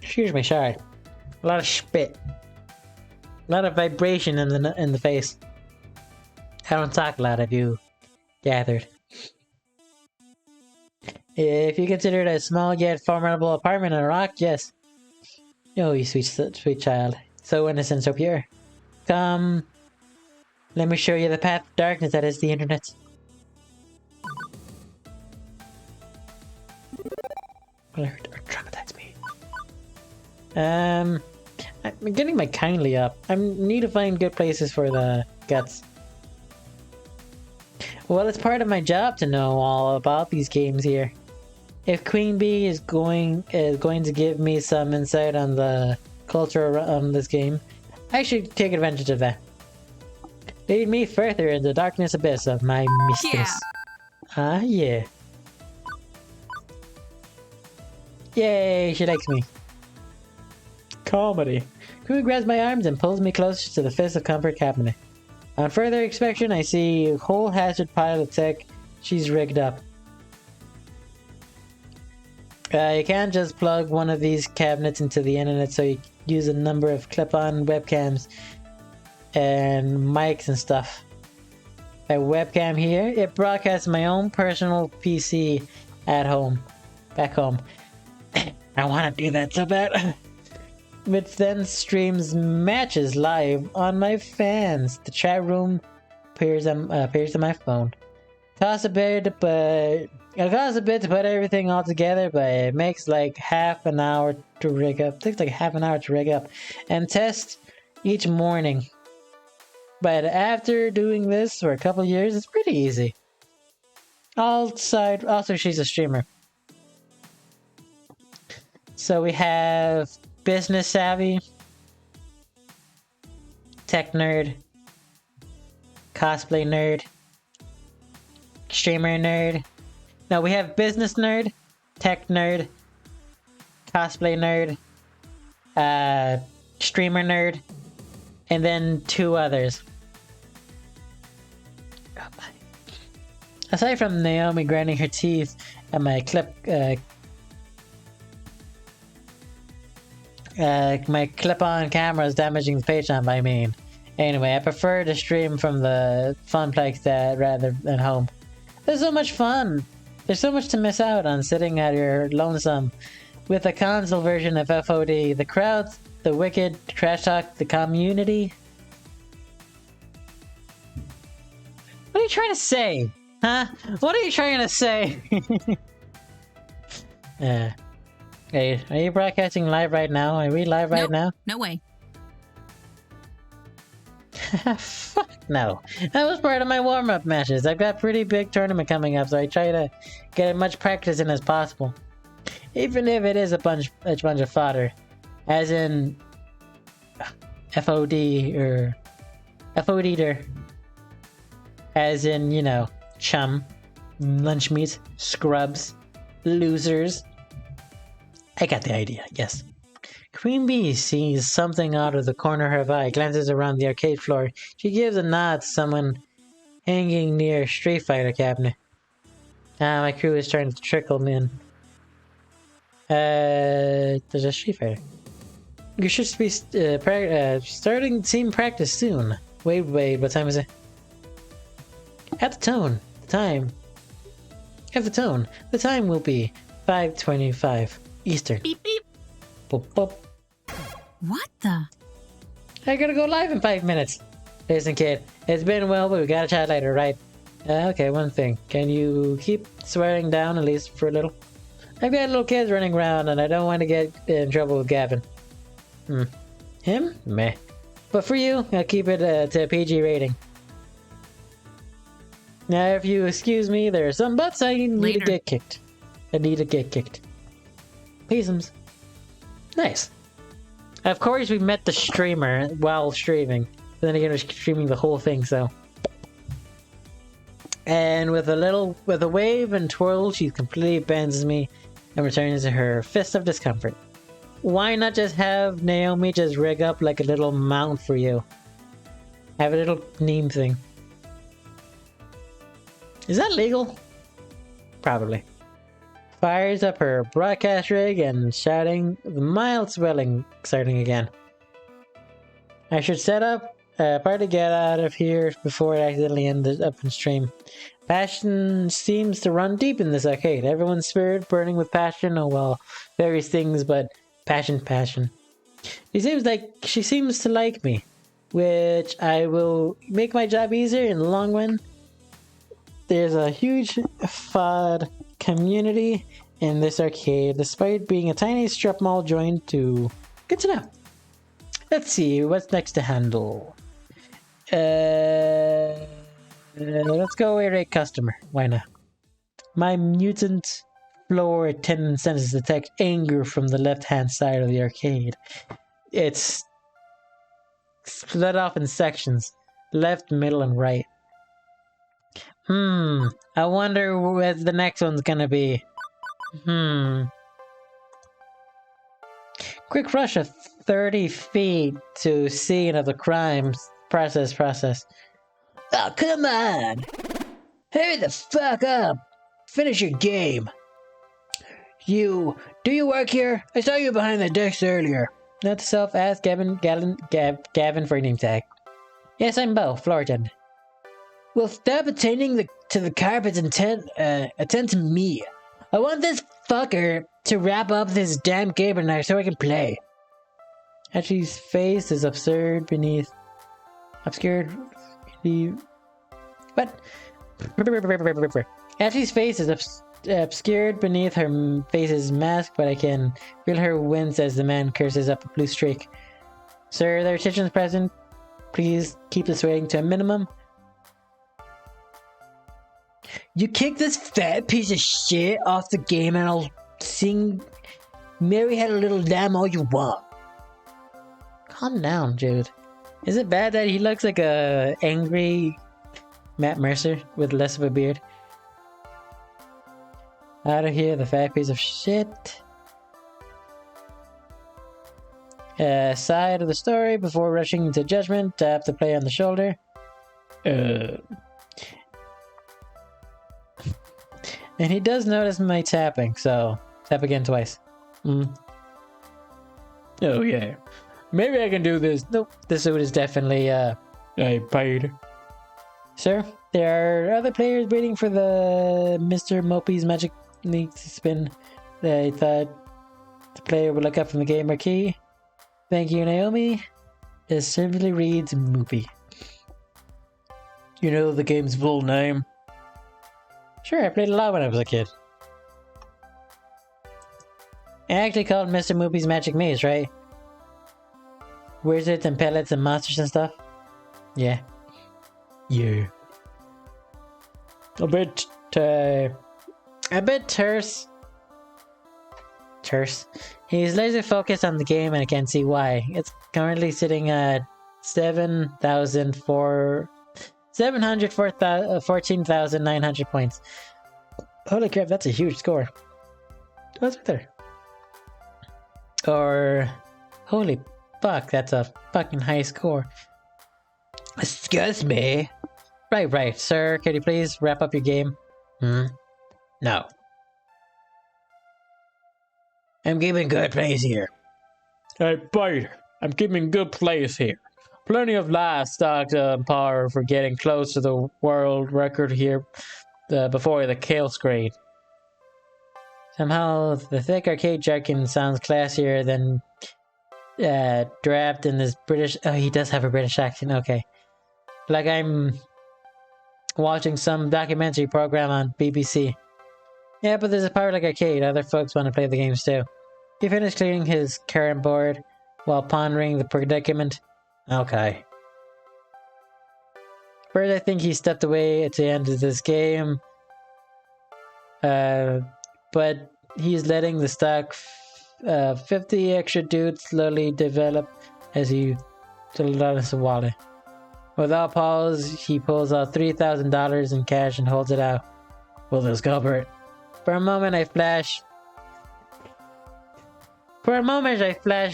Excuse me, sorry. A lot of spit. A lot of vibration in the face. I don't talk a lot, have you gathered? If you consider it a small yet formidable apartment in a rock, yes. Oh, you sweet child. So innocent, so pure. Come, let me show you the path of darkness that is the internet. Alert or traumatize me. I'm getting my kindly up. I need to find good places for the guts. Well, it's part of my job to know all about these games here. If Queen Bee is going to give me some insight on the culture around this game, I should take advantage of that. Lead me further in the darkness abyss of my mistress. Ah, yeah. Yay, she likes me. Comedy. Queen grabs my arms and pulls me closer to the Fist of Comfort cabinet. On further inspection, I see a whole hazard pile of tech she's rigged up. You can't just plug one of these cabinets into the internet, so you use a number of clip-on webcams and mics and stuff. A webcam here, it broadcasts my own personal PC at home, back home. I want to do that so bad. Which then streams matches live on my fans. The chat room appears on my phone. Costs a bit to put everything all together, but it makes like half an hour to rig up. Takes like half an hour to rig up and test each morning. But after doing this for a couple years, it's pretty easy. Also, she's a streamer. So we have Business Savvy, Tech Nerd, Cosplay Nerd, Streamer Nerd. No, we have Business Nerd, Tech Nerd, Cosplay Nerd, Streamer Nerd, and then 2 others. Aside from Naomi grinding her teeth and my clip-on cameras damaging the Patreon by mean. Anyway, I prefer to stream from the Funplex rather than home. There's so much fun! There's so much to miss out on sitting at your lonesome. With the console version of FOD, the crowds, the wicked, trash talk, the community. What are you trying to say? Huh? What are you trying to say? Hey, are you broadcasting live right now? Are we live right now?
No way.
Fuck no. That was part of my warm-up matches. I've got a pretty big tournament coming up, so I try to get as much practice in as possible. Even if it is a bunch of fodder. As in FOD or FOD-er. As in, you know, chum, lunch meat, scrubs, losers. I got the idea, yes. Queen Bee sees something out of the corner of her eye, glances around the arcade floor. She gives a nod to someone hanging near a Street Fighter cabinet. My crew is starting to trickle in. There's a Street Fighter. You should be starting team practice soon. Wait, what time is it? At the tone, the time will be 5:25 Eastern.
Beep beep.
Boop, boop.
What the?
I gotta go live in 5 minutes. Listen, kid, it's been well, but we gotta chat later, right? Okay, one thing. Can you keep swearing down at least for a little? I've got little kids running around and I don't want to get in trouble with Gavin. Him? Meh. But for you, I'll keep it to a PG rating. Now, if you excuse me, there are some butts I need to get kicked. Peasums. Nice. Of course, we met the streamer while streaming. But then again, we're streaming the whole thing, so. And with a wave and twirl, she completely abandons me and returns to her fist of discomfort. Why not just have Naomi just rig up like a little mount for you? Have a little name thing. Is that legal? Probably. Fires up her broadcast rig and shouting, the mild swelling starting again. I should set up Party get out of here before it accidentally ended up in stream. Passion seems to run deep in this arcade. Everyone's spirit burning with passion. Oh well, various things, but passion. She seems to like me, which I will make my job easier in the long run. There's a huge FOD community in this arcade, despite being a tiny strip mall joined to... Good to know. Let's see, what's next to handle? Let's go irate customer. Why not? My mutant floor attendant senses detect anger from the left-hand side of the arcade. It's split off in sections. Left, middle, and right. I wonder what the next one's gonna be. Quick rush of 30 feet to scene of the crimes. Process. Oh, come on! Hurry the fuck up! Finish your game! Do you work here? I saw you behind the desk earlier. Note to self, ask Gavin for a name tag. Yes, I'm Bo, floor attendant. Well, stop attending to the carpets and attend to me. I want this fucker to wrap up this damn game tonight so I can play. Ashley's face is obscured beneath... Obscured... What? Ashley's face is obscured beneath her face's mask, but I can feel her wince as the man curses up a blue streak. Sir, there are kitchens present. Please keep this rating to a minimum. You kick this fat piece of shit off the game and I'll sing Mary Had a Little Lamb all you want. Calm down, Jude. Is it bad that he looks like a angry Matt Mercer with less of a beard? Out of here, the fat piece of shit. Side of the story before rushing into judgment. Tap the player on the shoulder. And he does notice my tapping, so tap again twice. Oh yeah. Maybe I can do this. Nope, this suit is definitely, I paid. Sir, there are other players waiting for the Mr. Mopey's Magic League to spin. I thought the player would look up from the game marquee. Thank you, Naomi. It simply reads Moopy. You know the game's full name? Sure, I played a lot when I was a kid. I actually called Mr. Moopy's Magic Maze, right? Wizards and pellets and monsters and stuff? Yeah. Yeah. A bit terse. He's laser focused on the game and I can't see why. It's currently sitting at 14,900 points. Holy crap, that's a huge score. What's with her? Or... Holy fuck, that's a fucking high score. Excuse me. Right, sir. Can you please wrap up your game? No. I'm giving good plays here. Hey, Biter. I'm giving good plays here. Plenty of livestock power for getting close to the world record here before the kill screen. Somehow, the thick arcade jargon sounds classier than draped in this British... Oh, he does have a British accent, okay. Like I'm watching some documentary program on BBC. Yeah, but there's a power like arcade. Other folks want to play the games too. He finished cleaning his current board while pondering the predicament. Okay. First, I think he stepped away at the end of this game. But he's letting the stock 50 extra dudes slowly develop as he tilted out his wallet. Without pause, he pulls out $3,000 in cash and holds it out. We'll discover it. For a moment, I flash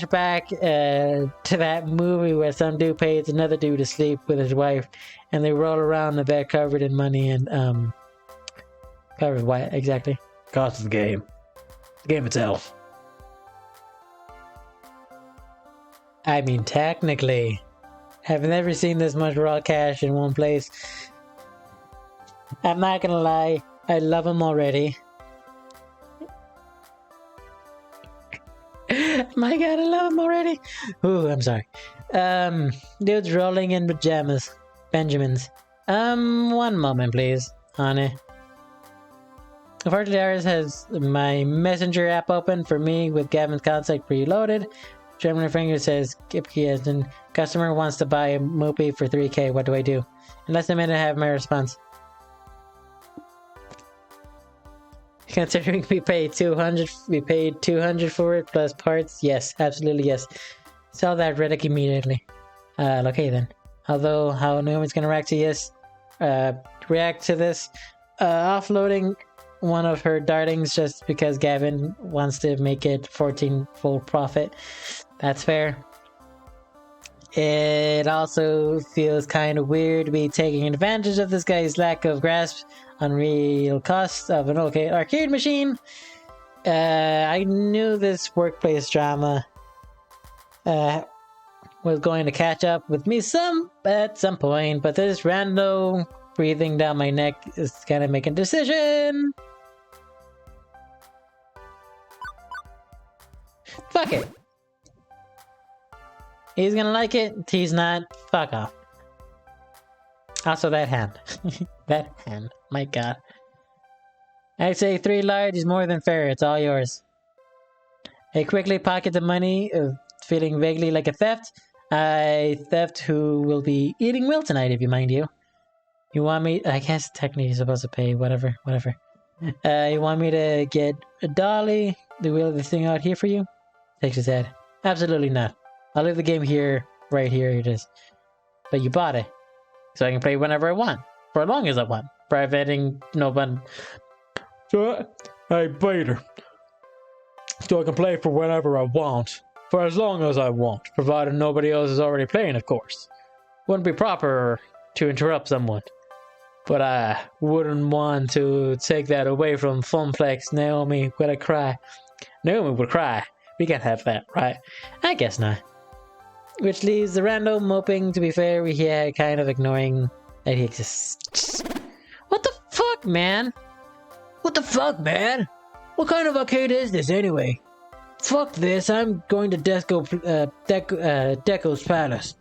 back to that movie where some dude pays another dude to sleep with his wife, and they roll around the bed covered in money and covered with what exactly? Cost of the game. The game itself. I mean, technically, I've never seen this much raw cash in one place. I'm not gonna lie, I love him already. My god, I love him already. Ooh, I'm sorry. Dude's rolling in pajamas. Benjamins. One moment, please, honey. Unfortunately, ours has my messenger app open for me with Gavin's contact preloaded. Trembling finger says, customer wants to buy a Moopy for 3k. What do I do? In less than a minute, I have my response. Considering we paid 200 for it plus parts. Yes, absolutely yes. Sell that relic immediately. Okay then. Although how Naomi's gonna react to this, offloading one of her dartings just because Gavin wants to make it 14-fold profit. That's fair. It also feels kind of weird to be taking advantage of this guy's lack of grasp on real cost of an okay arcade machine. I knew this workplace drama was going to catch up with me at some point, but this rando breathing down my neck is kind of making a decision. Fuck it. He's gonna like it. He's not. Fuck off. Also, that hand. That hand. My god. I'd say 3 large is more than fair. It's all yours. I quickly pocket the money, feeling vaguely like a theft. A theft who will be eating well tonight, if you mind you. You want me... I guess technically you're supposed to pay. Whatever. You want me to get a dolly? To wheel this thing out here for you? Takes his head. Absolutely not. I'll leave the game here. Right here it is. But you bought it. So I can play whenever I want. For as long as I want. Privating no one. So I bought her. So I can play for whenever I want. For as long as I want. Provided nobody else is already playing, of course. Wouldn't be proper to interrupt someone. But I wouldn't want to take that away from Funplex. Naomi would cry. Naomi would cry. We can't have that, right? I guess not. Which leaves the rando moping. To be fair, we had kind of ignoring that he exists. What the fuck, man? What the fuck, man? What kind of arcade is this anyway? Fuck this, I'm going to Deco's Palace.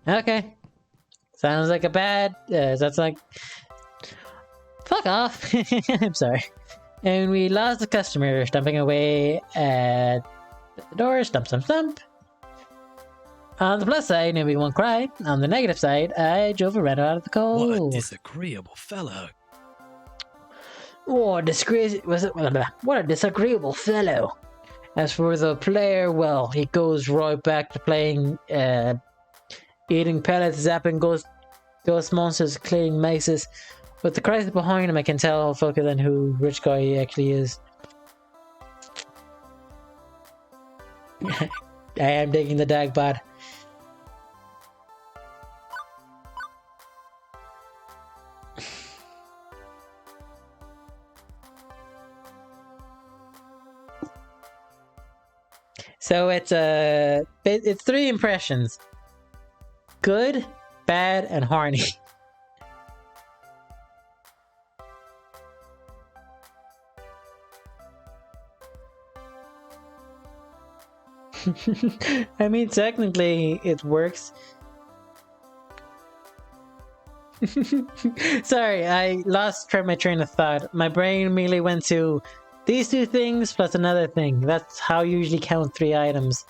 Okay. Sounds like a bad... that's like... Fuck off. I'm sorry. And we lost the customer, stumping away at the door. Stump, stump, stump. On the plus side, Naomi won't cry. On the negative side, I drove a rando out of the cold.
What a disagreeable fellow.
What a disagreeable fellow. As for the player, well, he goes right back to playing, eating pellets, zapping ghost monsters, cleaning mazes. With the crisis behind him, I can tell focus on who rich guy he actually is. I am digging the Dagbot. So it's 3 impressions. Good, bad, and horny. I mean, technically, it works. Sorry, I lost my train of thought. My brain immediately went to these 2 things plus another thing. That's how I usually count 3 items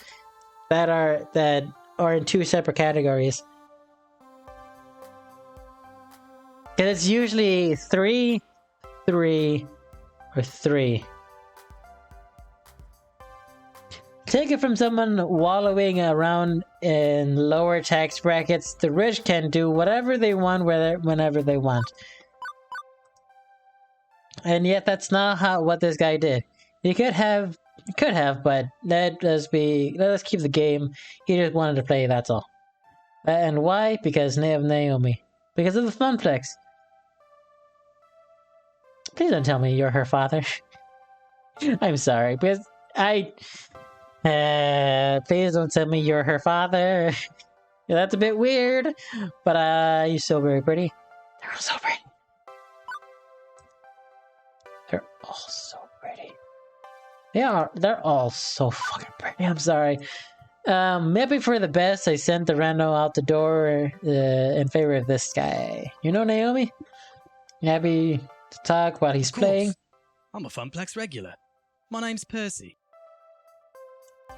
that are in 2 separate categories. And it's usually 3, 3, or 3. Take it from someone wallowing around in lower tax brackets. The rich can do whatever they want, whenever they want. And yet that's not what this guy did. He could have, but let's keep the game. He just wanted to play, that's all. And why? Because of Naomi. Because of the Funplex. Please don't tell me you're her father. I'm sorry, because please don't tell me you're her father. Yeah, that's a bit weird, but you're so very pretty. They're all so pretty. They're all so pretty. They're all so fucking pretty. I'm sorry. Maybe for the best, I sent the rando out the door in favor of this guy. You know Naomi? Happy to talk while he's
Of course.
playing.
I'm a Funplex regular. My name's Percy.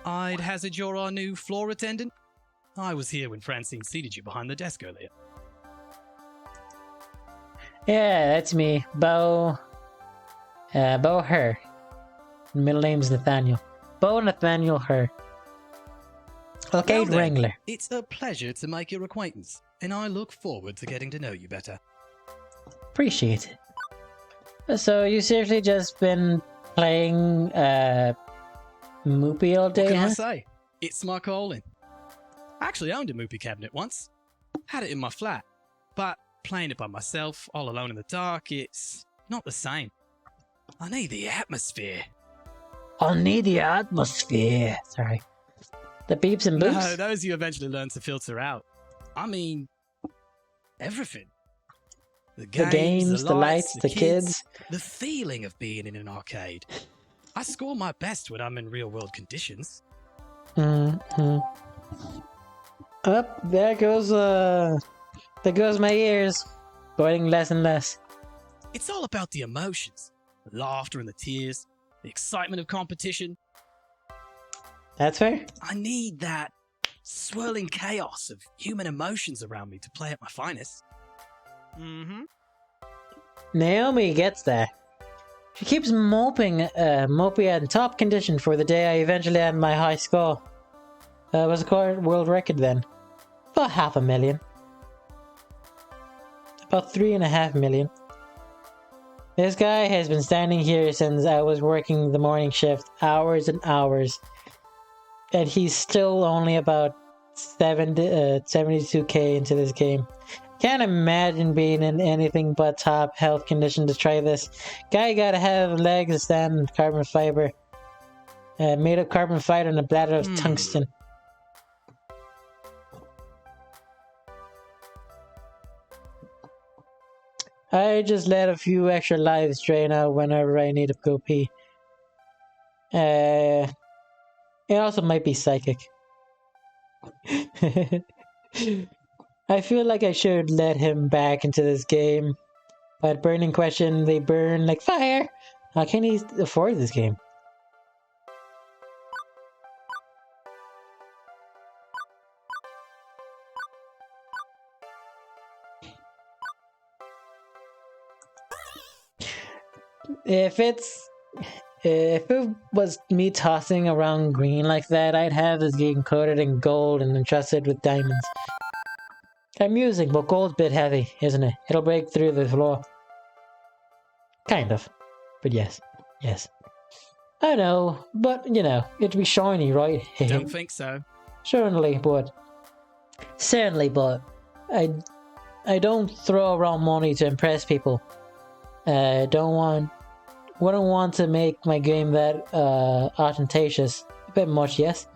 I'd hazard you're our new floor attendant. I was here when Francine seated you behind the desk earlier.
Yeah, that's me. Bo Her. Middle name's Nathaniel. Bo Nathaniel Her. Arcade
Well then,
Wrangler.
It's a pleasure to make your acquaintance, and I look forward to getting to know you better.
Appreciate it. So you seriously just been playing Moopy all day,
What can
huh?
I say? It's my calling. I actually owned a Moopy cabinet once. Had it in my flat. But playing it by myself, all alone in the dark, it's not the same. I need the atmosphere.
I need the atmosphere. Sorry. The beeps and boops.
No, those you eventually learn to filter out. I mean, everything. The games,
the lights, the kids.
The feeling of being in an arcade. I score my best when I'm in real world conditions.
Mm-hmm. Up, there goes my ears. Going less and less.
It's all about the emotions. The laughter and the tears. The excitement of competition.
That's fair.
I need that swirling chaos of human emotions around me to play at my finest. Mm-hmm.
Naomi gets that. She keeps moping in top condition for the day I eventually had my high score. Was a world record then. About 500,000. About 3.5 million. This guy has been standing here since I was working the morning shift, hours and hours. And he's still only about 72k into this game. Can't imagine being in anything but top health condition to try this. Guy gotta have legs to stand on carbon fiber. Made of carbon fiber and a bladder of tungsten. I just let a few extra lives drain out whenever I need to go pee. It also might be psychic. I feel like I should let him back into this game. But burning question, they burn like fire. How can he afford this game? If it was me tossing around green like that, I'd have this game coated in gold and encrusted with diamonds. Amusing, but gold's a bit heavy, isn't it? It'll break through the floor. Kind of. But yes. Yes. I know, but, you know, it'd be shiny, right?
Don't think so.
Certainly, but I don't throw around money to impress people. Wouldn't want to make my game that ostentatious. A bit much, yes.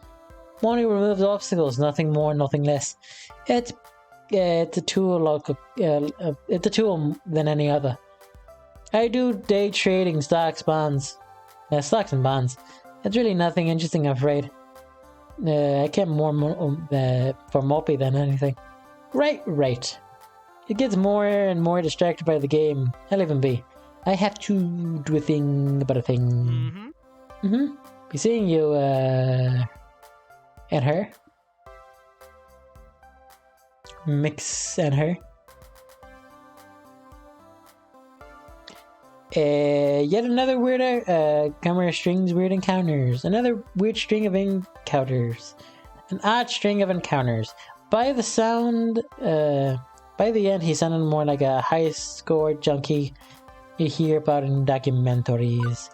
Money removes obstacles, nothing more, nothing less. It's a tool it's a tool than any other. I do day trading stocks and bonds. It's really nothing interesting, I'm afraid. I get more for Moppy than anything. Right. It gets more and more distracted by the game. I'll even be. I have to do a thing about a thing. Be seeing you, and her. Mix and her. Yet another weird camera strings weird encounters. Another weird string of encounters. An odd string of encounters. By the end, he sounded more like a high-score junkie you hear about in documentaries.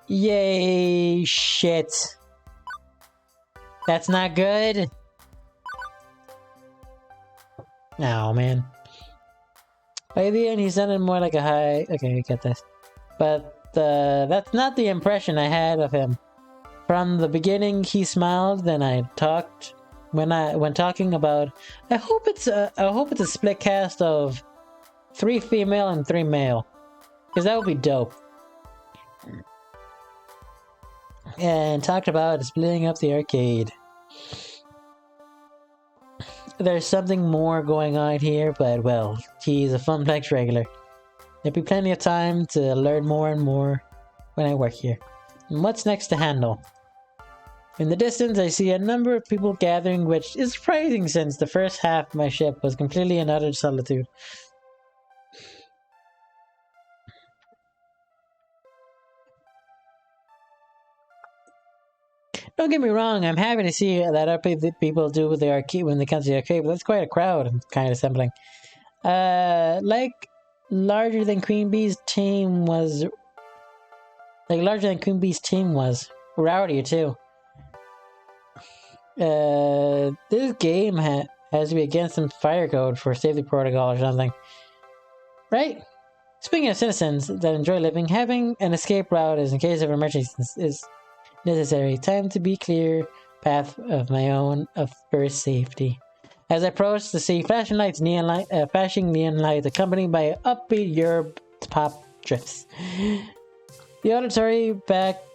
Yay, shit. That's not good. Oh, man. By the end, he sounded more like a high... Okay, I get this. But that's not the impression I had of him. From the beginning, he smiled, then I talked. when talking about, I hope it's a split cast of 3 female and 3 male, because that would be dope. And talked about splitting up the arcade. There's something more going on here, but well, he's a Funplex regular. There'll be plenty of time to learn more and more when I work here. And what's next to handle? In the distance, I see a number of people gathering, which is surprising since the first half of my ship was completely in utter solitude. Don't get me wrong, I'm happy to see that other people do with the arcade when they come to the arcade, but that's quite a crowd kind of assembling. Like larger than Queen Bee's team was rowdier too. This game has to be against some fire code for safety protocol or something, right? Speaking of citizens that enjoy living, having an escape route is in case of emergency is necessary. Time to be clear path of my own of first safety. As I approach to see flashing neon lights accompanied by upbeat Europe pop drifts. The auditory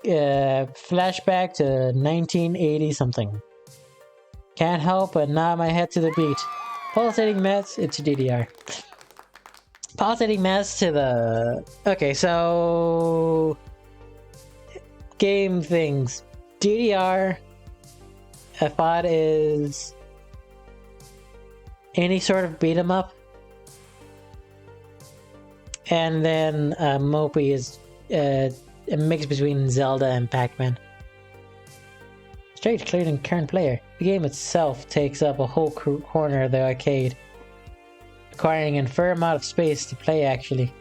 flashback to 1980 something. Can't help but nod my head to the beat. Pulsating mess, it's DDR. Pulsating mess to the... Okay, so... Game things. DDR, I thought, is any sort of beat 'em up. And then Mopey is a mix between Zelda and Pac-Man. Straight cleared and current player. The game itself takes up a whole corner of the arcade, requiring a fair amount of space to play actually.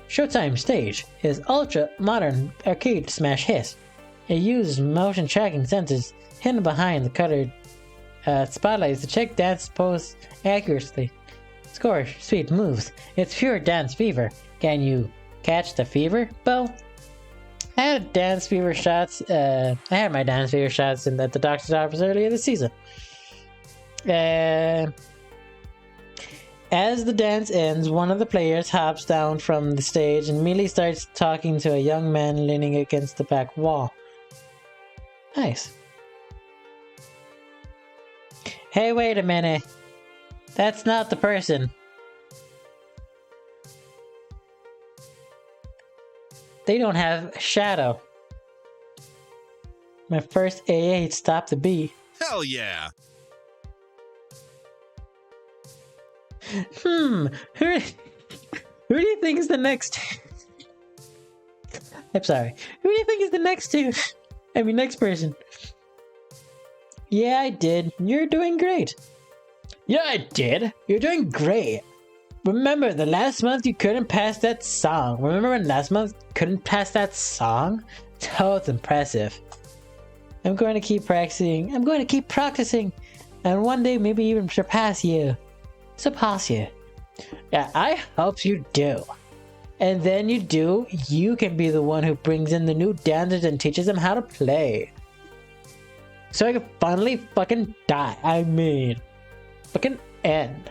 Showtime Stage is ultra-modern arcade smash hit. It uses motion tracking sensors hidden behind the colored spotlights to check dance pose accurately. Score, sweet moves. It's pure dance fever. Can you catch the fever, Bo? I had my dance fever shots at the doctor's office earlier this season. As the dance ends, one of the players hops down from the stage and immediately starts talking to a young man leaning against the back wall. Nice. Hey, wait a minute. That's not the person. They don't have a shadow. My first AA stopped the beat.
Hell yeah!
Who do you think is the next? I'm sorry. Who do you think is the next next person? Yeah, I did. You're doing great. Yeah, I did. You're doing great. Remember, the last month you couldn't pass that song. Remember when last month you couldn't pass that song? Oh, it's impressive. I'm going to keep practicing. And one day maybe even surpass you. Yeah, I hope you do. And then you do, you can be the one who brings in the new dancers and teaches them how to play. So I can finally fucking die. I mean, fucking end.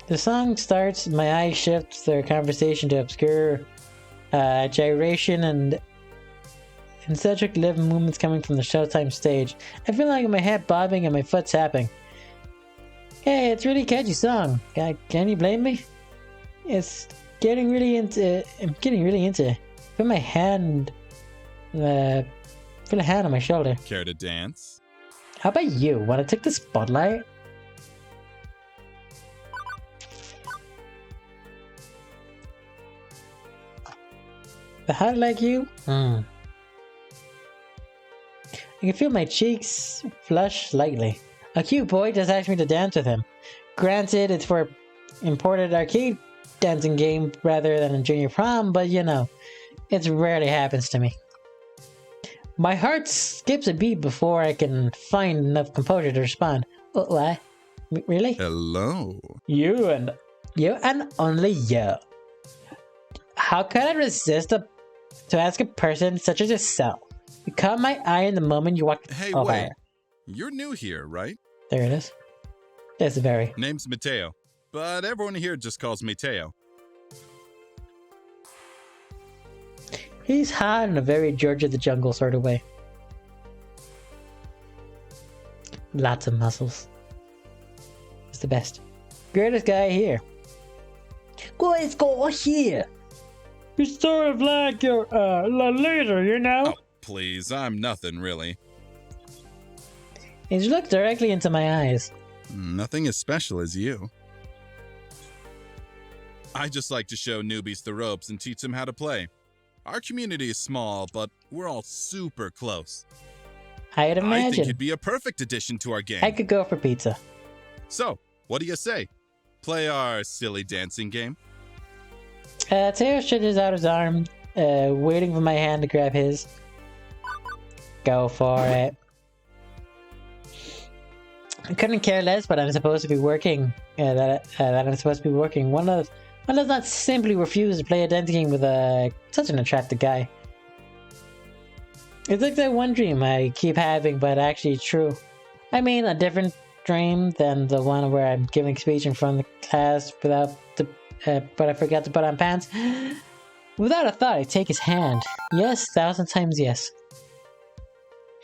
The song starts, my eyes shift their conversation to obscure gyration and eccentric live movements coming from the Showtime stage. I feel like my head bobbing and my foot tapping. Hey, it's a really catchy song. Can you blame me? I'm getting really into. Feel my hand. Feel a hand on my shoulder.
Care to dance?
How about you? Wanna take the spotlight? The hot like you? I can feel my cheeks flush slightly. A cute boy just asked me to dance with him. Granted, it's for imported arcade dancing game rather than a junior prom, but you know, it rarely happens to me. My heart skips a beat before I can find enough composure to respond. What? Really?
Hello.
You and only you. How could I resist to ask a person such as yourself? You caught my eye in the moment you walked
Hey,
over.
wait. You're new here, right?
There it is. It's very.
Name's Mateo, but everyone here just calls me Teo.
He's hot in a very George of the Jungle sort of way. Lots of muscles. He's the best. Greatest guy here. Greatest guy here. He's sort of like your leader, you know?
Oh, please, I'm nothing really.
He's looked directly into my eyes.
Nothing as special as you. I just like to show newbies the ropes and teach them how to play. Our community is small, but we're all super close.
I'd
I think
imagine.
you'd be a perfect addition to our game.
I could go for pizza.
So, what do you say? Play our silly dancing game?
Teo stretches out his arm, waiting for my hand to grab his. Go for it. I couldn't care less, but I'm supposed to be working. That I'm supposed to be working. One does not simply refuse to play a dancing game with such an attractive guy. It's like that one dream I keep having, but actually true. I mean, a different dream than the one where I'm giving a speech in front of the class but I forgot to put on pants. Without a thought, I take his hand. Yes, 1,000 times yes.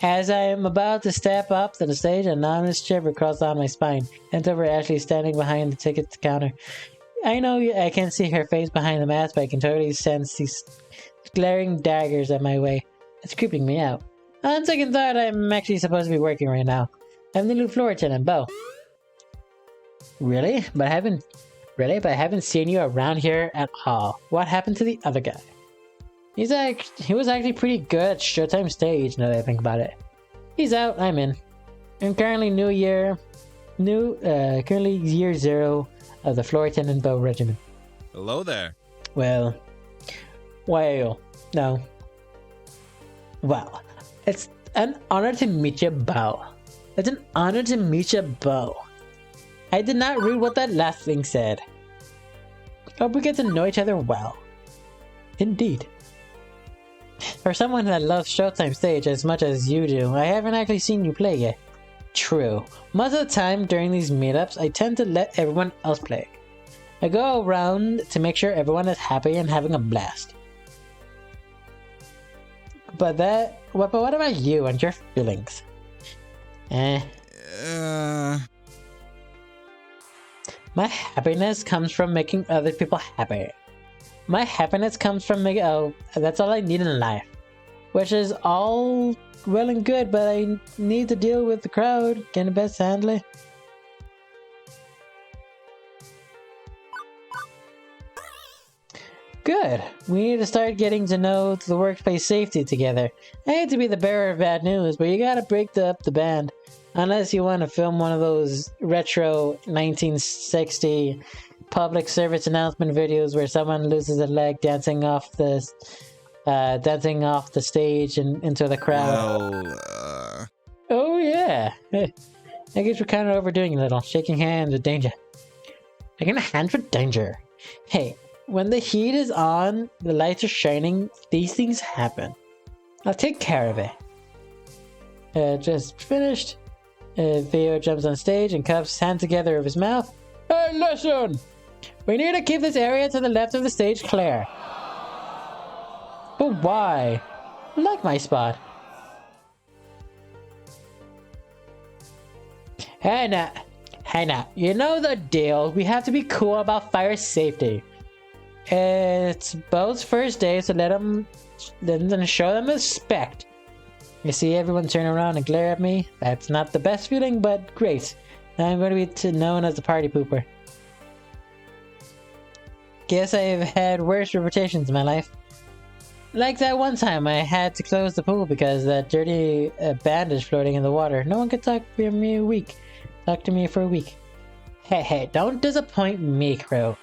As I am about to step up to the stage, an ominous shiver crawls down my spine. And over Ashley standing behind the ticket counter. I know I can't see her face behind the mask, but I can totally sense these glaring daggers at my way. It's creeping me out. On second thought, I'm actually supposed to be working right now. I'm the new floor attendant, Bo. Really? But I haven't seen you around here at all. What happened to the other guy? He was actually pretty good at Showtime stage, now that I think about it. He's out, I'm in. I'm currently currently year 0 of the floor attendant Bo regimen.
Hello there.
Well, no. Well, it's an honor to meet you, Bo. It's an honor to meet you, Bo. I did not read what that last thing said. Hope we get to know each other well. Indeed. For someone that loves Showtime stage as much as you do, I haven't actually seen you play yet. True. Most of the time during these meetups, I tend to let everyone else play. I go around to make sure everyone is happy and having a blast. But what about you and your feelings? My happiness comes from making other people happy. My happiness comes from making, that's all I need in life. Which is all well and good, but I need to deal with the crowd. Can the best handle it? Good. We need to start getting to know the workplace safety together. I hate to be the bearer of bad news, but you gotta break up the band. Unless you want to film one of those retro 1960 public service announcement videos where someone loses a leg dancing off the stage and into the crowd.
Well,
Oh yeah. I guess we're kind of overdoing it a little. Shaking hands with danger. Shaking hands with danger. Hey, when the heat is on, the lights are shining, these things happen. I'll take care of it. Just finished. Theo jumps on stage and cups hands together over his mouth. Hey, listen! We need to keep this area to the left of the stage clear. But why? I like my spot. Hey now, you know the deal. We have to be cool about fire safety. It's Bo's first day, so let them show them respect. You see everyone turn around and glare at me? That's not the best feeling, but great. Now I'm going to be known as the party pooper. Guess I've had worse reputations in my life. Like that one time I had to close the pool because that dirty bandage floating in the water. No one could talk to me for a week. Hey, don't disappoint me, crew.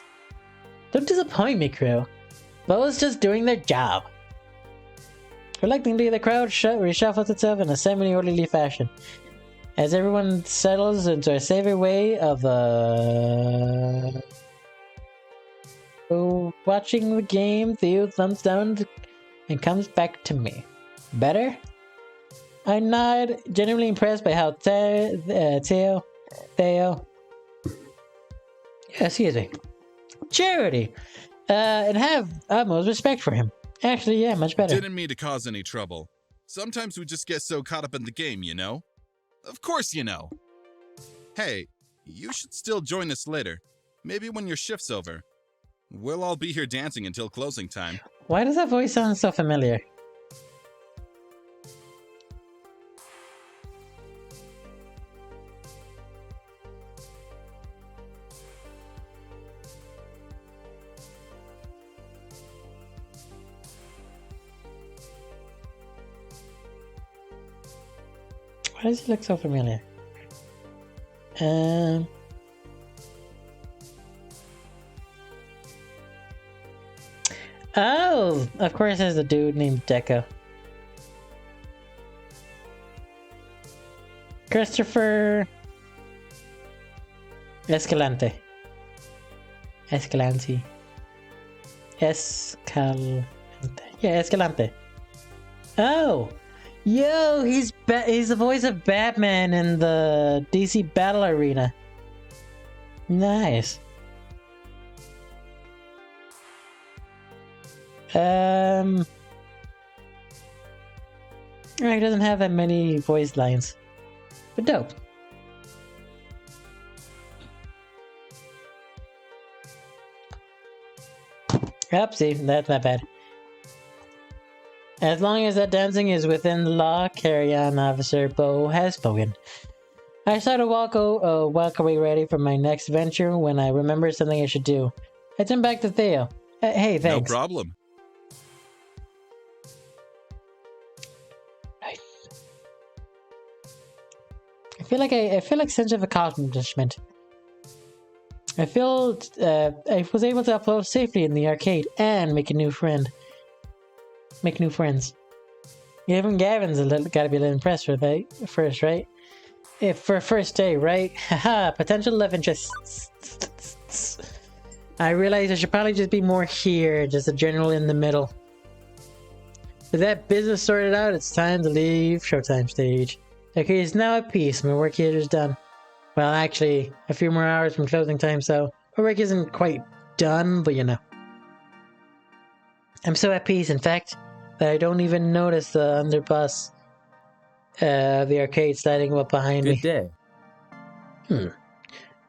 Don't disappoint me, crew. Bo's just doing their job. Reluctantly, the crowd reshuffles itself in a semi-orderly fashion. As everyone settles into a safer way of watching the game, Theo thumbs down and comes back to me. Better? I nod, genuinely impressed by how Theo Theo. Excuse me. Charity. And have utmost respect for him. Actually, yeah, much better.
Didn't mean to cause any trouble. Sometimes we just get so caught up in the game, you know? Of course you know. Hey, you should still join us later. Maybe when your shift's over. We'll all be here dancing until closing time.
Why does that voice sound so familiar? Why does he look so familiar? Oh, of course there's a dude named Deco. Christopher Escalante. Escalante. Escalante. Yeah, Escalante. Oh! Yo, he's the voice of Batman in the DC Battle Arena. Nice. He doesn't have that many voice lines, but dope. Yep, see, that's not bad. As long as that dancing is within the law, carry on, Officer Bo has spoken. I started walk away ready for my next venture when I remembered something I should do. I turned back to Theo. Hey, thanks.
No problem.
Nice. I feel like sense of accomplishment. I feel I was able to upload safely in the arcade and make a new friend. Make new friends. Even Gavin's gotta be a little impressed with that first, right? If for first day, right? Haha, potential love interest. I realize I should probably just be more here, just a general in the middle. With that business sorted out, it's time to leave Showtime stage. Okay, it's now at peace. My work here is done. Well, actually, a few more hours from closing time, so my work isn't quite done, but you know. I'm so at peace, in fact, that I don't even notice the underbus, the arcade sliding up behind me.
Good day.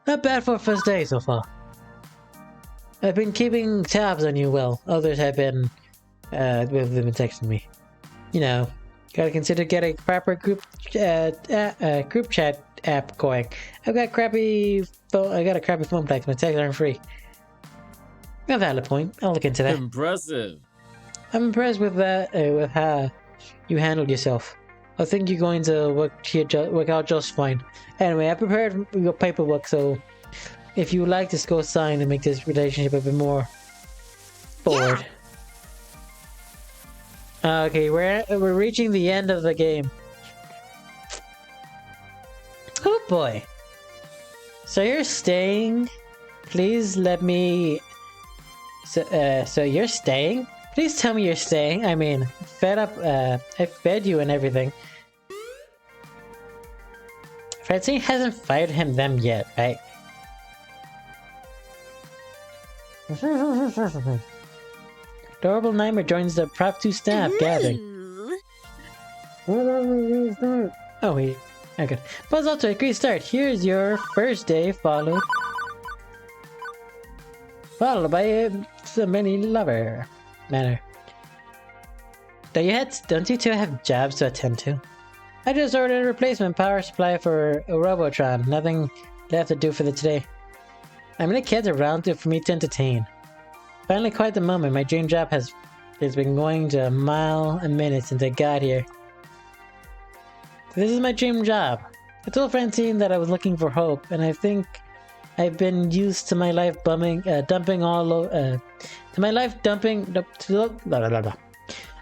Not bad for a first day so far. I've been keeping tabs on you well. Others have been, they've been texting me. You know, gotta consider getting a proper group chat app going. I got a crappy phone plan. My texts aren't free. A valid point. I'll look into that.
Impressive.
I'm impressed with that, with how you handled yourself. I think you're going to work out just fine. Anyway, I prepared your paperwork, so if you would like to go sign and make this relationship a bit more forward. Yeah. Okay, we're reaching the end of the game. Oh boy. So you're staying? Please let me... So you're staying? Please tell me you're staying. I mean, I fed you and everything. Francine hasn't fired them yet, right? Adorable Nightmare joins the Prop 2 staff gathering. Oh, wait. Okay. Buzz Alto, a great start. Here's your first day, followed by so many lover manner. Don't you two have jobs to attend to? I just ordered a replacement power supply for a Robotron. Nothing left to do for the today. I mean, the kids are around for me to entertain. Finally, quite the moment. My dream job has been going to a mile a minute since I got here. This is my dream job. I told Francine that I was looking for hope, and I think I've been used to my life dumping all over.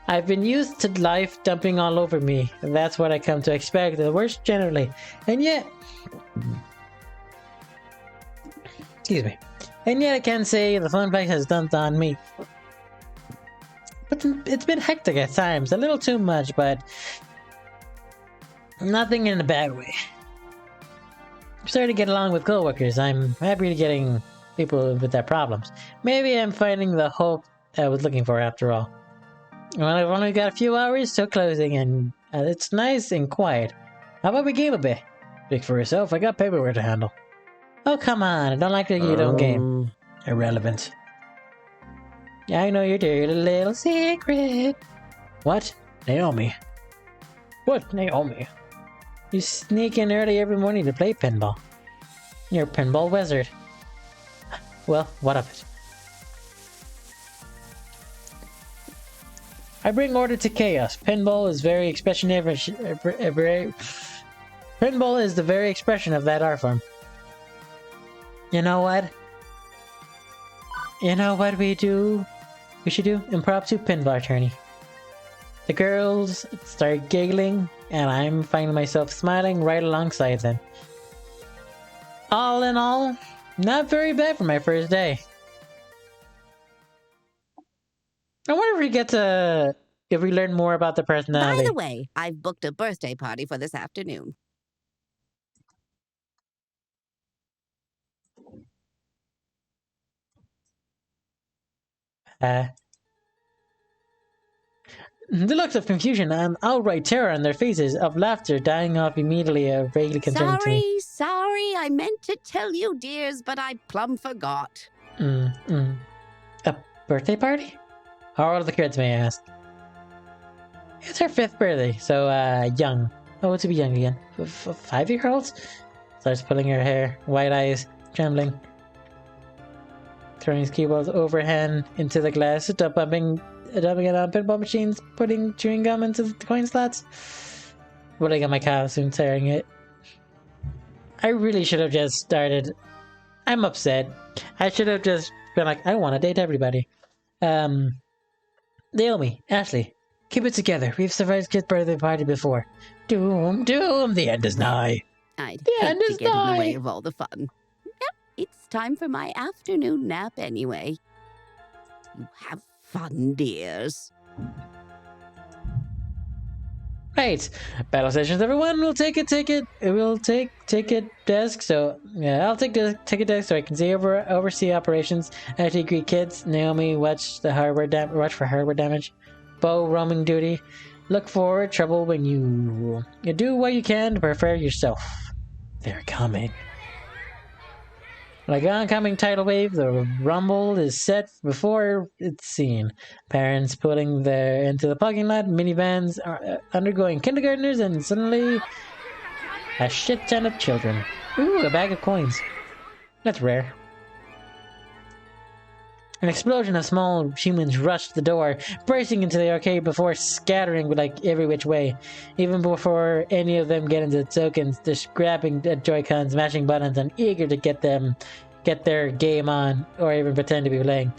I've been used to life dumping all over me, and that's what I come to expect. The worst generally, and yet, excuse me, and yet I can't say the Funplex has dumped on me. But it's been hectic at times, a little too much, but nothing in a bad way. starting to get along with coworkers. I'm happy to getting people with their problems. Maybe I'm finding the hope I was looking for after all. Well, I've only got a few hours till closing, and it's nice and quiet. How about we game a bit? Speak for yourself, I got paperwork to handle. Oh, come on, I don't like that you don't game. Irrelevant. I know your dirty little secret. What? Naomi. What, Naomi? You sneak in early every morning to play pinball. You're a pinball wizard. Well, what of it? I bring order to chaos. Pinball is very Pinball is the very expression of that art form. You know what? You know what we do? We should do impromptu pinball tourney. The girls start giggling, and I'm finding myself smiling right alongside them. All in all, not very bad for my first day. I wonder if we learn more about the personality.
By the way, I've booked a birthday party for this afternoon.
The looks of confusion and outright terror on their faces, of laughter dying off immediately, are vaguely concerning to me.
Sorry, I meant to tell you, dears, but I plumb forgot.
A birthday party? How old are the kids, may I ask? It's her 5th birthday, so, young. Oh, to be young again. 5-year-olds? Starts pulling her hair, white eyes, trembling. Throwing his keyboard overhand into the glass, dumping it on pinball machines, putting chewing gum into the coin slots. Pulling on my costume, tearing it. I really should have just started. I'm upset. I should have just been like, I want to date everybody. Naomi, Ashley, keep it together. We've survived kid's birthday party before. Doom, the end is nigh.
I'd hate to get in the way of all the fun. Yep, it's time for my afternoon nap anyway. You have fun, dears.
Right, battle sessions, everyone. We'll take a ticket. We'll take ticket desk. So yeah, I'll take the ticket desk so I can oversee operations. Ashley, greet kids. Naomi, watch for hardware damage. Bo, roaming duty. Look for trouble when you do what you can to prepare yourself. They're coming. Like oncoming tidal wave, the rumble is set before it's seen. Parents pulling into the parking lot, minivans are undergoing kindergartners, and suddenly a shit ton of children. Ooh, a bag of coins. That's rare. An explosion of small humans rushed the door, bursting into the arcade before scattering like every which way. Even before any of them get into the tokens, they're grabbing the Joy-Cons, mashing buttons, and eager to get their game on, or even pretend to be playing.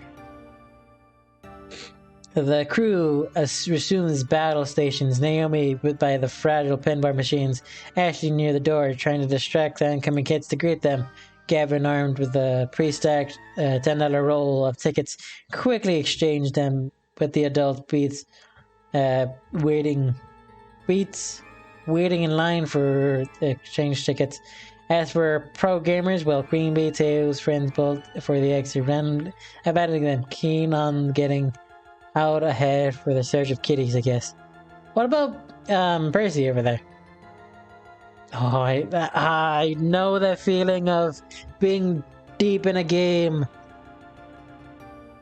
The crew resumes battle stations. Naomi by the fragile pinball machines. Ashley near the door, trying to distract the oncoming kids to greet them. Gavin, armed with a pre-stacked $10 roll of tickets, quickly exchanged them with the adult Beats, waiting in line for exchange tickets. As for pro gamers, well, Queen Bee, Tails, friends both for the exit, abandoning them, keen on getting out ahead for the search of kitties, I guess. What about Percy over there? Oh, I know that feeling of being deep in a game,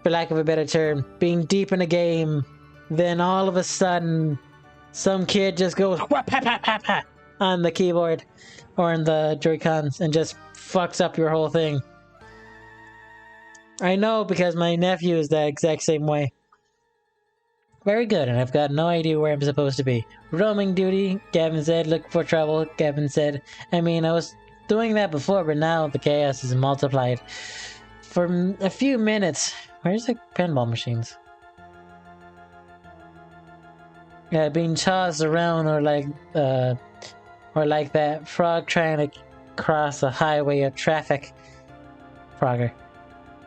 for lack of a better term, being deep in a game, then all of a sudden, some kid just goes whap, ha, ha, ha, ha, on the keyboard or on the Joy-Cons and just fucks up your whole thing. I know because my nephew is the exact same way. Very good, and I've got no idea where I'm supposed to be. Roaming duty, Gavin said. Look for trouble, Gavin said. I mean, I was doing that before, but now the chaos is multiplied. For a few minutes... Where's the pinball machines? Being tossed around or like that frog trying to cross a highway of traffic. Frogger.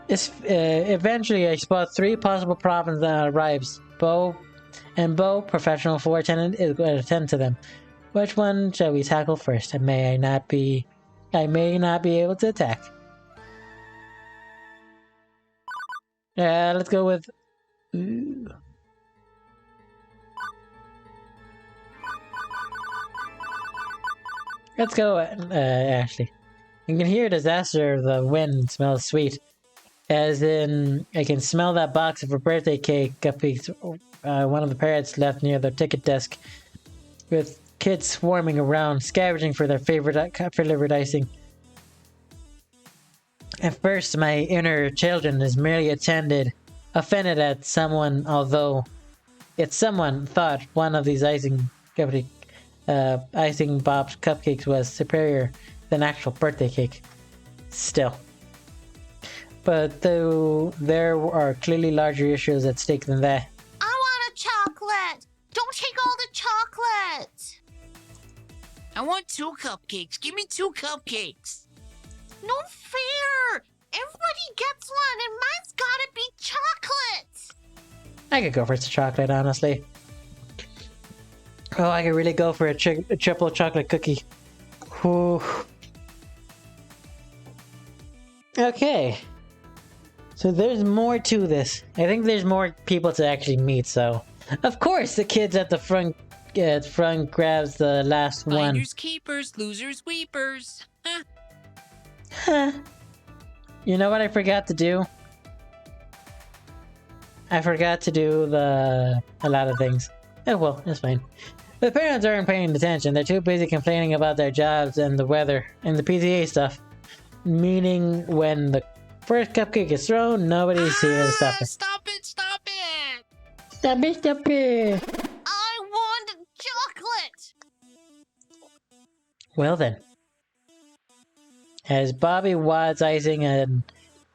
Eventually, I spot 3 possible problems that arrives. Bo, professional floor attendant, is going to attend to them. Which one shall we tackle first? And may I not be I may not be able to attack. Let's go with... Ooh. Let's go, Ashley. You can hear disaster. The wind smells sweet. As in, I can smell that box of a birthday cake cupcakes one of the parrots left near the ticket desk, with kids swarming around, scavenging for their favorite flavored icing. At first, my inner children is merely offended at someone, although it's someone thought one of these icing box cupcakes was superior than actual birthday cake. Still. But though there are clearly larger issues at stake than that.
I want a chocolate! Don't take all the chocolate!
I want 2 cupcakes. Give me 2 cupcakes.
No fair! Everybody gets one, and mine's gotta be chocolate!
I could go for some chocolate, honestly. Oh, I could really go for a triple chocolate cookie. Whew. Okay. So there's more to this. I think there's more people to actually meet, so... Of course, the kids at the front grabs the last one.
Finders keepers, losers weepers. Huh.
Huh. You know what I forgot to do? I forgot to do a lot of things. Oh well, that's fine. The parents aren't paying attention. They're too busy complaining about their jobs and the weather and the PTA stuff. Meaning when the first cupcake is thrown, nobody's here to stop it.
Stop it! Stop it!
Stop it! Stop it!
I want chocolate!
Well then. As Bobby wads icing and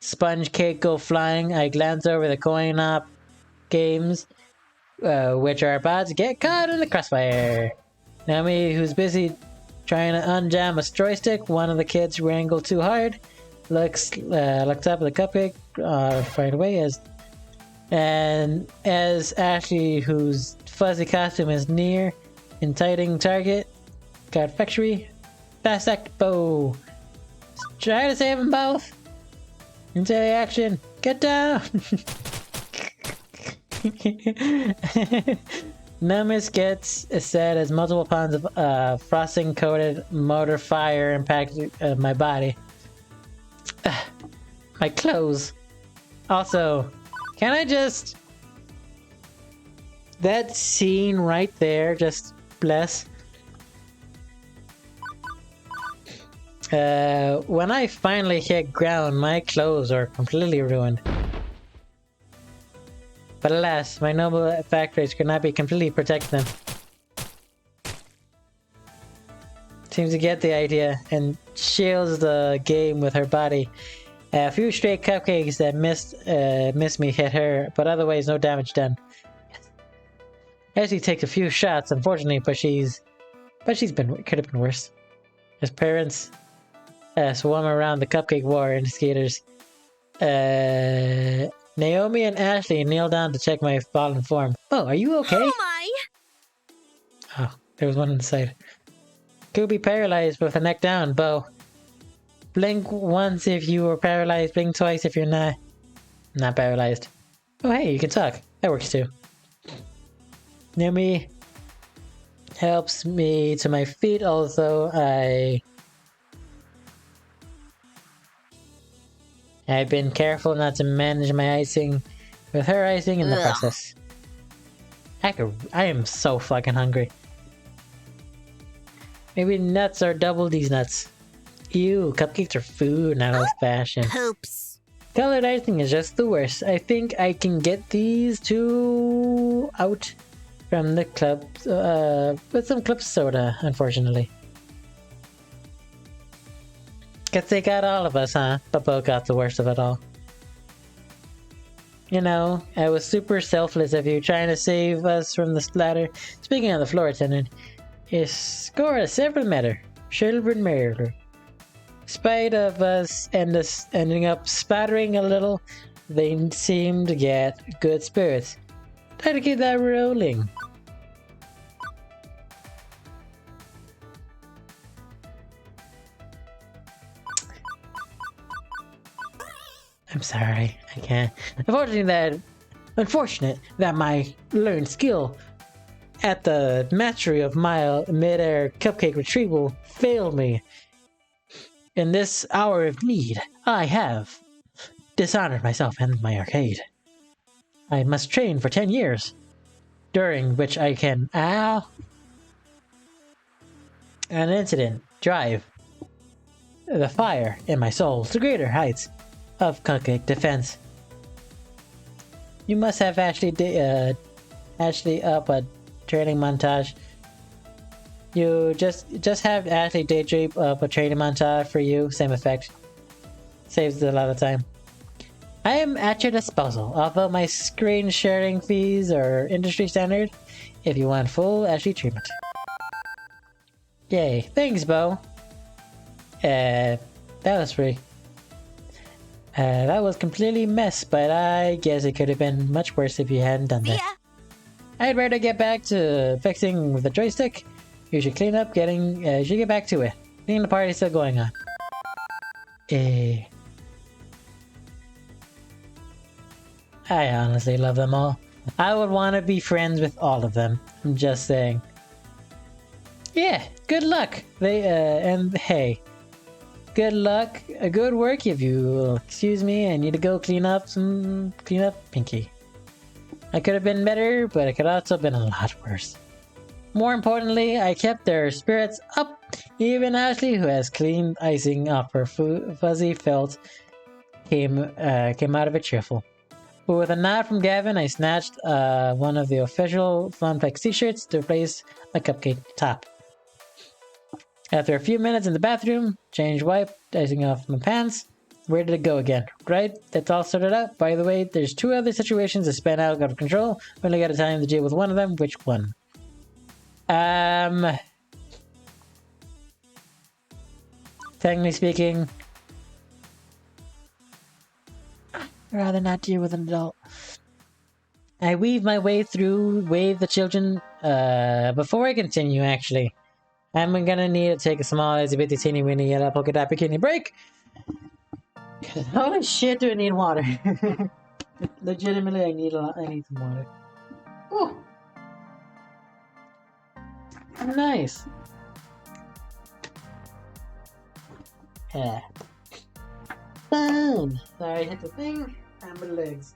sponge cake go flying, I glance over the coin-op games, which are about to get caught in the crossfire. Naomi, who's busy trying to unjam a joystick, one of the kids wrangled too hard, looks up at the cupcake right away as Ashley, whose fuzzy costume is near, enticing target, got factory, fast act bow. Try to save them both. Into the action. Get down. Numbers gets set as multiple pounds of frosting coated motor fire impacted my body. My clothes. Also, can I just... That scene right there, just bless. When I finally hit ground, my clothes are completely ruined. But alas, my noble factories could not be completely protect them. Seems to get the idea and shields the game with her body. A few stray cupcakes that missed me hit her, but otherwise no damage done. Ashley takes a few shots, unfortunately, but could have been worse. His parents swarm around the cupcake war indicators. Naomi and Ashley kneel down to check my fallen form. Oh, are you okay?
Oh my!
Oh, there was one on the side. Could be paralyzed with the neck down, Bo. Blink once if you were paralyzed, blink twice if you're not paralyzed. Oh hey, you can talk. That works too. Naomi helps me to my feet, although I've been careful not to manage my icing with her icing in the process. I am so fucking hungry. Maybe nuts are double these nuts. Ew, cupcakes are food, not old fashioned.
Poops.
Colored icing is just the worst. I think I can get these two out from the club with some club soda, unfortunately. Guess they got all of us, huh? But Bo got the worst of it all. You know, I was super selfless of you trying to save us from the splatter. Speaking of the floor attendant, you scored a 7 meter. Children murder. Spite of us ending up spattering a little, they seem to get good spirits. Try to keep that rolling. I'm sorry, I can't. Unfortunate that my learned skill at the mastery of my mid-air cupcake retrieval failed me. In this hour of need, I have dishonored myself and my arcade. I must train for 10 years, during which I can, an incident, drive the fire in my soul to greater heights of cupcake defense. You must have Ashley up a training montage. You just have Ashley daydream up a training montage for you. Same effect. Saves a lot of time. I am at your disposal. Although my screen sharing fees are industry standard, if you want full Ashley treatment. Yay! Thanks, Bo. That was free. That was completely mess, but I guess it could have been much worse if you hadn't done that. I'd rather get back to fixing the joystick. You should clean up you should get back to it. I think the party's still going on. I honestly love them all. I would want to be friends with all of them. I'm just saying. Yeah, good luck. And hey, good luck. Good work if you excuse me. I need to go clean up Pinky. I could have been better, but it could also have been a lot worse. More importantly, I kept their spirits up. Even Ashley, who has cleaned icing off her fuzzy felt, came out of it cheerful. But with a nod from Gavin, I snatched one of the official Funplex t-shirts to replace my cupcake top. After a few minutes in the bathroom, changed, wiped icing off my pants, ready to go again. Right, that's all sorted out. By the way, there's 2 other situations that spin out of control. We only got time to deal with one of them. Which one? Technically speaking, I'd rather not deal with an adult. I weave my way through, wave the children. Before I continue, actually, I'm gonna need to take a small, itty bitty, teeny weeny, yellow polka dot bikini break. Holy shit, do I need water? Legitimately, I need some water. Ooh. Nice. Yeah. Boom. Sorry, I hit the thing. And my legs.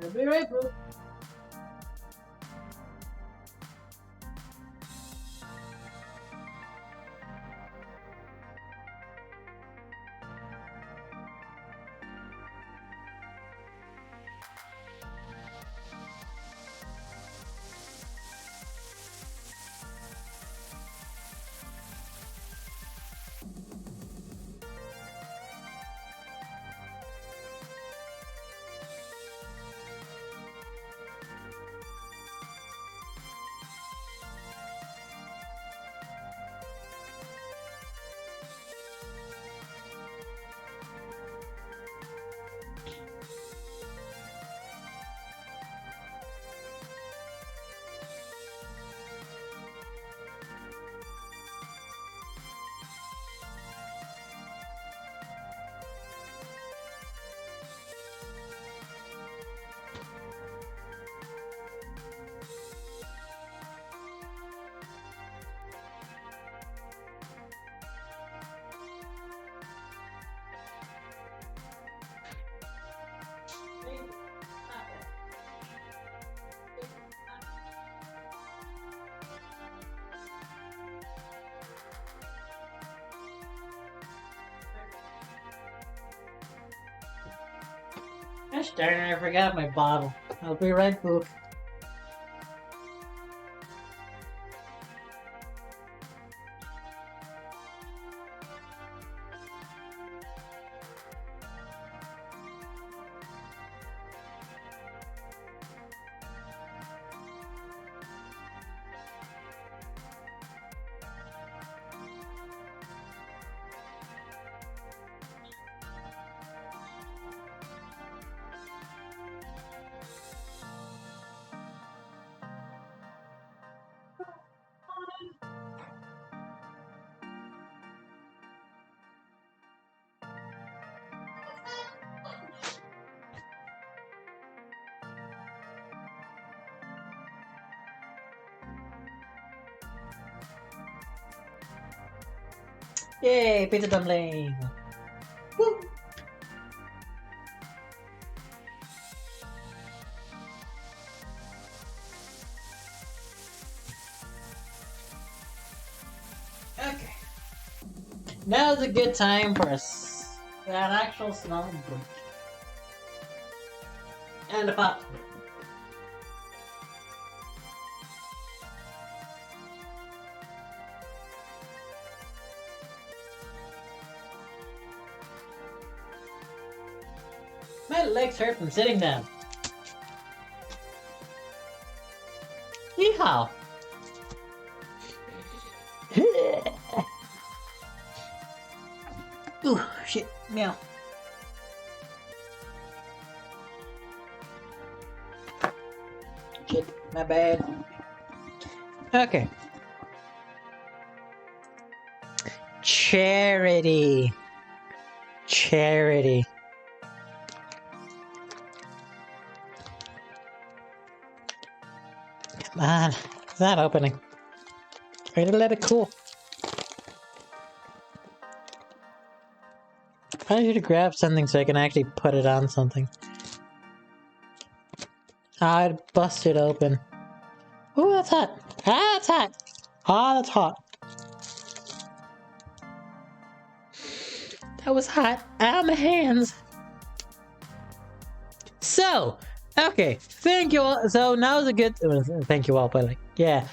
I'll be right back. Gosh darn it, I forgot my bottle. I'll be right back. Yay, pizza dumpling! Woo! Okay. Now's a good time for an actual small break. And a pop. My legs hurt from sitting down. Yeehaw! Ooh, shit, meow. Shit, my bad. Okay. Charity. Charity. Come on, it's not opening. Way to let it cool. I need to grab something so I can actually put it on something. I'd bust it open. Ooh, that's hot. Ah, that's hot. Ah, that's hot. That was hot. Ow, my hands. So, okay. Thank you all. So now's a good. Thank you all, but like, yeah.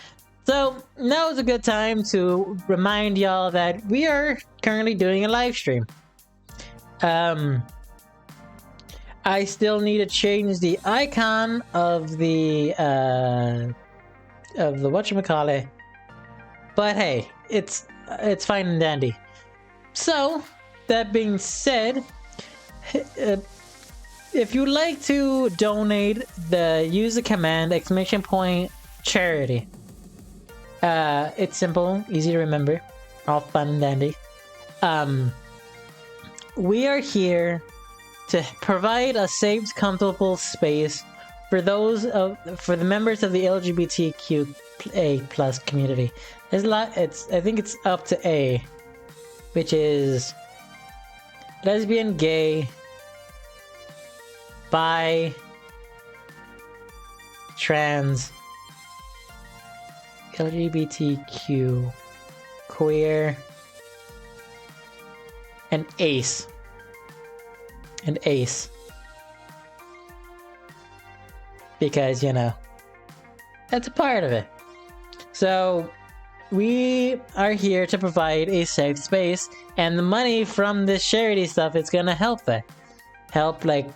So now is a good time to remind y'all that we are currently doing a live stream. I still need to change the icon of the whatchamacallit. But hey, it's fine and dandy. So, that being said, if you'd like to donate, use the command !charity. It's simple, easy to remember, all fun and dandy. We are here to provide a safe, comfortable space for for the members of the LGBTQA+ community. There's a lot. I think it's up to A, which is lesbian, gay, bi, trans, LGBTQ, queer, and ace. And ace. Because, you know, that's a part of it. So, we are here to provide a safe space, and the money from this charity stuff is gonna help that. Help, like,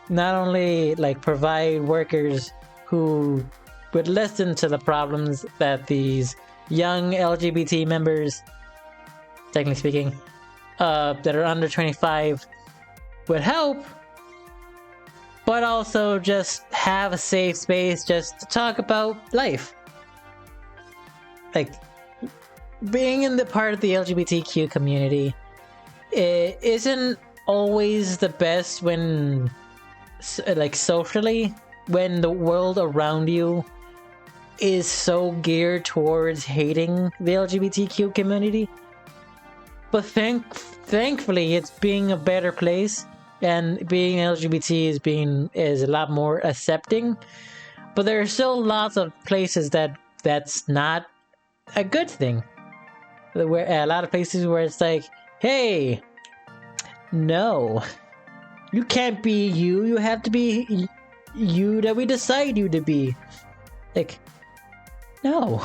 not only, like, provide workers who would listen to the problems that these young LGBT members, technically speaking, that are under 25 would help, but also just have a safe space just to talk about life. Like, being in the part of the LGBTQ community, it isn't always the best when, like, socially, when the world around you is so geared towards hating the LGBTQ community. But thankfully, it's being a better place, and being LGBT is a lot more accepting. But there are still lots of places that's not a good thing. Where a lot of places where it's like, hey, no, you can't be you. You have to be you that we decide you to be. Like, no,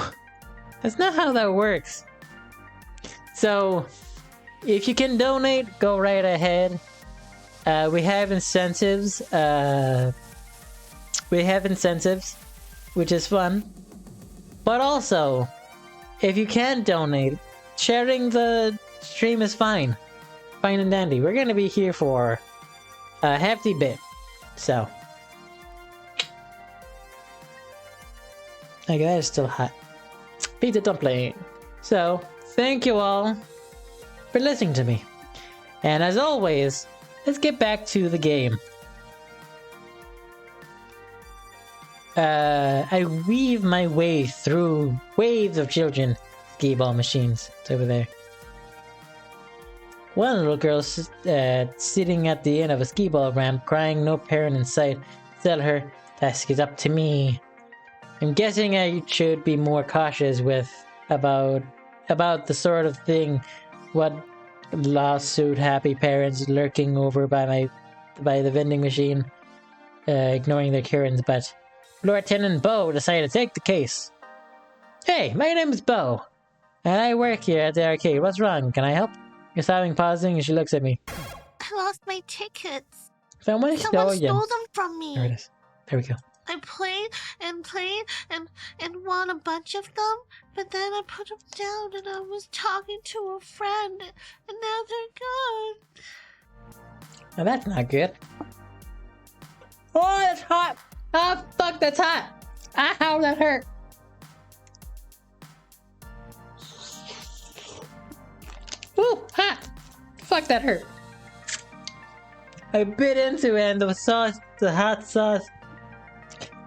that's not how that works. So, if you can donate, go right ahead. We have incentives. Which is fun. But also, if you can't donate, sharing the stream is fine. Fine and dandy. We're gonna be here for a hefty bit. So. Okay, that is still hot. Pizza dumpling. So, thank you all for listening to me. And as always, let's get back to the game. I weave my way through waves of children. Skee ball machines. It's over there. One little girl sitting at the end of a skee ball ramp, crying, no parent in sight. Tell her, task is up to me. I'm guessing I should be more cautious about the sort of thing. What lawsuit happy parents lurking over by the vending machine, ignoring their currents, but Lieutenant Bo decided to take the case. Hey, my name is Bo, and I work here at the arcade. What's wrong? Can I help? You're stopping, pausing, and she looks at me.
I lost my tickets.
Someone stole
them from me.
There it is. There we go.
I played and won a bunch of them, but then I put them down and I was talking to a friend, and now they're gone.
Now that's not good. Oh, that's hot! Oh, fuck, that's hot! Ow, that hurt! Ooh, hot! Fuck, that hurt. I bit into it and the sauce, the hot sauce,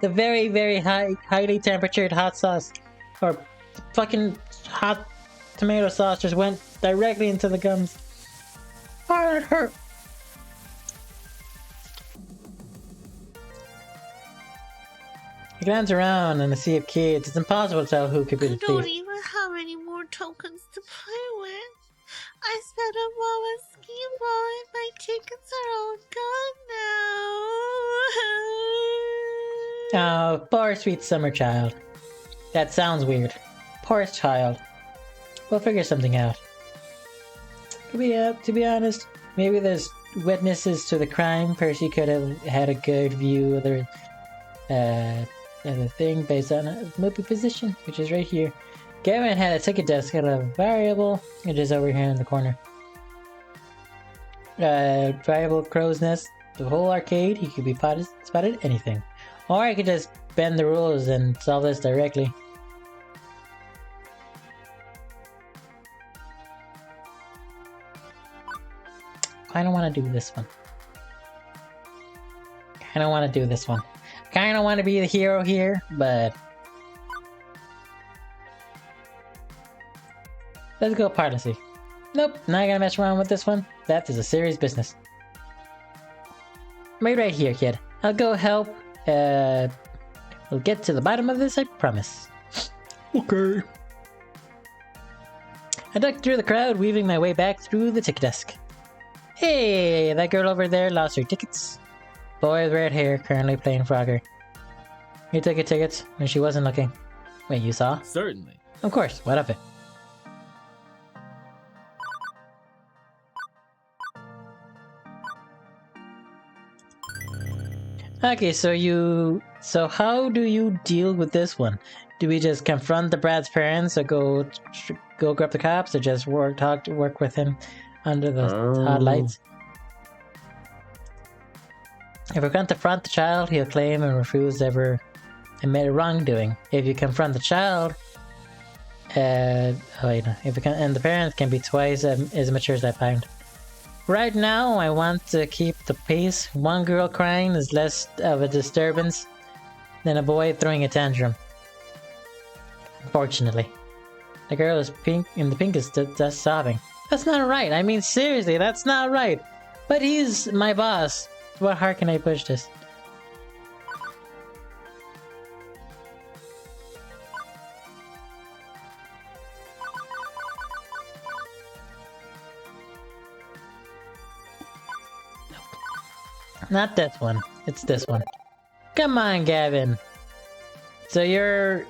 the very, very highly temperatured hot sauce, or fucking hot tomato sauce just went directly into the gums. Oh, that hurt. I glance around in a sea of kids. It's impossible to tell who could be the
I don't
thief.
even have any more tokens to play with. I spent them all on ski ball and my tickets are all gone now.
Oh, poor sweet summer child. That sounds weird. Poor child. We'll figure something out. To be honest, maybe there's witnesses to the crime. Percy could have had a good view of the thing based on a movie position, which is right here. Gavin had a ticket desk at a variable, which is over here in the corner. Variable crow's nest, the whole arcade. He could be spotted anything. Or I could just bend the rules and solve this directly. I don't want to do this one. I don't want to do this one. I kind of want to be the hero here, but let's go piracy. Nope, not gonna mess around with this one. That is a serious business. Right here, kid. I'll go help. We'll get to the bottom of this, I promise. Okay. I ducked through the crowd, weaving my way back through the ticket desk. Hey, that girl over there lost her tickets. Boy with red hair, currently playing Frogger. You took your tickets when she wasn't looking. Wait, you saw?
Certainly.
Of course, what of it? Okay, so how do you deal with this one? Do we just confront the Brad's parents, or go grab the cops, or just work with him under the hot lights? If we confront the child, he'll claim and refuse ever admit wrongdoing. If you confront the child, and the parents can be twice as mature as I found. Right now, I want to keep the peace. One girl crying is less of a disturbance than a boy throwing a tantrum. Unfortunately. The girl is in the pink is just sobbing. That's not right. I mean, seriously, that's not right. But he's my boss. What hard can I push this? Not this one. It's this one. Come on, Gavin. So you'll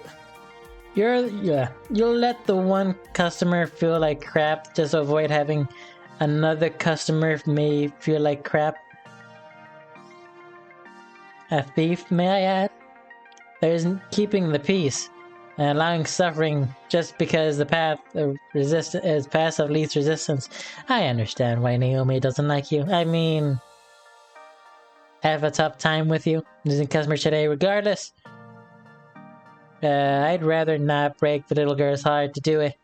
let the one customer feel like crap just to avoid having another customer may feel like crap. A thief, may I add? There's keeping the peace and allowing suffering just because the path of path of least resistance. I understand why Naomi doesn't like you. I mean, have a tough time with you losing customers today regardless. I'd rather not break the little girl's heart to do it.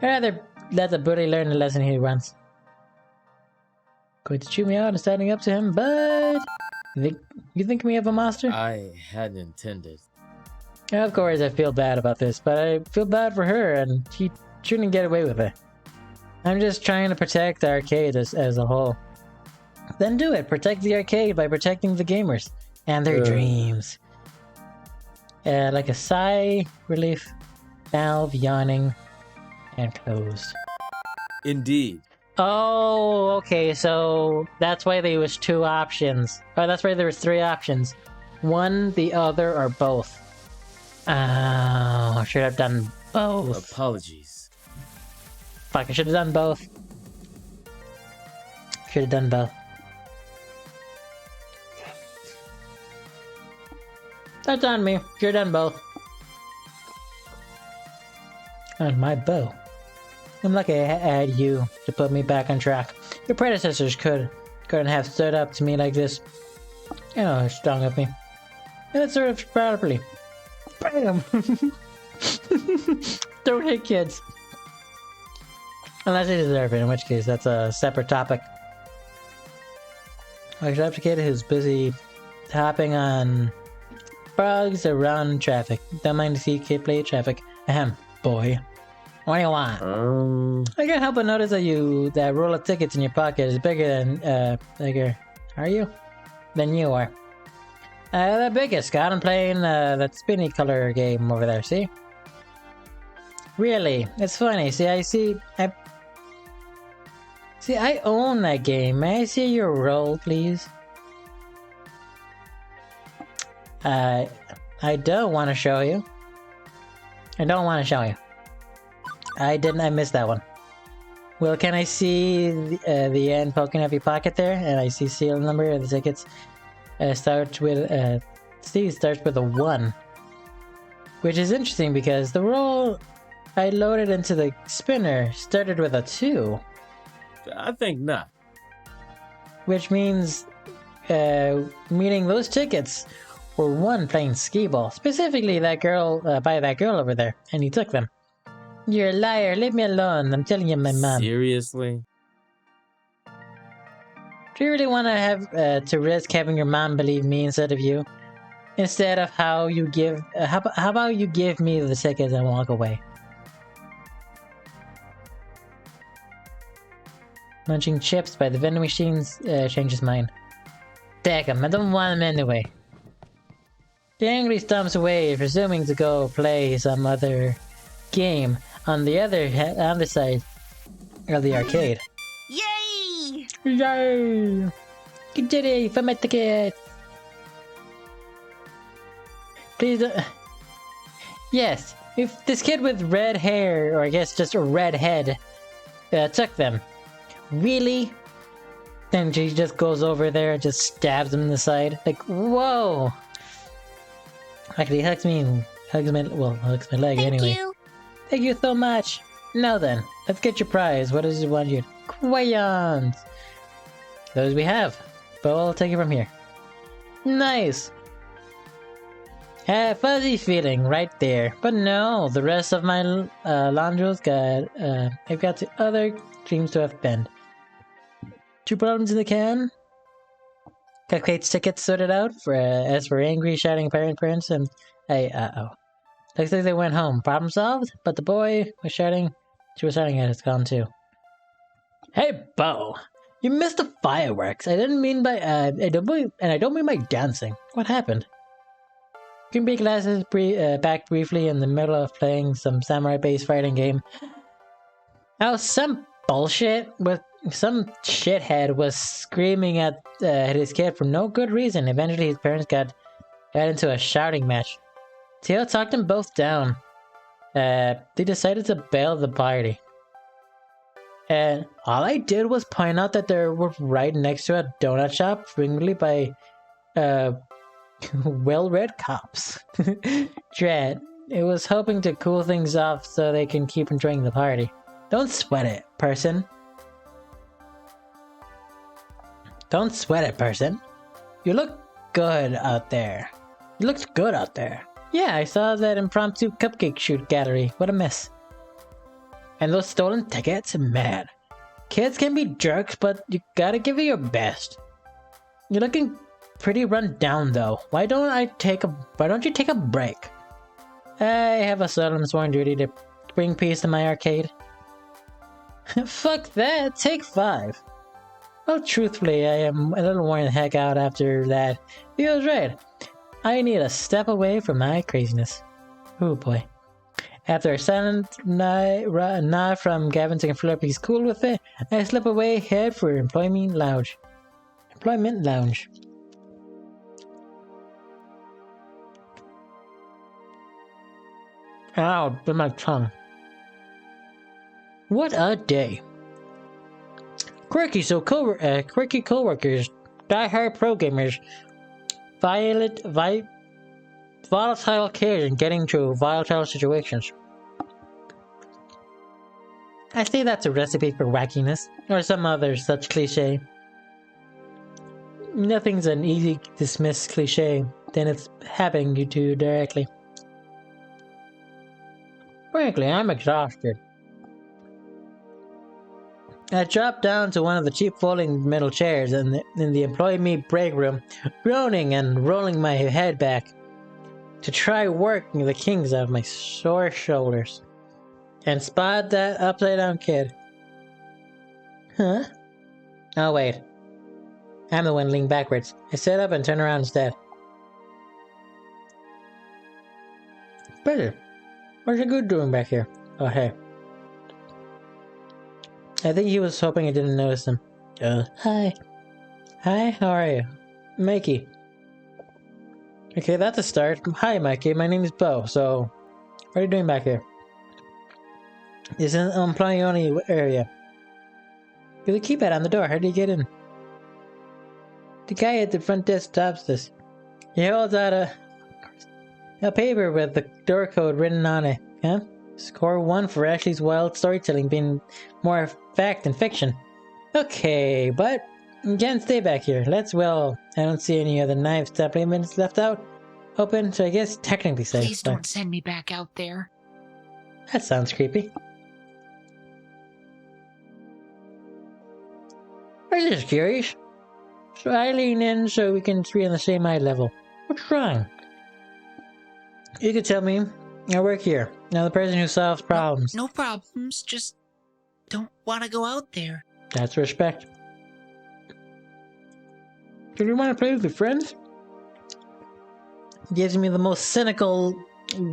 I'd rather let the bully learn the lesson he runs. Going to chew me out and standing up to him, but you think me of a monster?
I hadn't intended.
Of course I feel bad about this, but I feel bad for her and she shouldn't get away with it. I'm just trying to protect the arcade as a whole. Then do it. Protect the arcade by protecting the gamers and their dreams. Like a sigh, relief, valve, yawning, and closed.
Indeed.
Oh, okay, so that's why there was 2 options. Oh, that's why there was 3 options. One, the other, or both. Oh, I should have done both.
Apologies.
Fuck, I should have done both. Should have done both. That's on me. Should have done both. On my bow. I'm lucky I had you to put me back on track. Your predecessors couldn't have stood up to me like this. You know, strong of me. And it served properly. Bam! Don't hit kids. Unless they deserve it, in which case that's a separate topic. I should have a kid who's busy hopping on bugs around traffic. Don't mind to see kid play traffic. Ahem, boy. What do you want? I can't help but notice that roll of tickets in your pocket is bigger than, are you? Than you are. The biggest, Scott. I'm playing, that spinny color game over there, see? Really? It's funny. See, I own that game. May I see your roll, please? I don't want to show you. I don't want to show you. I missed that one. Well, can I see the end poking out your pocket there? And I see serial number of the tickets. Starts with, Steve starts with a 1. Which is interesting because the roll I loaded into the spinner started with a 2.
I think not.
Which means, meaning those tickets were 1 playing skee ball. Specifically that girl, by that girl over there. And he took them. You're a liar. Leave me alone. I'm telling you, my mom.
Seriously?
Do you really want to have to risk having your mom believe me instead of you? Instead of how you give... how about you give me the tickets and walk away? Munching chips by the vending machines changes mind. Take 'em. I don't want them anyway. The angry stomps away, presuming to go play some other game on the other side of the arcade.
Yay!
Yay! You did it! For my ticket! Please yes, if this kid with red hair, or I guess just a red head, took them. Really? Then she just goes over there and just stabs him in the side. Like, whoa! Actually, he hugs me, hugs my leg anyway.
Thank you.
Thank you so much. Now then, let's get your prize. What does it want you? Crayons! Those we have. But we'll take it from here. Nice! Fuzzy feeling right there. But no, the rest of my laundry's got, I've got the other dreams to have been. 2 problems in the can. Cupcake's tickets sorted out. As for angry, shouting parents, and uh-oh. Looks like they went home. Problem solved? But the boy was shouting. She was shouting at it's gone too. Hey, Bo! You missed the fireworks. I didn't mean by, I don't mean by dancing. What happened? Can be glasses back briefly in the middle of playing some samurai-based fighting game. Now, some shithead was screaming at his kid for no good reason. Eventually, his parents got into a shouting match. Teo talked them both down. They decided to bail the party. And all I did was point out that they were right next to a donut shop, frequently by well-read cops. Dread. It was hoping to cool things off so they can keep enjoying the party. Don't sweat it, person. Don't sweat it, person. You look good out there. You looked good out there. Yeah, I saw that impromptu cupcake shoot gallery. What a mess. And those stolen tickets? Man. Kids can be jerks, but you gotta give it your best. You're looking pretty run down though. Why don't you take a break? I have a solemn sworn duty to bring peace to my arcade. Fuck that, take 5. Well, truthfully, I am a little worn the heck out after that. He was right. I need a step away from my craziness. Oh boy. After a silent nod from Gavin to confirm he's cool with it, I slip away, head for Employment Lounge. Employment Lounge. Ow, bit my tongue. What a day. Quirky co-workers, die-hard pro gamers, volatile kids and getting through volatile situations. I say that's a recipe for wackiness, or some other such cliche. Nothing's an easy dismissed cliche than it's happening to you directly. Frankly, I'm exhausted. I dropped down to one of the cheap folding metal chairs in the employee break room, groaning and rolling my head back to try working the kinks out of my sore shoulders. And spot that upside down kid. Huh? Oh wait. I'm the one leaning backwards. I sit up and turn around instead. Better. What's the good doing back here? Oh hey. I think he was hoping I didn't notice him. Hi. Hi, how are you? Mikey. Okay, that's a start. Hi, Mikey. My name is Bo. So, what are you doing back here? This is an employee-only area. There's a keypad on the door. How do you get in? The guy at the front desk stops this. He holds out a paper with the door code written on it. Huh? Score 1 for Ashley's wild storytelling being more fact than fiction. Okay, but you can't stay back here. I don't see any other knife supplements left out. Open, so I guess technically safe.
Please don't send me back out there.
That sounds creepy. I'm just curious. So I lean in so we can be on the same eye level. What's wrong? You could tell me. I work here. Now the person who solves problems.
No problems. Just don't want to go out there.
That's respect. Do you want to play with your friends? Gives me the most cynical,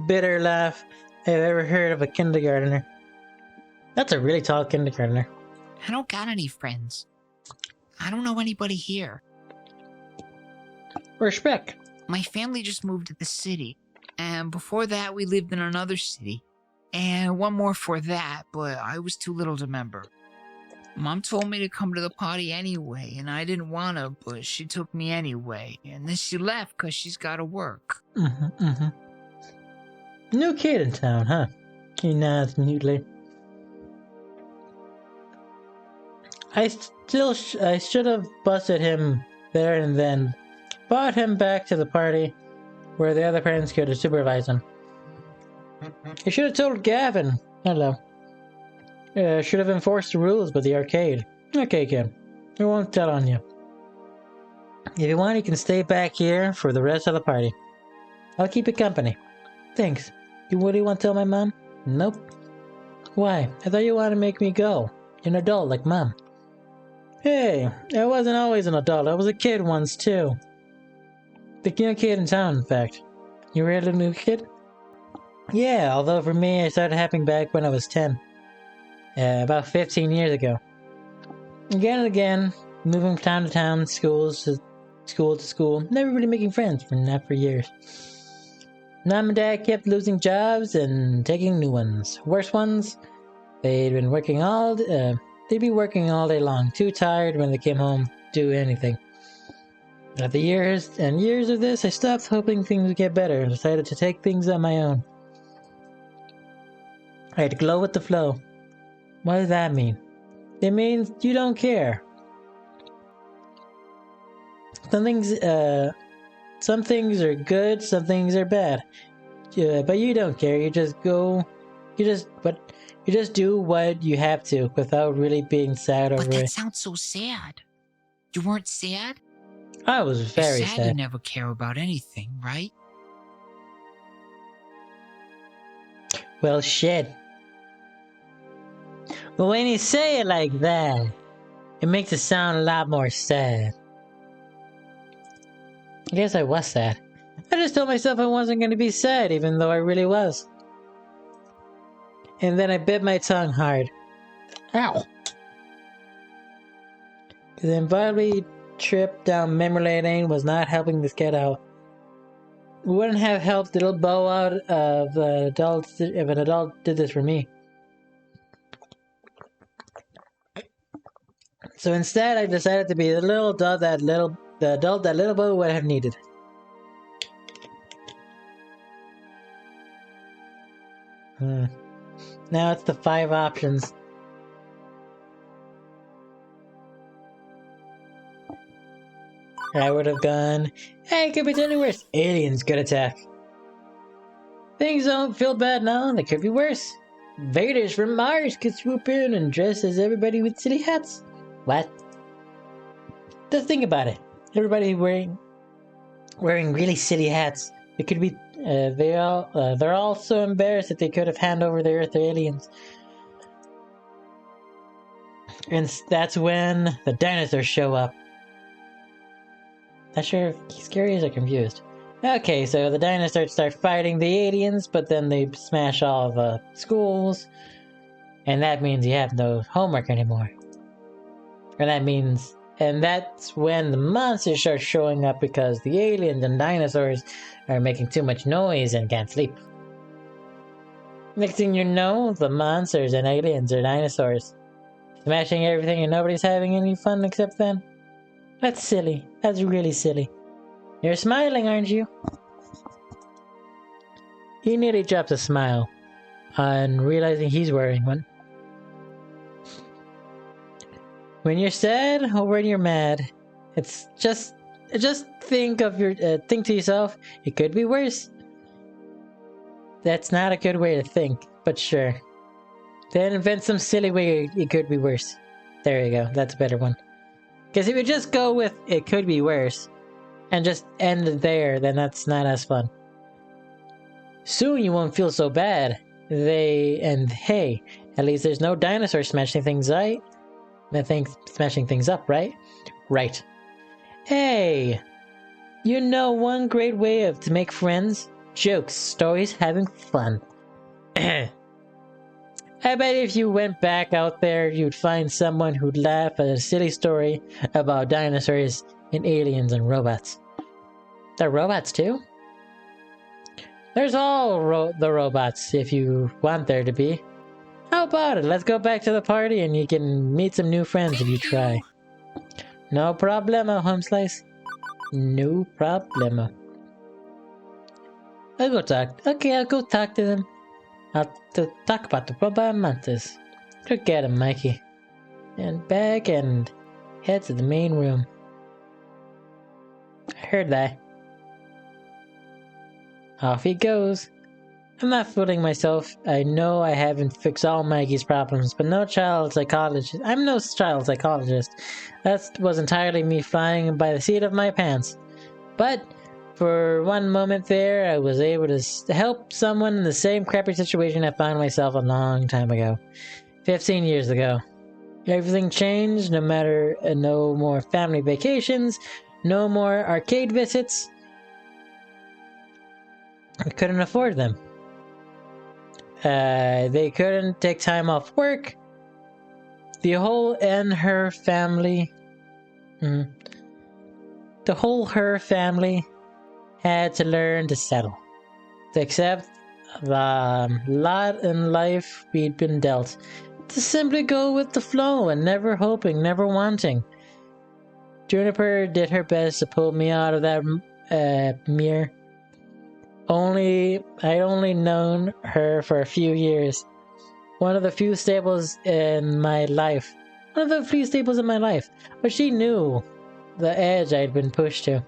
bitter laugh I've ever heard of a kindergartner. That's a really tall kindergartner.
I don't got any friends. I don't know anybody here.
Respect.
My family just moved to the city. And before that, we lived in another city. And one more for that, but I was too little to remember. Mom told me to come to the party anyway, and I didn't want to, but she took me anyway. And then she left because she's got to work.
New kid in town, huh? He nods mutely. I should have busted him there and then. Brought him back to the party where the other parents could supervise him. I should have told Gavin. Hello. Should have enforced the rules with the arcade. Okay, kid. I won't tell on you. If you want, you can stay back here for the rest of the party. I'll keep you company. Thanks. What do you want to tell my mom? Nope. Why? I thought you wanted to make me go. You're an adult like Mom. Hey, I wasn't always an adult. I was a kid once, too. The new kid in town, in fact. You really a new kid? Yeah, although for me, I started happening back when I was 10. About 15 years ago. Again and again, moving from town to town, school to school, never really making friends for years. Mom and Dad kept losing jobs and taking new ones. Worse ones, they'd be working all day long, too tired when they came home to do anything. After years and years of this, I stopped hoping things would get better and decided to take things on my own. I had to go with the flow. What does that mean? It means you don't care. Some things are good, some things are bad. But you don't care. You just do what you have to without really being sad over it.
But that sounds so sad. You weren't sad?
I was very
You're sad. You
sad.
never care about anything, right?
Well, shit. But when you say it like that, it makes it sound a lot more sad. I guess I was sad. I just told myself I wasn't going to be sad, even though I really was. And then I bit my tongue hard. Ow! The inviolably trip down memory lane was not helping this get out. It wouldn't have helped the little bow out of adults if an adult did this for me. So instead, I decided to be the little adult that little boy would have needed. Now it's the 5 options. I would have gone, hey, it could be any worse. Aliens could attack. Things don't feel bad now, they could be worse. Invaders from Mars could swoop in and dress as everybody with silly hats. What? Just think about it. Everybody wearing really silly hats. It could be they're all so embarrassed that they could have handed over the Earth to aliens. And that's when the dinosaurs show up. Not sure if he's curious or confused. Okay, so the dinosaurs start fighting the aliens, but then they smash all the schools, and that means you have no homework anymore. And that's when the monsters start showing up because the aliens and dinosaurs are making too much noise and can't sleep. Next thing you know, the monsters and aliens or dinosaurs smashing everything and nobody's having any fun except them. That's silly. That's really silly. You're smiling, aren't you? He nearly drops a smile on realizing he's wearing one. When you're sad or when you're mad, it's just think to yourself, it could be worse. That's not a good way to think, but sure. Then invent some silly way it could be worse. There you go, that's a better one. Because if you just go with it could be worse and just end it there, then that's not as fun. Soon you won't feel so bad. Hey, at least there's no dinosaur smashing things, right? Smashing things up, right? Right. Hey! You know one great way to make friends? Jokes, stories, having fun. I bet if you went back out there, you'd find someone who'd laugh at a silly story about dinosaurs and aliens and robots. They're robots too? There's all the robots if you want there to be. How about it? Let's go back to the party and you can meet some new friends if you try. No problemo, Home Slice. No problemo. I'll go talk to them. I'll talk about the robot monsters. Go get him, Mikey. And back and head to the main room. I heard that. Off he goes. I'm not fooling myself. I know I haven't fixed all Mikey's problems, but I'm no child psychologist. That was entirely me flying by the seat of my pants. But for one moment there, I was able to help someone in the same crappy situation I found myself a long time ago. 15 years ago. Everything changed, no more family vacations, no more arcade visits. I couldn't afford them. They couldn't take time off work. The whole her family had to learn to settle, to accept the lot in life we'd been dealt, to simply go with the flow and never hoping, never wanting. Juniper did her best to pull me out of that mirror. I'd only known her for a few years. One of the few staples in my life. But she knew the edge I'd been pushed to.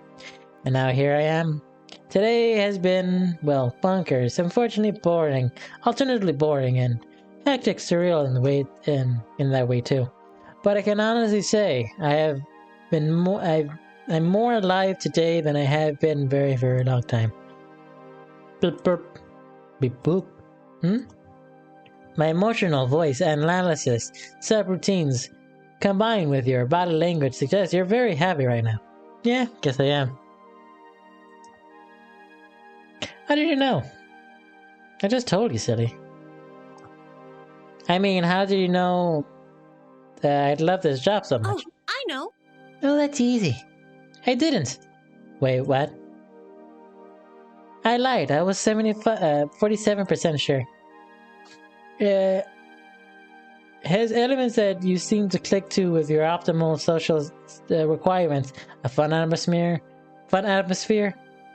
And now here I am. Today has been, well, bonkers, unfortunately boring, alternatively boring, and hectic, surreal in that way too. But I can honestly say I'm more alive today than I have been in a very, very long time. Beep, burp. Beep, boop. My emotional voice analysis, subroutines, combined with your body language suggests you're very happy right now. Yeah, guess I am. How did you know? I just told you, silly. I mean, how did you know that I'd love this job so much?
Oh, I know.
Oh, that's easy. I didn't. Wait, what? I lied. I was 47% sure. Has elements that you seem to click to with your optimal social requirements: a fun atmosphere,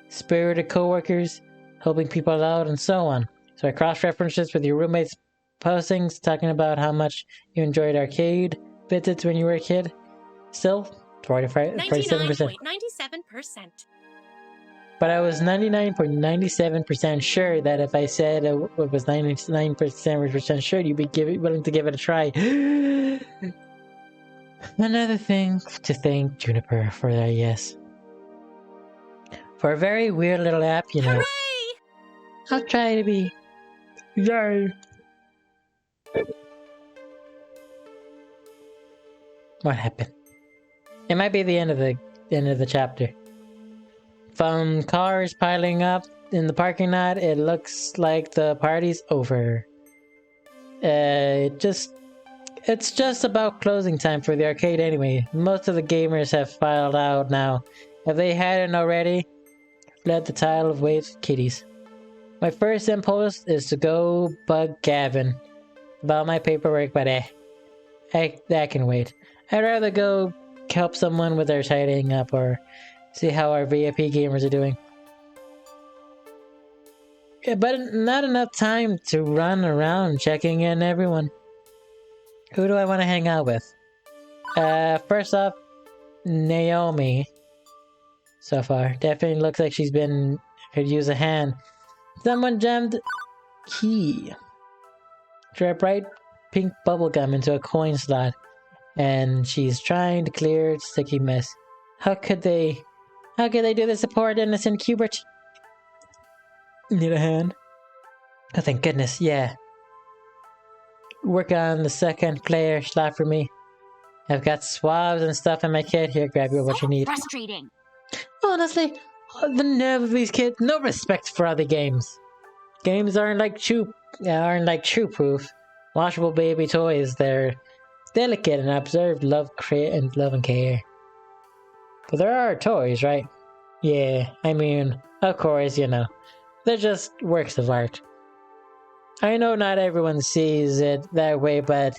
spirited coworkers, helping people out, and so on. So I cross-references with your roommates' postings talking about how much you enjoyed arcade visits when you were a kid. Still, 47%.
99.97%.
But I was 99.97% sure that if I said it was 99% sure, you'd be willing to give it a try. Another thing to thank Juniper for that, yes. For a very weird little app, you know.
Hooray!
I'll try to be. Yay! What happened? It might be the end of the chapter. From cars piling up in the parking lot, it looks like the party's over. It's just about closing time for the arcade anyway. Most of the gamers have filed out now. If they hadn't already, let the tile of wait kitties. My first impulse is to go bug Gavin about my paperwork, but that can wait. I'd rather go help someone with their tidying up or see how our VIP gamers are doing. Yeah, but not enough time to run around checking in everyone. Who do I want to hang out with? First off, Naomi. So far, definitely looks like could use a hand. Someone jammed key. Drop bright pink bubblegum into a coin slot, and she's trying to clear sticky mess. How could they do this to poor innocent Hubert? Need a hand? Oh, thank goodness, yeah. Work on the second player slot for me. I've got swabs and stuff in my kit. Here, grab what you need.
Frustrating.
Honestly, the nerve of these kids. No respect for other games. Games aren't like True Proof. Washable baby toys. They're delicate and observed love and care. But there are toys, right? Yeah, I mean, of course, you know. They're just works of art. I know not everyone sees it that way, but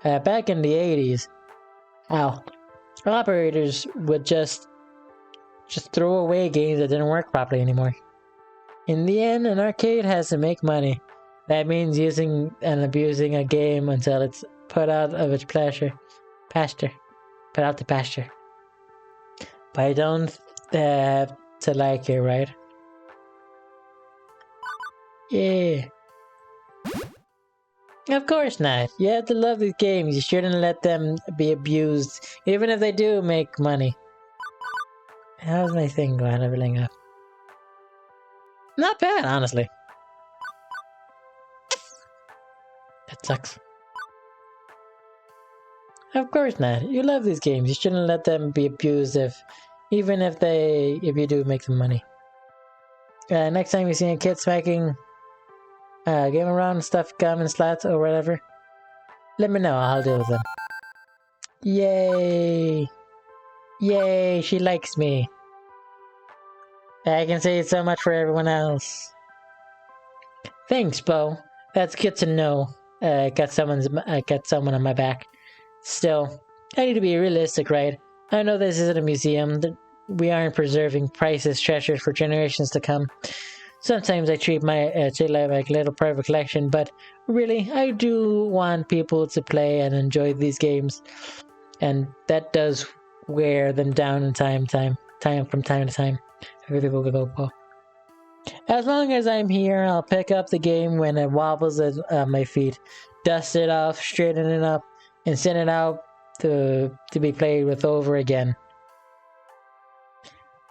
back in the 80s, operators would just throw away games that didn't work properly anymore. In the end, an arcade has to make money. That means using and abusing a game until it's put out of its pasture. Put out the pasture. But I don't have to like it, right? Yeah. Of course not. You have to love these games. You shouldn't let them be abused, even if they do make money. How's my thing going? Leveling up. Not bad, honestly. That sucks. Of course not. You love these games. You shouldn't let them be abused, even if you do make some money. Next time you see a kid smacking game around, stuff, gum, and slats, or whatever, let me know. I'll deal with them. Yay! Yay! She likes me. I can say so much for everyone else. Thanks, Bo. That's good to know. I got someone on my back. Still, I need to be realistic, right? I know this isn't a museum. We aren't preserving priceless treasures for generations to come. Sometimes I treat it like a little private collection, but really, I do want people to play and enjoy these games, and that does wear them down in time from time to time. As long as I'm here, I'll pick up the game when it wobbles at my feet, dust it off, straighten it up, and send it out to be played with over again.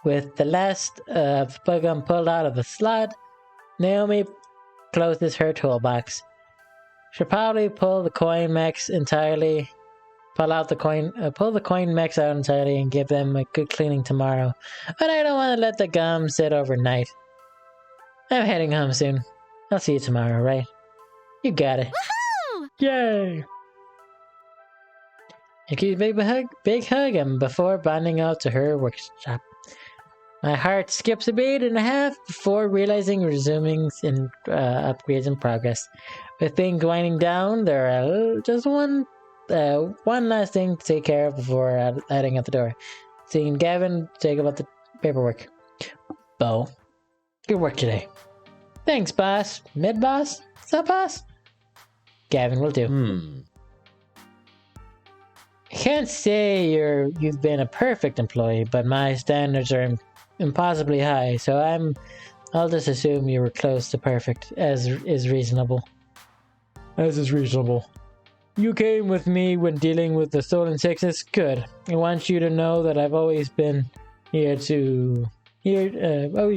With the last bubblegum pulled out of the slot, Naomi closes her toolbox. Should probably pull the coin mechs entirely. Pull the coin mechs out entirely and give them a good cleaning tomorrow. But I don't want to let the gum sit overnight. I'm heading home soon. I'll see you tomorrow, right? You got it.
Woohoo!
Yay! I give you a big hug, and before bonding out to her workshop. My heart skips a beat and a half before realizing resuming in upgrades in progress. With things winding down, there are just one last thing to take care of before heading out the door. Seeing Gavin take about the paperwork. Bo, good work today. Thanks, boss. Mid-boss? Sub-boss? Gavin will do. I can't say you've been a perfect employee, but my standards are impossibly high, so I'll just assume you were close to perfect, as is reasonable. As is reasonable. You came with me when dealing with the stolen sixes? Good. I want you to know that I've always been always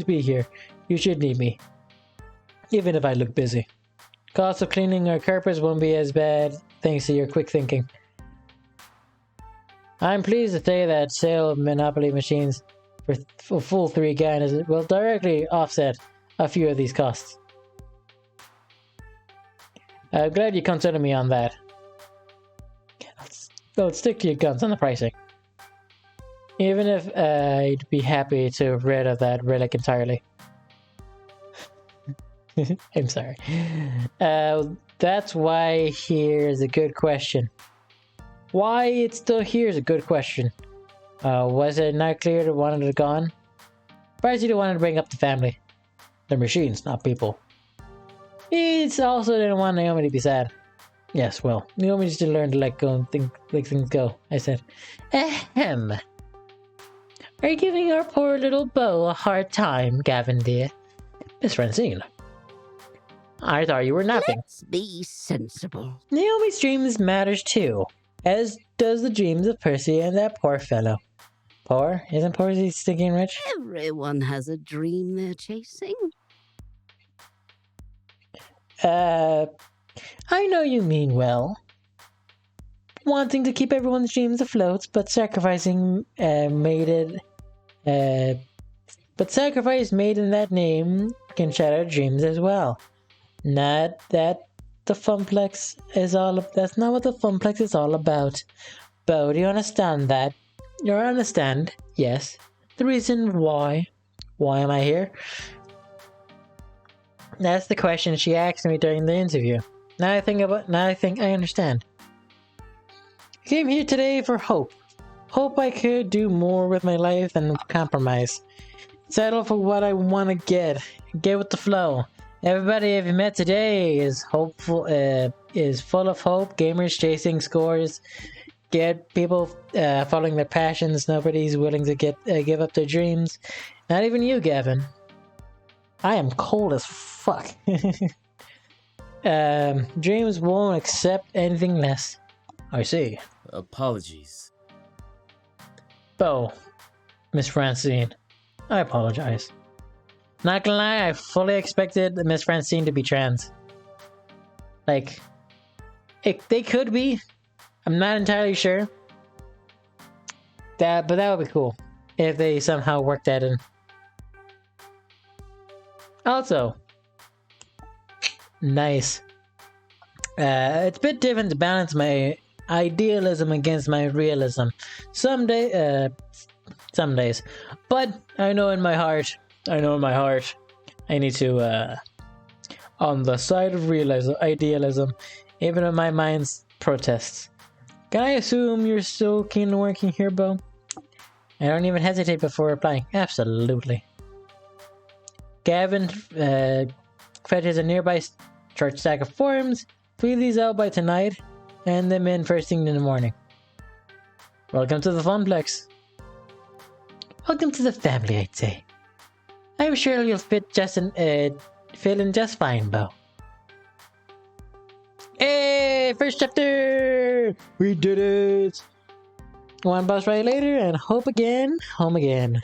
be here. You should need me. Even if I look busy. Cost of cleaning our carpets won't be as bad, thanks to your quick thinking. I'm pleased to say that sale of Monopoly machines for full 3 grand will directly offset a few of these costs. I'm glad you considered me on that. Let's stick to your guns on the pricing. Even if I'd be happy to get rid of that relic entirely. I'm sorry. That's why here's a good question. Why it's still here is a good question. Was it not clear to wanted it gone? Surprised you didn't want to bring up the family. They're machines, not people. It's also didn't want Naomi to be sad. Yes, well, Naomi just didn't learn to let go and let things go, I said. Ahem. Are you giving our poor little Bo a hard time, Gavin dear? Miss Francine. I thought you were napping.
Let's be sensible.
Naomi's dreams matters too, as does the dreams of Percy and that poor fellow. Poor? Isn't Percy stinking rich?
Everyone has a dream they're chasing.
I know you mean well. Wanting to keep everyone's dreams afloat, but sacrifice made in that name can shatter dreams as well. Not that the Funplex is that's not what the Funplex is all about. Bo, do you understand that? You understand? Yes. The reason why? Why am I here? That's the question she asked me during the interview. Now I think I understand. I came here today for hope. Hope I could do more with my life than compromise. Settle for what I want to get. Get with the flow. Everybody I've met today is hopeful. Is full of hope. Gamers chasing scores. Get people following their passions. Nobody's willing to give up their dreams. Not even you, Gavin. I am cold as fuck. Dreams won't accept anything less. I see.
Apologies.
Bo, Miss Francine, I apologize. Not gonna lie, I fully expected Miss Francine to be trans. Like, they could be. I'm not entirely sure. But that would be cool if they somehow worked that in. Also, nice. It's a bit different to balance my idealism against my realism. Some days. But I know in my heart, I need to, on the side of idealism, even if my mind's protests. Can I assume you're still keen on working here, Bo? I don't even hesitate before replying. Absolutely. Gavin fetches a nearby church stack of forms. Fill these out by tonight, and them in first thing in the morning. Welcome to the Funplex. Welcome to the family, I'd say. I'm sure you'll fit in just fine, Bo. Hey, first chapter! We did it! One bus ride later, and hope again, home again.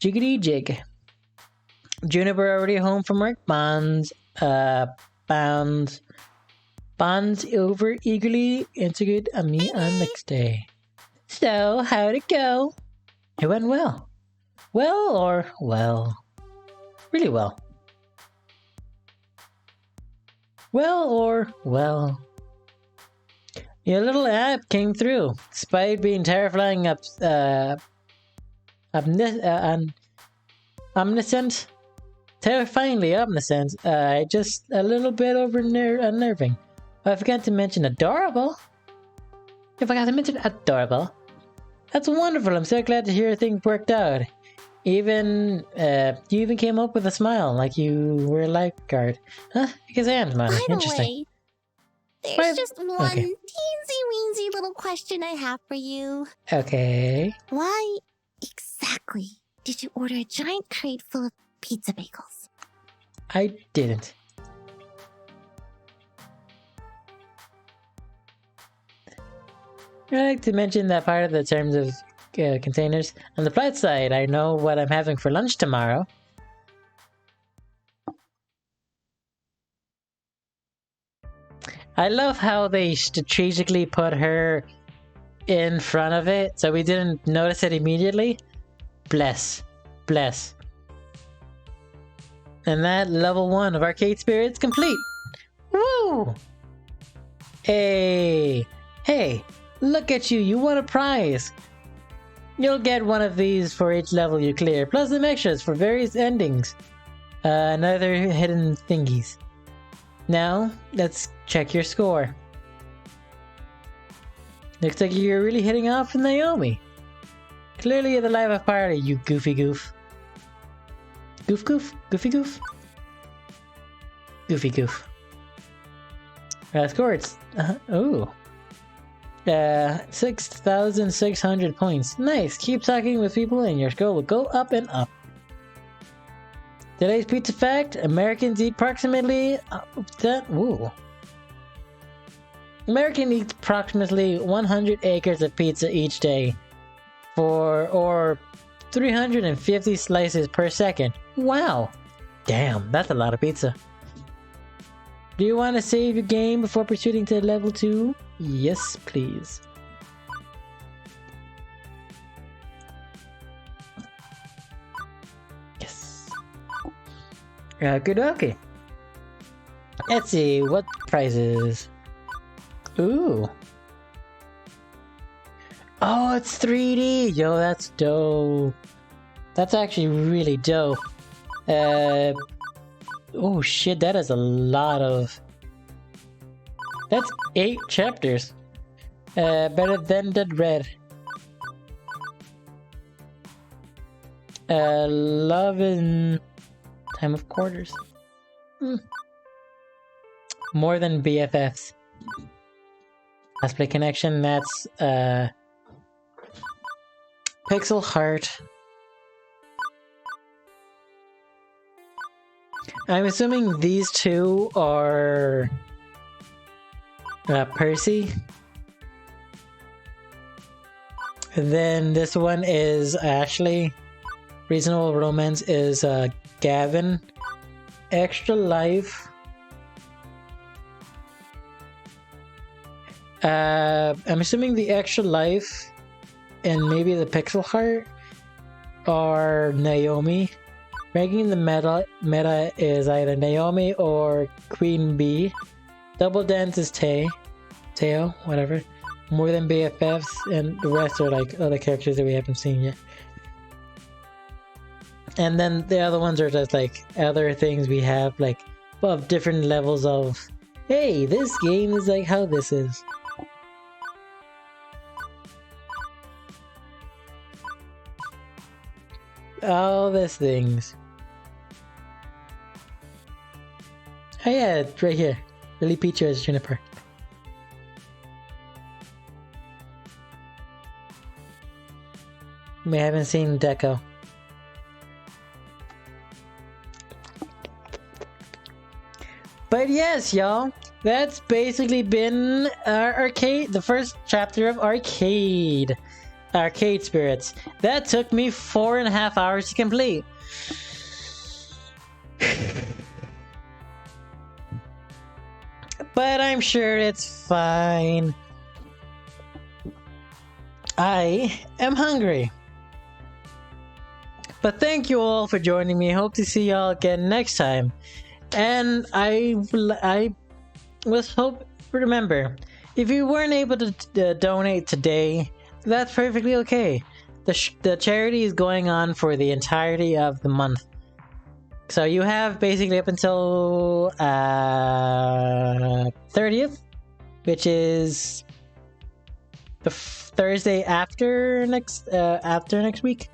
Jiggity jig. Juniper already home from work. Bounds bonds over eagerly integrate a meet on next day. So, how'd it go? It went well. Well or well? Really well. Well or well? Your little app came through, despite being terrifying omniscient. Terrifyingly omniscient, just a little bit unnerving. I forgot to mention adorable. If I got to mention adorable. That's wonderful. I'm so glad to hear things worked out. You even came up with a smile like you were a lifeguard. Huh? Because I am smiling.
By the
Interesting.
way, there's just one
Okay.
teensy-weensy little question I have for you.
Okay.
Why exactly did you order a giant crate full of pizza bagels?
I didn't. I like to mention that part of the terms of containers. On the bright side, I know what I'm having for lunch tomorrow. I love how they strategically put her in front of it so we didn't notice it immediately. Bless. Bless. And that level 1 of Arcade Spirits complete. Woo! Hey! Hey! Look at you, you won a prize! You'll get one of these for each level you clear, plus some extras for various endings. And other hidden thingies. Now, let's check your score. Looks like you're really hitting off with Naomi. Clearly you're the life of party, you goofy goof. Goof goof? Goofy goof? Goofy goof. Score, it's... 6,600 points. Nice. Keep talking with people and your score will go up and up. Today's pizza fact: Americans eat approximately... American eats approximately 100 acres of pizza each day, or 350 slices per second. Wow! Damn, that's a lot of pizza. Do you want to save your game before proceeding to level 2? Yes, please. Yes. Good, okay. Let's see, what prizes? Ooh. Oh, it's 3D! Yo, that's dope. That's actually really dope. Oh shit, that is a lot of... That's 8 chapters. Better than Dead Red. Love in Time of Quarters. More than BFFs. Let's Play Connection, that's Pixel Heart. I'm assuming these two are Percy. And then this one is Ashley. Reasonable Romance is Gavin. Extra Life. I'm assuming the Extra Life and maybe the Pixel Heart are Naomi. Ranking the meta is either Naomi or Queen Bee. Double Dance is Teo, whatever. More than BFFs, and the rest are like other characters that we haven't seen yet. And then the other ones are just like other things we have, like of different levels of, hey, this game is like how this is. All these things. Oh yeah, it's right here. Lily Peach as Juniper. We haven't seen Deco. But yes, y'all, that's basically been our arcade, the first chapter of Arcade Spirits. That took me 4.5 hours to complete. but I'm sure it's fine. I am hungry. But thank you all for joining me. Hope to see y'all again next time. And remember, if you weren't able to donate today, that's perfectly okay. The charity is going on for the entirety of the month. So you have basically up until 30th, which is the Thursday after next week,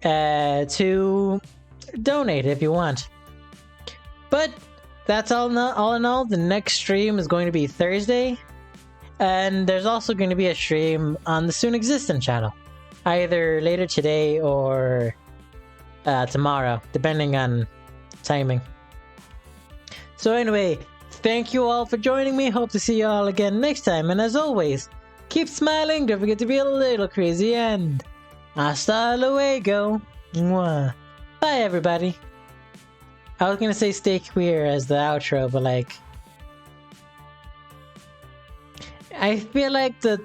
to donate if you want. But that's all in all. The next stream is going to be Thursday, and there's also going to be a stream on the Soon Existent channel, either later today or tomorrow, depending on timing. So anyway, thank you all for joining me. Hope to see you all again next time. And as always, keep smiling. Don't forget to be a little crazy. And hasta luego. Mwah. Bye, everybody. I was gonna say stay queer as the outro, but like, I feel like the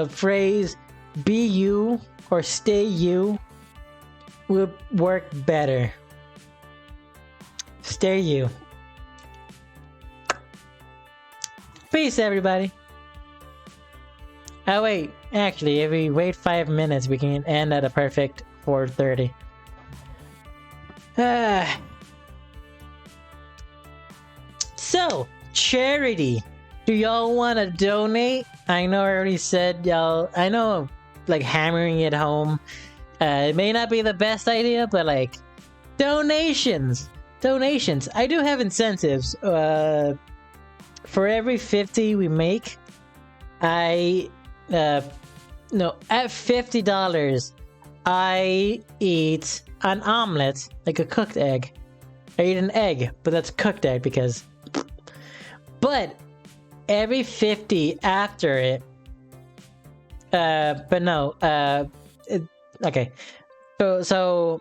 phrase "be you" or "stay you" would work better. Stay you. Peace, everybody. Oh wait, actually, if we wait 5 minutes, we can end at a perfect 4:30. So, charity. Do y'all want to donate? I know I already said y'all. I know, like, hammering it home. It may not be the best idea, but like, donations. I do have incentives. For every 50 we make, at $50, I eat an omelet, like a cooked egg. I eat an egg, but that's cooked egg because. But every 50 after it, okay. So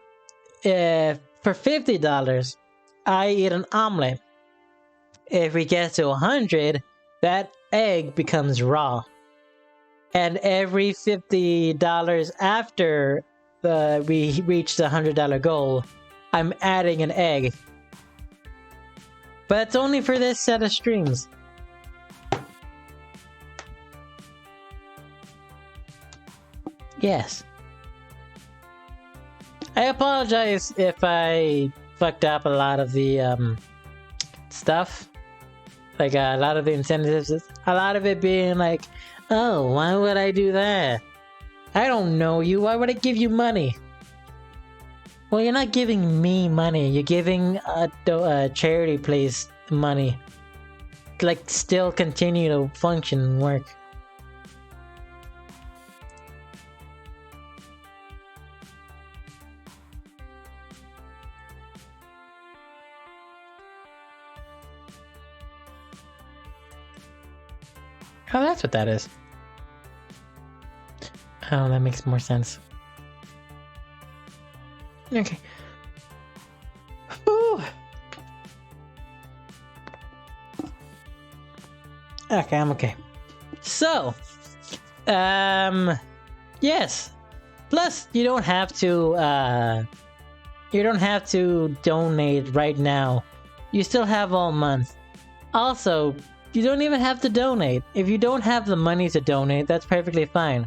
for $50, I eat an omelet. If we get to 100, that egg becomes raw. And every $50 after we reach the $100 goal, I'm adding an egg. But it's only for this set of streams. Yes. I apologize if I fucked up a lot of the stuff. Like a lot of the incentives, a lot of it being like, oh, why would I do that? I don't know you, why would I give you money? Well, you're not giving me money, you're giving a charity place money. Like, still continue to function and work. Oh, that's what that is. Oh, that makes more sense. Okay. Whew. Okay, I'm okay. So, yes. Plus, you don't have to donate right now. You still have all month. Also, you don't even have to donate. If you don't have the money to donate, that's perfectly fine.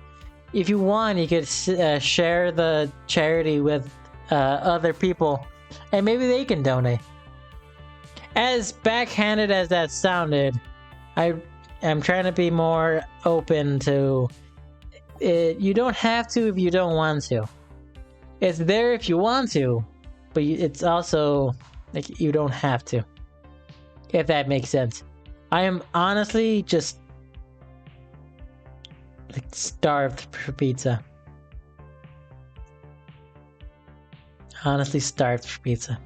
If you want, you could share the charity with other people, and maybe they can donate. As backhanded as that sounded, I am trying to be more open to it. You don't have to if you don't want to. It's there if you want to, but it's also like you don't have to. If that makes sense. I am honestly just like starved for pizza. Honestly starved for pizza.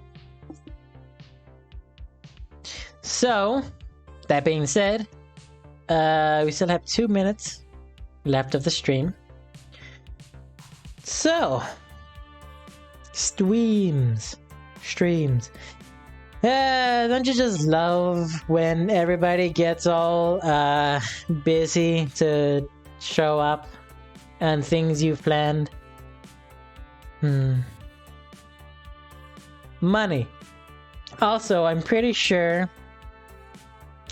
So, that being said, we still have 2 minutes left of the stream. So, streams. Don't you just love when everybody gets all busy to show up on things you've planned? Money. Also, I'm pretty sure,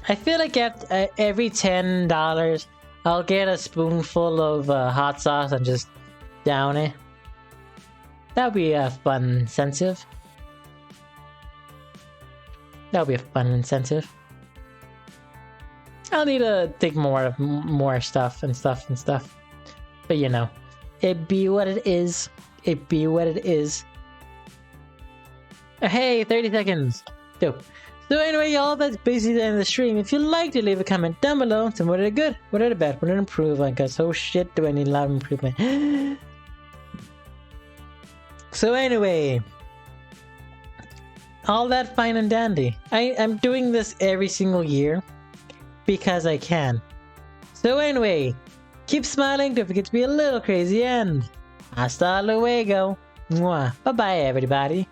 I feel like at every $10 I'll get a spoonful of hot sauce and just down it. That would be a fun incentive. That would be a fun incentive. I'll need to think more stuff. But you know, it be what it is. It be what it is. Hey, 30 seconds. Dope. So anyway, y'all, that's basically the end of the stream. If you'd like to leave a comment down below, tell me what are good, what are bad, what are improve. Like, oh shit, do I need a lot of improvement? So anyway, all that fine and dandy. I'm doing this every single year because I can. So anyway, keep smiling, don't forget to be a little crazy, and hasta luego. Mwah. Bye bye, everybody.